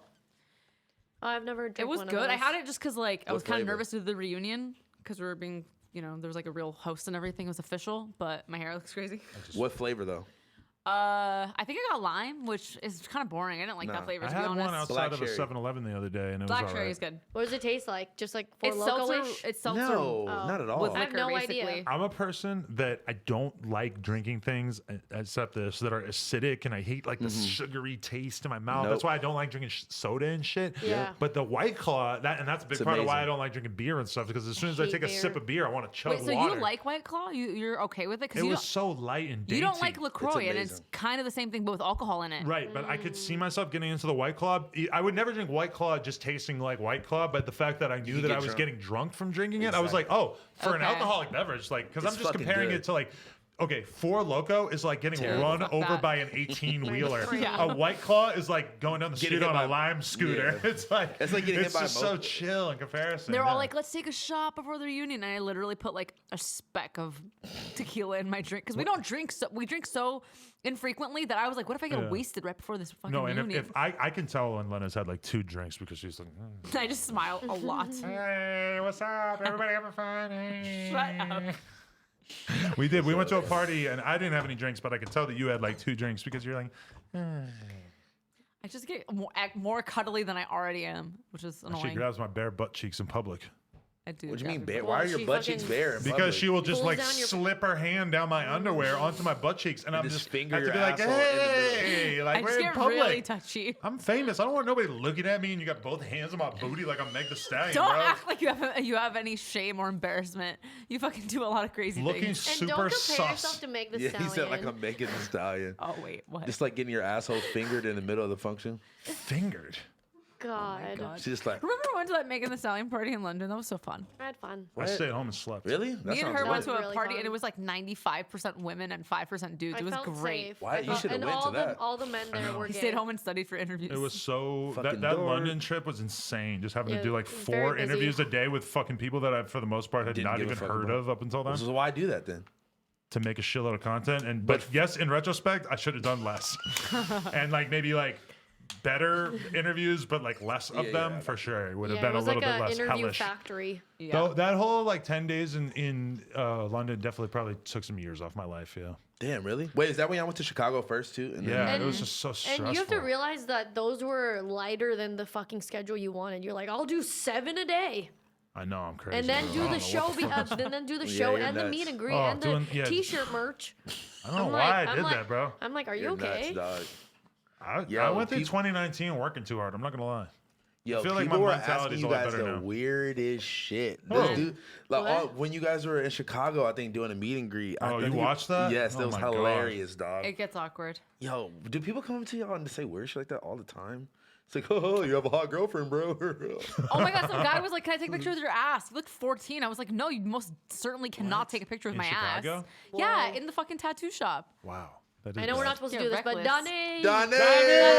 Oh, I've never. It drank was one good. Of I those. had it just because like I What was kind of flavor? nervous to do the reunion because we were being, there was like a real host and everything. It was official, but my hair looks crazy. What flavor though? I think I got lime, which is kind of boring. I didn't like Nah. that flavor I to be had honest. one outside Black of a cherry. 7-Eleven the other day, and it Black was all cherry right. is good. What does it taste like? Just like Four It's Loko-ish? seltzer. It's seltzer. No, not at all. With I have liquor, no idea. basically. I'm a person that I don't like drinking things except this that are acidic, and I hate like the sugary taste in my mouth. Nope. That's why I don't like drinking soda and shit. Yeah. But the White Claw, that's a big It's part of why I amazing. don't like drinking beer and stuff. Because as soon as I hate take a beer. sip of beer, I want to chug Wait, so water. you like White Claw? You're okay with it? Because It you was don't, so light and dainty. you don't like LaCroix, and it's amazing. kind of the same thing, but with alcohol in it. Right, but I could see myself getting into the White Claw. I would never drink White Claw just tasting like White Claw, but the fact that I knew could that get I was drunk. getting drunk from drinking it, I was like, oh, for an Okay. alcoholic beverage, like, because I'm It's just fucking comparing good. it to like, okay, Four Loko is like getting Terrible. run Fuck over that. by an 18-wheeler. Yeah. A White Claw is like going down the Getting street hit on by- a lime scooter. Yeah. It's like It's like getting hit it's by a just so moped. chill in comparison. They're all yeah. like, let's take a shot before the reunion, and I literally put like a speck of tequila in my drink because we don't drink. We drink so infrequently that I was like, what if I get Yeah. wasted right before this fucking no, and reunion? if I can tell when Lena's had like 2 drinks because she's like, I just smile a lot. hey, what's up? Everybody having fun? Hey. Shut up. We did. We went to a party and I didn't have any drinks, but I could tell that you had like 2 drinks because you're like, I just get more cuddly than I already am, which is she annoying. grabs my bare butt cheeks in public. I do. What do you mean, grab bare? it. Why are Well, your she butt cheeks fucking- bare? in Because public? she will just Pulls like down your- slip her hand down my underwear onto my butt cheeks, and I'm just just finger have to your be like, asshole in the middle. hey, I like just we're in get public. really touchy. I'm famous. I don't want nobody looking at me, and you got both hands on my booty like I'm Meg the Stallion, Don't bro. act like you have any shame or embarrassment. You fucking do a lot of crazy Looking things. And super don't compare yourself sus. to Meg the Yeah, Stallion. he said like I'm making the stallion. Oh wait, what? Just like getting your asshole fingered in the middle of the function. Fingered. God. God. She's just like, Remember we went to that Megan Thee Stallion party in London? That was so fun. I had fun. I stayed home and slept. really? That Me and sounds her lit. went to a Really party fun. and it was like 95% women and 5% dudes. I It was felt great. safe. Why? I You felt- should've and went to all that. all the men there were He gay. stayed home and studied for interviews. It was so Fucking that dork. London trip was insane. Just having Yeah, to do like it was very 4 busy. interviews a day with fucking people that I, for the most part, had Didn't not give a even fuck heard about. of up until then. This is why I do that then. To make a shitload of content, and but yes, in retrospect, I should have done less, and like maybe like better interviews, but like less of Yeah, them yeah. for sure. It would have Yeah, been it a was little like bit an less interview hellish. factory. Yeah. Though that whole like 10 days in London definitely probably took some years off my life. Yeah, Damn, really? Wait, is that when I went to Chicago first too? And yeah, then, it was just so stressful. And you have to realize that those were lighter than the fucking schedule you wanted. You're like, I'll do 7 a day, I know I'm crazy. and then bro. do I the don't know show, what the fuck- and then do the Yeah, show you're and the nuts. meet and greet Oh, and the doing- yeah. t-shirt merch. I don't know I'm why like- I I'm did like- that, bro. I'm like, are you you're okay? nuts, dog. I Yo, went through people- 2019 working too hard. I'm not gonna lie. Yo, feel like people my were mentality's asking you a lot guys better the now. weirdest shit. Oh. This dude, like, What? when you guys were in Chicago, I think doing a meet and greet. Oh, I you think watched that? Yes, Oh that was my God. hilarious, dog. It gets awkward. Yo, do people come up to y'all and say weird shit like that all the time? It's like, oh, you have a hot girlfriend, bro. Oh my god, some guy was like, "Can I take a picture with your ass?" You look 14. I was like, "No, you most certainly cannot take a picture with In my Chicago? ass." Yeah, Whoa. in the fucking tattoo shop. Wow. That is I know we're bad. not supposed to Yeah, do this, but reckless. Donnie.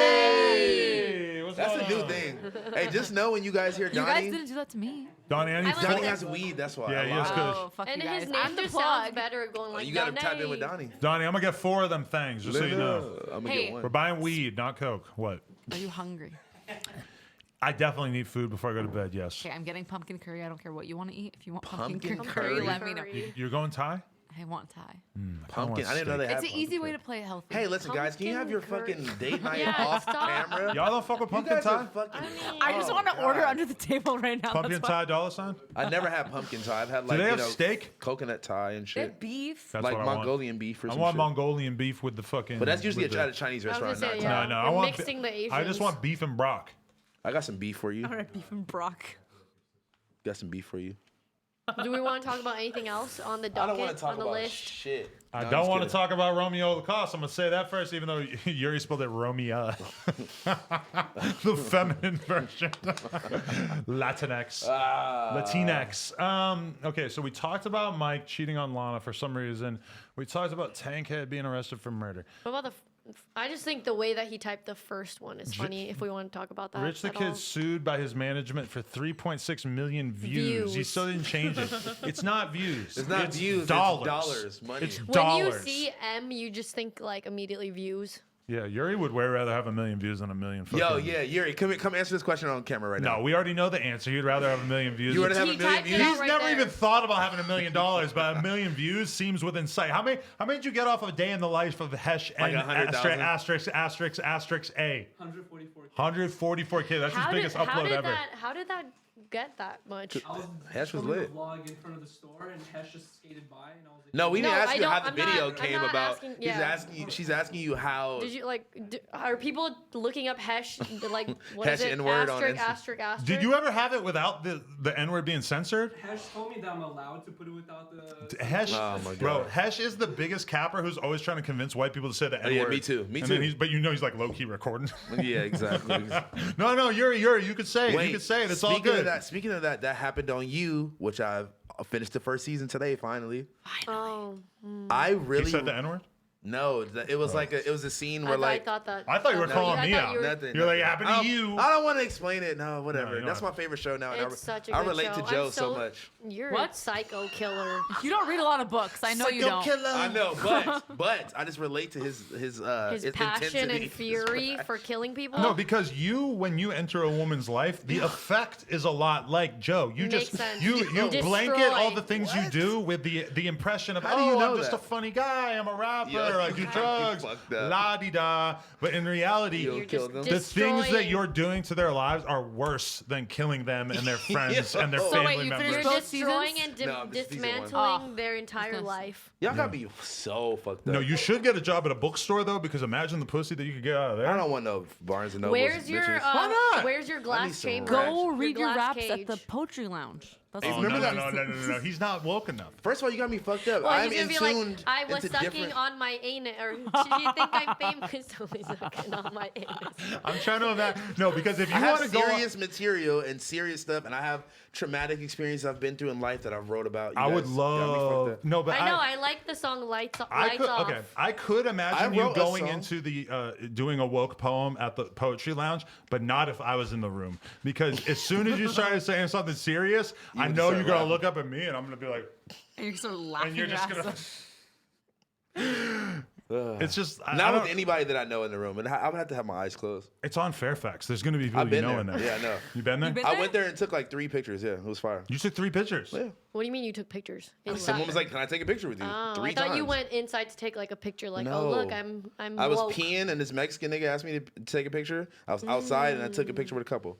Hey, what's That's going a new on? thing. Hey, just know when you guys hear You guys Donnie, didn't do that to me. Donnie, I need I like Donnie it. has weed. That's why. Yeah, I he has lied. good. Oh, fuck And you his guys. name I'm the just plug. sounds better at going like You gotta tap in Donnie. with Donnie. Donnie, I'm gonna get 4 of them things, just so you know. I'm gonna Hey. get We're one. buying weed, not coke. What? Are you hungry? I definitely need food before I go to bed. Yes. Okay, I'm getting pumpkin curry. I don't care what you want to eat. If you want Pumpkin pumpkin curry? curry, let me know. Curry. You're going Thai? I want Thai. Pumpkin. I didn't know they had It's an easy way to play it healthy. Hey, listen, guys, can you have your Pumpkin fucking date night Yeah, off stop. camera? Y'all don't fuck with You pumpkin guys are tie? fucking. I just want to order under the table right now. Pumpkin That's tie dollar sign? I never had pumpkin tie. I've had like they have steak? coconut tie and They shit, have beef. That's like what I want. Mongolian beef or I some want shit. Mongolian beef with the fucking. But that's usually with at a Chinese I was restaurant, gonna not say, Thai. yeah. No, I You're want. mixing the I just Asians. want beef and brock. I got some beef for you. All right, beef and brock. Got some beef for you. Do we want to talk about anything else on the I don't want docket, to talk on the about list? shit. I No, I'm don't just want to kidding. talk about Romeo Lacoste. I'm gonna say that first, even though Yuri spelled it Romeo, the feminine version, Latinx, Latinx. Okay, so we talked about Mike cheating on Lana for some reason. We talked about Tankhead being arrested for murder. What about I just think the way that he typed the first one is funny. If we want to talk about that, Rich the at Kid all. sued by his management for 3.6 million views. He Views. still didn't change it. It's not views. It's not views, Dollars. it's dollars, money. It's When dollars. you see M, you just think like immediately views. Yeah, Yuri would way rather have 1 million views than 1 million. Yo, fucking- yeah, Yuri, come answer this question on camera right now. No, we already know the answer. He'd rather have 1 million views. You would have He a million typed it views. out He's right never there. even thought about having $1 million, but 1 million views seems within sight. How many did you get off of a day in the life of Hesh Like and 100,000? asterisk A? 144K. 144K. That's his biggest upload ever. How did that get that much? I was Hesh was filming lit. a vlog in front of the store, and Hesh just skated by, and I was like, No, we didn't No, ask I you how don't- the I'm video not- I'm came not about. asking- yeah. She's asking you how. Did you are people looking up Hesh like what Hesh is it? N-word on Asterisk, Insta- asterisk, asterisk. Did you ever have it without the N word being censored? Hesh told me that I'm allowed to put it without the. Hesh, Oh my God. bro, Hesh is the biggest capper who's always trying to convince white people to say the N word. yeah, me too, me And then too. but he's like low key recording. Yeah, exactly. no, Yuri, you could say it. You could say it. It's all good. Speaking of that happened on You, which I've finished the first season today. Finally, Oh, I He really said the N word. no. It was like it was a scene where I like thought that. I thought you were No, calling I me thought out. you were- nothing. You're like, nothing. it happened to you. I don't want to explain it. No, whatever. you don't That's have my favorite show now. And It's such a I good relate show. to Joe I'm so much. You're What? a psycho killer. You don't read a lot of books. I know you don't. I know, but I just relate to his His passion intensity. and fury for killing people. No, because when you enter a woman's life, the effect is a lot like Joe. You Makes just sense. you Destroy. blanket all the things you do with the impression of How do you know I'm just that? a funny guy, I'm a rapper, Yeah, I do you drugs, fucked up. la di da. But in reality, You'll You're kill just them. the things that destroying- you're doing to their lives are worse than killing them and their friends and their So family wait, you members. finished You're both destroying seasons? and No, I'm just season one. dismantling Oh. their entire life. Y'all got me so fucked up. No, you should get a job at a bookstore though, because imagine the pussy that you could get out of there. I don't want no Barnes and Noble. Where's your Why not? Where's your glass some chamber? racks. Go read your glass raps at the cage. poetry lounge. That's Oh, all. remember no. He's not woke enough. First of all, you got me fucked up. Well, I'm he's in gonna be like, tuned I was into sucking different. on my anus, or do you think I'm famous? So he's sucking on my anus. I'm trying to imagine. No, because if you I have want to go, serious material and serious stuff, and I have traumatic experience I've been through in life that I've wrote about. You I would guys got me fucked love. up. No, but I know. I like the song Lights I could, Off. okay. I could imagine I you wrote a going song. into the doing a woke poem at the poetry lounge, but not if I was in the room. Because as soon as you started saying something serious, I would know start you're gonna laughing. look up at me and I'm gonna be like, And you're sort of laughing. and you're just your gonna. ass It's just I Not don't- with anybody that I know in the room, and I would have to have my eyes closed. It's on Fairfax. There's gonna be people I've you been know there. in there. Yeah, I know. You been there? You been I there? went there and took like 3 pictures. Yeah, it was fire. You took 3 pictures. Yeah. What do you mean you took pictures? Someone was like, "Can I take a picture with you?" Oh, 3 I thought times. you went inside to take like a picture. Like, No. oh look, I'm. I was woke. peeing, and this Mexican nigga asked me to take a picture. I was outside, and I took a picture with a couple.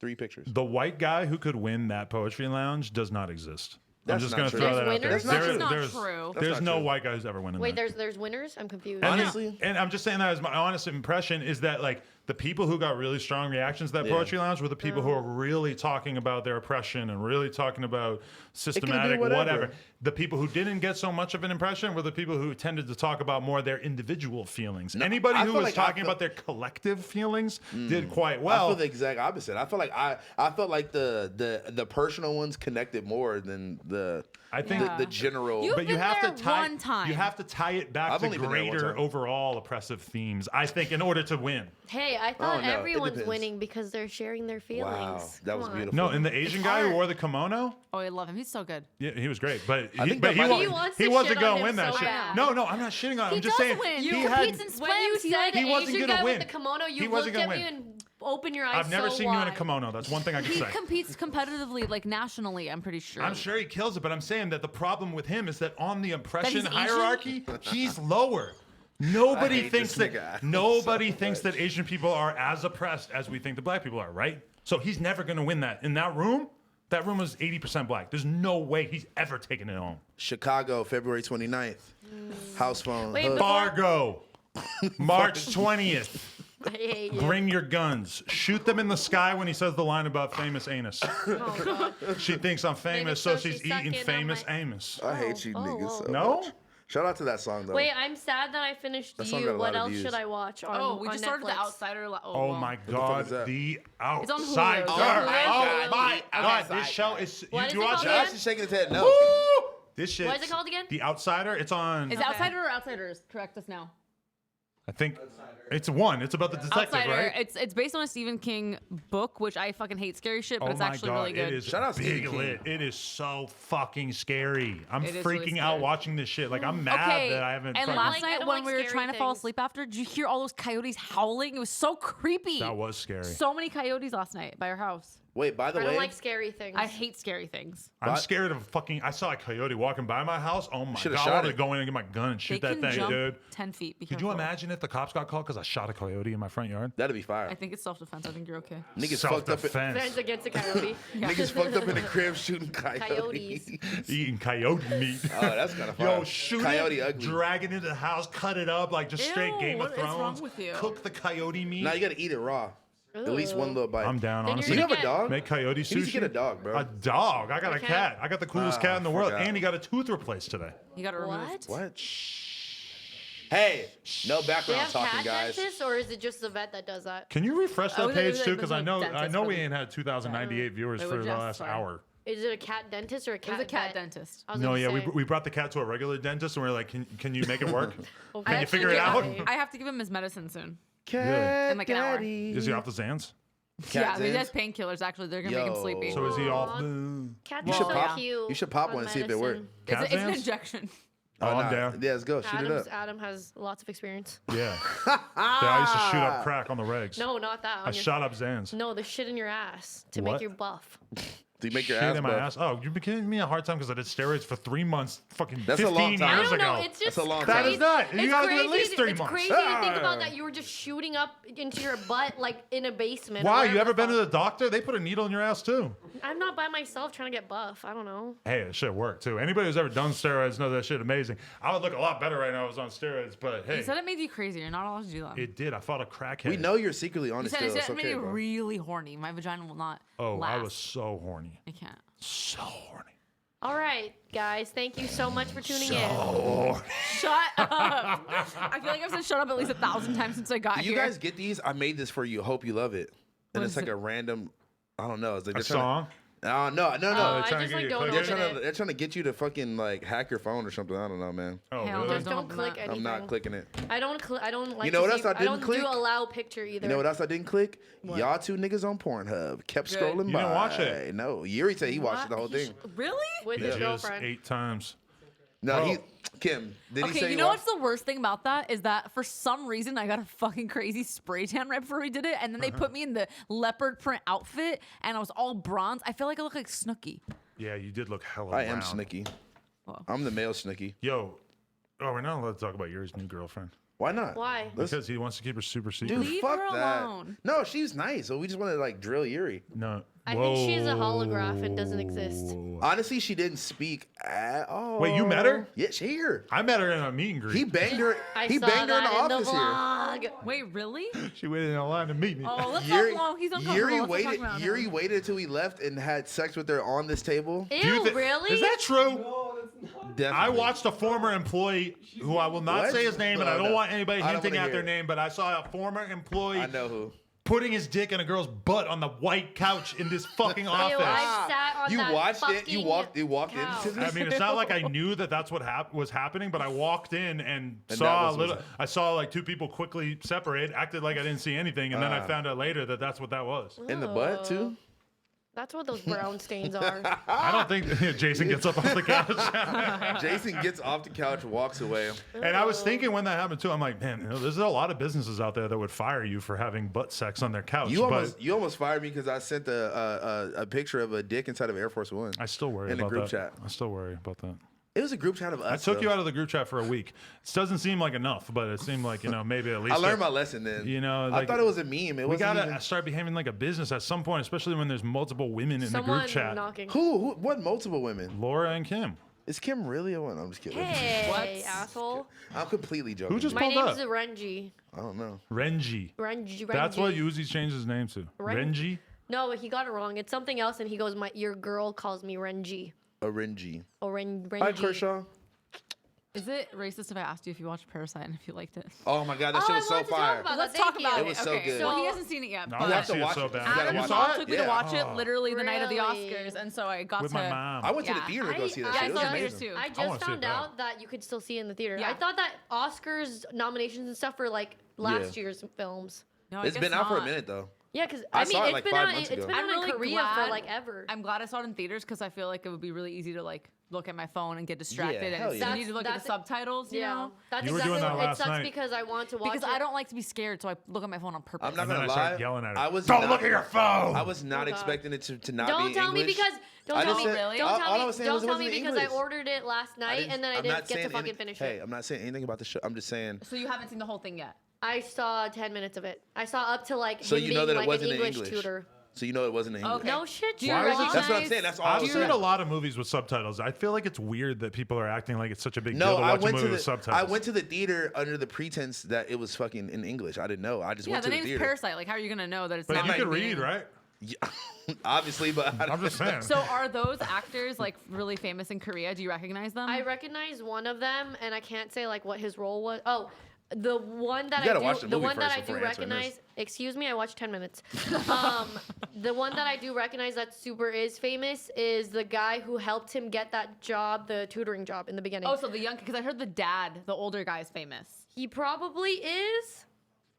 3 pictures. The white guy who could win that poetry lounge does not exist. I'm That's just not gonna true. throw There's that out there. winners? That's not true. That's not true. There's not no true. white guy who's ever winning Wait, that. there's winners. I'm confused. Honestly. And I'm just saying that as my honest impression is that like the people who got really strong reactions to that Yeah. poetry lounge were the people who are really talking about their oppression and really talking about systematic whatever. whatever. The people who didn't get so much of an impression were the people who tended to talk about more their individual feelings. Anybody I who feel was like talking about their collective feelings did quite well. I feel the exact opposite. I felt like I felt like the personal ones connected more than the I think Yeah. the general. You- but you been have there to tie one time. you have to tie it back I've to only been there one greater time. overall oppressive themes. I think in order to win. Hey, I thought no, it everyone's depends. winning because they're sharing their feelings. Wow, that was Come on. beautiful. No, and the Asian guy who art. wore the kimono, Oh, I love him. He's so good. yeah, he was great, but I he, think but that he, might wa- be- He wants he to wasn't shit on gonna him win that so shit. bad. No, I'm not shitting on him. He I'm just does saying win. he You had competes and he when you slams, he, said like, he wasn't Asian gonna guy win. with the kimono, He you wasn't looked gonna at me win. and open your eyes. I've never so seen you in a wide. kimono. That's one thing I can He say. competes competitively, like nationally. I'm pretty sure. I'm sure he kills it, but I'm saying that the problem with him is that on the oppression he's Asian? hierarchy, he's lower. Nobody hate thinks this that nigga nobody so thinks that Asian people are as oppressed as we think the black people are, right? So he's never gonna win that. In that room was 80% black. There's no way he's ever taken it home. Chicago, February 29th. House phone. Wait, Hood. before- Fargo, March 20th. I hate you. Bring your guns. Shoot them in the sky when he says the line about famous anus. Oh, God. She thinks I'm famous, so she's eating sucking on famous my- anus. I hate you niggas whoa. so No? much. Shout out to that song though. Wait, I'm sad that I finished That song you. got a What lot of else views. should I watch on Oh, we on just started The Netflix? Outsider. Oh well, my fuck God, is that? The It's on Hulu. Outsider. It's on Oh Hulu. my God, Okay. this show is. What is You it watch called that? Josh is shaking his head. No. Woo! This shit. What is it called again? The Outsider. It's on. Is it Outsider or Outsiders? Correct us now. I think it's one. It's about the detective, Outsider. right? It's based on a Stephen King book, which I fucking hate scary shit, but Oh it's my actually God, really good. it is Shout out big Stephen King. lit. It is so fucking scary. I'm It is freaking really out scary. watching this shit. Like I'm mad Okay, that I haven't. and fucking- last I night don't when like we were scary trying to fall things. asleep after, did you hear all those coyotes howling? It was so creepy. that was scary. So many coyotes last night by our house. Wait, by the I way, don't like scary things. I hate scary things. I'm What? scared of fucking. I saw a coyote walking by my house. Oh my Should've God! shot I want to it. go in and get my gun and shoot They that can thing, jump dude. 10 feet. Be Could you careful. imagine if the cops got called because I shot a coyote in my front yard? that'd be fire. I think it's self-defense. I think you're okay. Niggas fucked up. Self-defense. Friends against a coyote. Niggas fucked up in the crib shooting coyotes. Coyotes. Eating coyote meat. Oh, that's kind of fun. Yo, shoot Coyote it, ugly. drag it into the house, cut it up like just straight Ew, Game of what is Thrones. wrong with you? Cook the coyote meat. Now you gotta eat it raw. At least one little bite. I'm down, Then honestly. You you're have a dog? Make coyote You need to sushi. get a dog, bro. A dog. I got a Okay. cat. I got the coolest cat in the world, forgot. and he got a tooth replaced today. You got to remove. What? What? Hey, no They background have talking, cat guys. dentists, or is it just the vet that does that? Can you refresh Oh, that there's page a- too? Because there's I a know dentist we for the- ain't had 2,098 viewers Wait, for what the did you last ask? Sorry. hour. Is it a cat dentist or a It cat was a cat vet? dentist. I was No, gonna yeah, say. we brought the cat to a regular dentist, and we are like, can you make it work? Okay. Can you figure it out? I have to give him his medicine soon. Cat In like an hour. daddy. Is he off the Zans? Cat Yeah, he Zans? has painkillers. Actually, they're gonna make him Yo. sleepy. So is he off? Aw. Cats You are should so pop. cute. You should pop on one and see if it works. medicine. Cat It's an Zans? injection. Oh, I'm nah. down. Yeah, let's go. Shoot it up. Adam has lots of experience. Yeah. Yeah, I used to shoot up crack on the regs. No, not that. I shot up Zans. No, the shit in your ass to What? make you buff. Do you make your Shit ass in my buff? ass. Oh, you've been giving me a hard time because I did steroids for 3 months, fucking That's a 15 long time. I years don't know. ago. It's just That's a long crazy. time. That is not. You It's gotta do crazy. at least 3 it's months. crazy to think Ah. about that you were just shooting up into your butt like in a basement. or Wow, wherever you ever the been to fuck. the doctor? They put a needle in your ass too. I'm not by myself trying to get buff. I don't know. Hey, that shit worked too. Anybody who's ever done steroids knows that shit amazing. I would look a lot better right now if I was on steroids, but hey, You said it made you crazy. You're not allowed to do that. it did. I fought a crackhead. We know you're secretly You honest said still. it It's made okay, me bro. really horny. My vagina will not Oh, last. I was so horny. I can't. So horny. All right, guys. Thank you so much for tuning in. Shut up. I feel like I've said shut up at least 1,000 times since I got Do here. you guys get these? I made this for you. Hope you love it. And What it's is like it? a random. I don't know. It's like A they're trying song? to- no. Oh, they're I trying to just get like you don't clicked. They're open trying to. it. They're trying to get you to fucking like hack your phone or something. I don't know, man. Oh, Hell really? no. Just don't open click that. anything. I'm not clicking it. I don't like. You know to what else see- I didn't don't click? do allow picture either. You know what else I didn't click? Y'all two niggas on Pornhub kept Good. scrolling You by. didn't watch it? No, Yuri said he watched the whole He thing. Really? With his Bitches girlfriend. 8 times. No, Oh. he. Kim, did he Okay, say you he know watched? what's the worst thing about that is that for some reason I got a fucking crazy spray tan right before we did it, and then they put me in the leopard print outfit, and I was all bronze. I feel like I look like Snooki. Yeah, you did look hella I am round. Snicky. Well. I'm the male Snicky. Yo, we're not allowed to talk about Yuri's new girlfriend. Why not? Why? Because he wants to keep her super secret. Dude, Leave fuck her that. alone. No, she's nice. So we just want to like drill Yuri. No. I think she's a holograph and doesn't exist. Honestly, she didn't speak at all. Wait, you met her? Yeah, she here. I met her in a meet and greet. He banged her. I he saw banged her in the that office here. vlog. Wait, really? She waited in a line to meet me. Oh, let's Yuri, not long. He's uncomfortable. Yuri Let's not talk waited. about him. Yuri waited until he left and had sex with her on this table. Ew, thi- really? Is that true? No, that's not. Definitely. I watched a former employee who I will not What? say his name, and Oh, I don't no. want anybody I don't hinting wanna at hear their it. name, but I saw a former employee I know who. putting his dick in a girl's butt on the white couch in this fucking Ew, office. I've sat on You that watched it. You fucking walked couch. into I this. mean, it's not like I knew that that's what was happening, but I walked in and that saw was a little. what's- I saw like 2 people quickly separate, acted like I didn't see anything, and then I Ah. found out later that that's what that was. In the butt too. That's what those brown stains are. I don't think Jason gets up off the couch. Jason gets off the couch, walks away. And I was thinking when that happened too, I'm like, man, there's a lot of businesses out there that would fire you for having butt sex on their couch. You almost fired me because I sent a picture of a dick inside of Air Force One. I still worry in the about group that. chat. I still worry about that. It was a group chat of us. I took you out of the group chat for a week. It doesn't seem like enough, but it seemed like, maybe at least. I learned my lesson then. I thought it was a meme. We gotta start behaving like a business at some point, especially when there's multiple women in the group chat. Knocking. Who? What multiple women? Laura and Kim. Is Kim really a one? I'm just kidding. Hey, What? asshole. I'm completely joking. Who just My pulled name up? is Renji. I don't know. Renji. Renji. That's what Uzi's changed his name to. Renji? No, he got it wrong. It's something else, and he goes, your girl calls me Renji. A Renji. Oh, Renji. Hi, Kershaw. Is it racist if I asked you if you watched Parasite and if you liked it? Oh my God, that Oh, shit I was so wanted to talk fire. about Let's that. talk Thank about you. it. It was so Okay, good. so he hasn't seen it yet. No, but I have to see it watch so it. bad. Adam You was saw Mom it? took me to watch it Oh. literally the night of the Really? Oscars, and so I got With to. my mom. I went to the Yeah. theater to go see that I shit. It was saw it amazing. too. I I just wanna see it found bad. out that you could still see it in the theater. Yeah. I thought that Oscars nominations and stuff were like last year's films. No, I It's been guess out for a not. minute though. Yeah, because I I mean, saw it it's like been 5 out. months It's ago. been I'm out really in Korea glad, for like ever. I'm glad I saw it in theaters because I feel like it would be really easy to like look at my phone and get distracted, hell and yeah. you need to look at the subtitles. You Yeah, know, that's You were exactly doing that what it last sucks night. because I want to watch because it. I don't like to be scared, so I look at my phone on purpose. I'm not And then gonna I lie. started yelling at her. I was Don't not- look at your phone. I was not Oh, God. expecting it to not Don't be tell me English. because don't I tell just me said- don't all- tell all I me was saying don't was it tell me wasn't because I English. ordered it last night and then I I'm didn't not get to saying fucking any- finish Hey, it. I'm not saying anything about the show. I'm just saying. So you haven't seen the whole thing yet. I saw 10 minutes of it. I saw up to like So him you know being that it like wasn't an in English English. tutor. So you know it wasn't in English. Okay. No shit, Do you Yuri. recognize- That's what I'm saying. That's all I I've was seen saying. a lot of movies with subtitles. I feel like it's weird that people are acting like it's such a big No, deal to I watch a went movie to with the subtitles. I went to the theater under the pretense that it was fucking in English. I didn't know. I just Yeah, went the to the name's theater. Parasite. Like, how are you gonna know that it's But not? you can being- read, right? Yeah, obviously, but I'm just saying. So are those actors like really famous in Korea? Do you recognize them? I recognize one of them, and I can't say like what his role was. Oh, the one that You gotta I watch do, the the movie one that first I do before answering this. recognize. Excuse me, I watched 10 minutes. The one that I do recognize that super is famous is the guy who helped him get that job, the tutoring job in the beginning. Oh, so the young, because I heard the dad, the older guy, is famous. He probably is,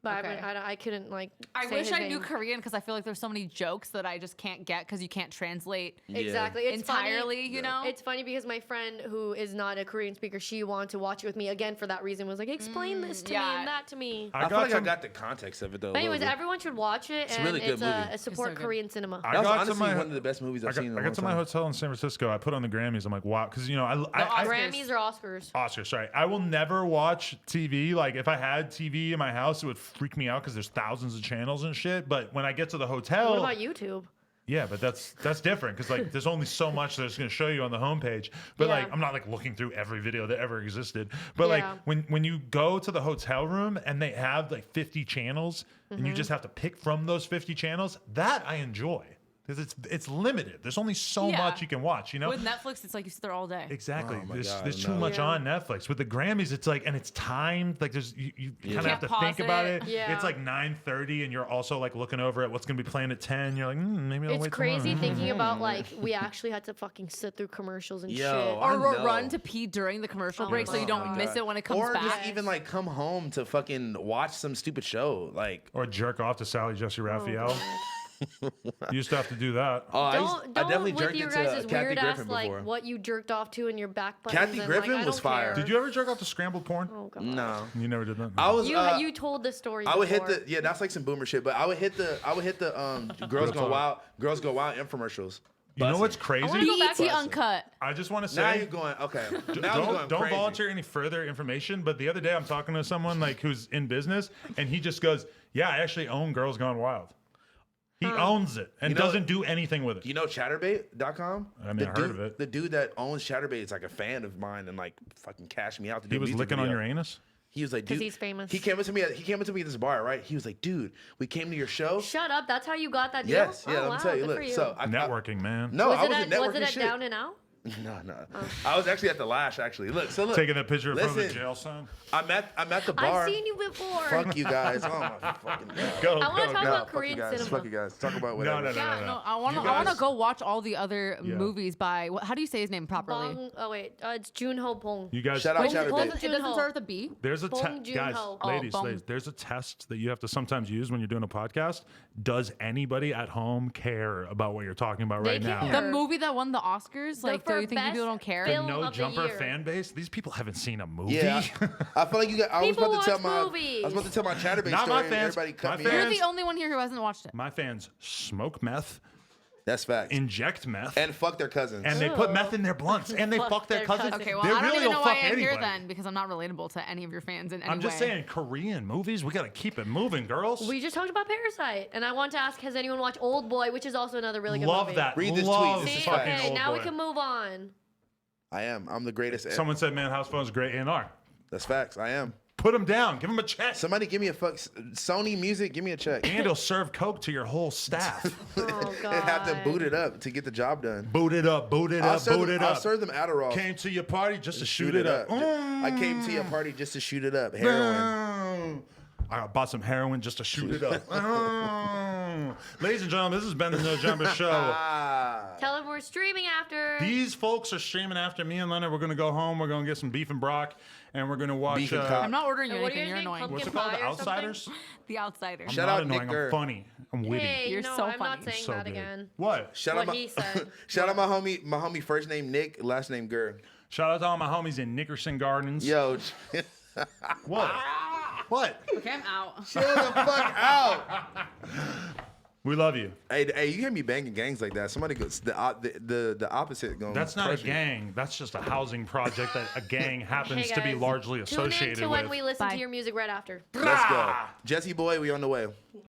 but Okay. I couldn't like. I say wish his I knew name. Korean because I feel like there's so many jokes that I just can't get because you can't translate Exactly. It's entirely. Funny. You know, It's funny because my friend who is not a Korean speaker, she wanted to watch it with me again for that reason. Was like, explain this to me yeah. and that to me. I feel like I got the context of it though. a But anyways, little bit. everyone should watch it, It's a and really good it's movie. a support so good. Korean cinema. I That was got to honestly my one of the best movies I've seen in a I long got to my time. hotel in San Francisco. I put on the Grammys. I'm like, wow, because I Grammys or Oscars? Oscars, sorry. I will never watch TV. Like, if I had TV in my house, it would freak me out because there's thousands of channels and shit. But when I get to the hotel, What about YouTube? yeah, but that's different because like there's only so much that's going to show you on the homepage. But Yeah. like I'm not like looking through every video that ever existed. But Yeah. like when you go to the hotel room and they have like 50 channels and you just have to pick from those 50 channels, that I enjoy. Because it's limited. There's only so Yeah. much you can watch, you know? with Netflix, it's like you sit there all day. Exactly. Oh my There's God, too no. much Yeah. on Netflix. With the Grammys, it's like, and it's timed. Like there's you kind of have can't to pause think about it. it. Yeah. It's like 9:30, and you're also like looking over at what's gonna be playing at 10. You're like, maybe I'll It's wait crazy tomorrow. thinking about like we actually had to fucking sit through commercials and Yo, shit. I Or know. run to pee during the commercial Oh break so my you don't God. miss it when it comes or back. just even like come home to fucking watch some stupid show. Like, Or jerk off to Sally Jesse Oh, Raphael. God. You used to have to do that. oh, Don't I definitely with jerked your into guys' Kathy weird ass Griffin like before. what you jerked off to in your back buttons. Kathy and, Griffin like, I was don't fire. care. Did you ever jerk off to scrambled porn? Oh god. No, You never did that. I was. You told the story. I would hit before. the yeah. That's like some boomer shit. But I would hit the Girls Go Wild infomercials. You know what's I crazy? wanna go back BET to- Uncut. I just want to Now say. you're going okay. Now you're going Don't crazy. volunteer any further information. But the other day, I'm talking to someone like who's in business, and he just goes, "Yeah, I actually own Girls Gone Wild." He owns it and You know- doesn't do anything with it. You know Chatterbait.com? I mean, the I heard dude, of it. The dude that owns Chatterbait is like a fan of mine and like fucking cashed me out to do He a was music licking on video. your anus. He was like, 'Cause dude, he's famous. He came up to me at this bar, right? He was like, dude, we came to your show. Shut up. That's how you got that deal. Yes, Oh, yeah. wow, Let me tell you. good look, for you. so Networking, man. No, I wasn't was networking it at shit. Down and Out? No. I was actually at the Lash. Actually, look. Taking a picture from the Listen. jail sign. I'm at the bar. I've seen you before. Fuck you guys. Oh my fucking god. Go, I want to talk No, about fuck Korean you guys. cinema. Fuck you guys. Talk about whatever. No. Yeah, no, I want You to guys- go watch all the other Yeah. movies by. How do you say his name properly? Bong, oh wait, it's Junho Bong. You guys, Shout out It Chatterbait. doesn't start with a B. there's a Bong test, guys, Joon-ho. ladies, Bong. ladies. There's a test that you have to sometimes use when you're doing a podcast. Does anybody at home care about what you're talking about They right now? care. The movie that won the Oscars. Like, do you think people don't care? film No of the jumper year. fan base. These people haven't seen a movie. Yeah, I feel like you got. I was People about to tell watch movies. my Chatterbait Not story. my and fans. Everybody cut My me fans. You're off. the only one here who hasn't watched it. My fans smoke meth, That's facts. inject meth, And fuck their cousins. and they put meth in their blunts, and they Fuck fuck their their cousins. cousins. Okay, well, they I don't really even know don't why fuck I'm anybody. here then because I'm not relatable to any of your fans in any I'm just way. saying, Korean movies, we gotta keep it moving, girls. We just talked about Parasite, and I want to ask, has anyone watched Old Boy, which is also another really good Love movie? that. Read this Love tweet. This See, is fucking okay, Old now Boy. we can move on. I am. I'm the greatest. Someone said, "Man, House Phone's great A&R." That's facts. I am. Put him down. Give him a check. Somebody give me a fuck. Sony Music, give me a check. And he'll serve coke to your whole staff. Oh god. And have to boot it up to get the job done. Boot it up. Boot it I'll up. serve Boot them, it I'll up. serve them Adderall. Came to your party just to shoot it up. I came to your party just to shoot it up. Heroin. I bought some heroin just to shoot it up. Ladies and gentlemen, this has been the No Jumper Show. Tell them we're streaming after. These folks are streaming after me and Lena. We're going to go home. We're going to get some beef and brock. And we're going to watch... Beef and cock. I'm not ordering you And what are anything. you You're guys getting, annoying. what's it pumpkin called? The pie or something? Outsiders? The Outsider. I'm Shout not out annoying. Nick I'm Gurr. funny. I'm witty. Hey, You're no, so I'm not funny. saying So that good. again. What? Shout What out he said. Shout out my homie first name Nick, last name Gurr. Shout out to all my homies in Nickerson Gardens. Yo, What? What? Okay, I'm out. chill the fuck out. We love you. Hey, you hear me banging gangs like that? Somebody goes the opposite going. That's not a crush you. gang. That's just a housing project that a gang happens Hey to be guys, largely Tune in associated to with. when we listen Bye. to your music right after. Let's go, Jesse boy. We on the way.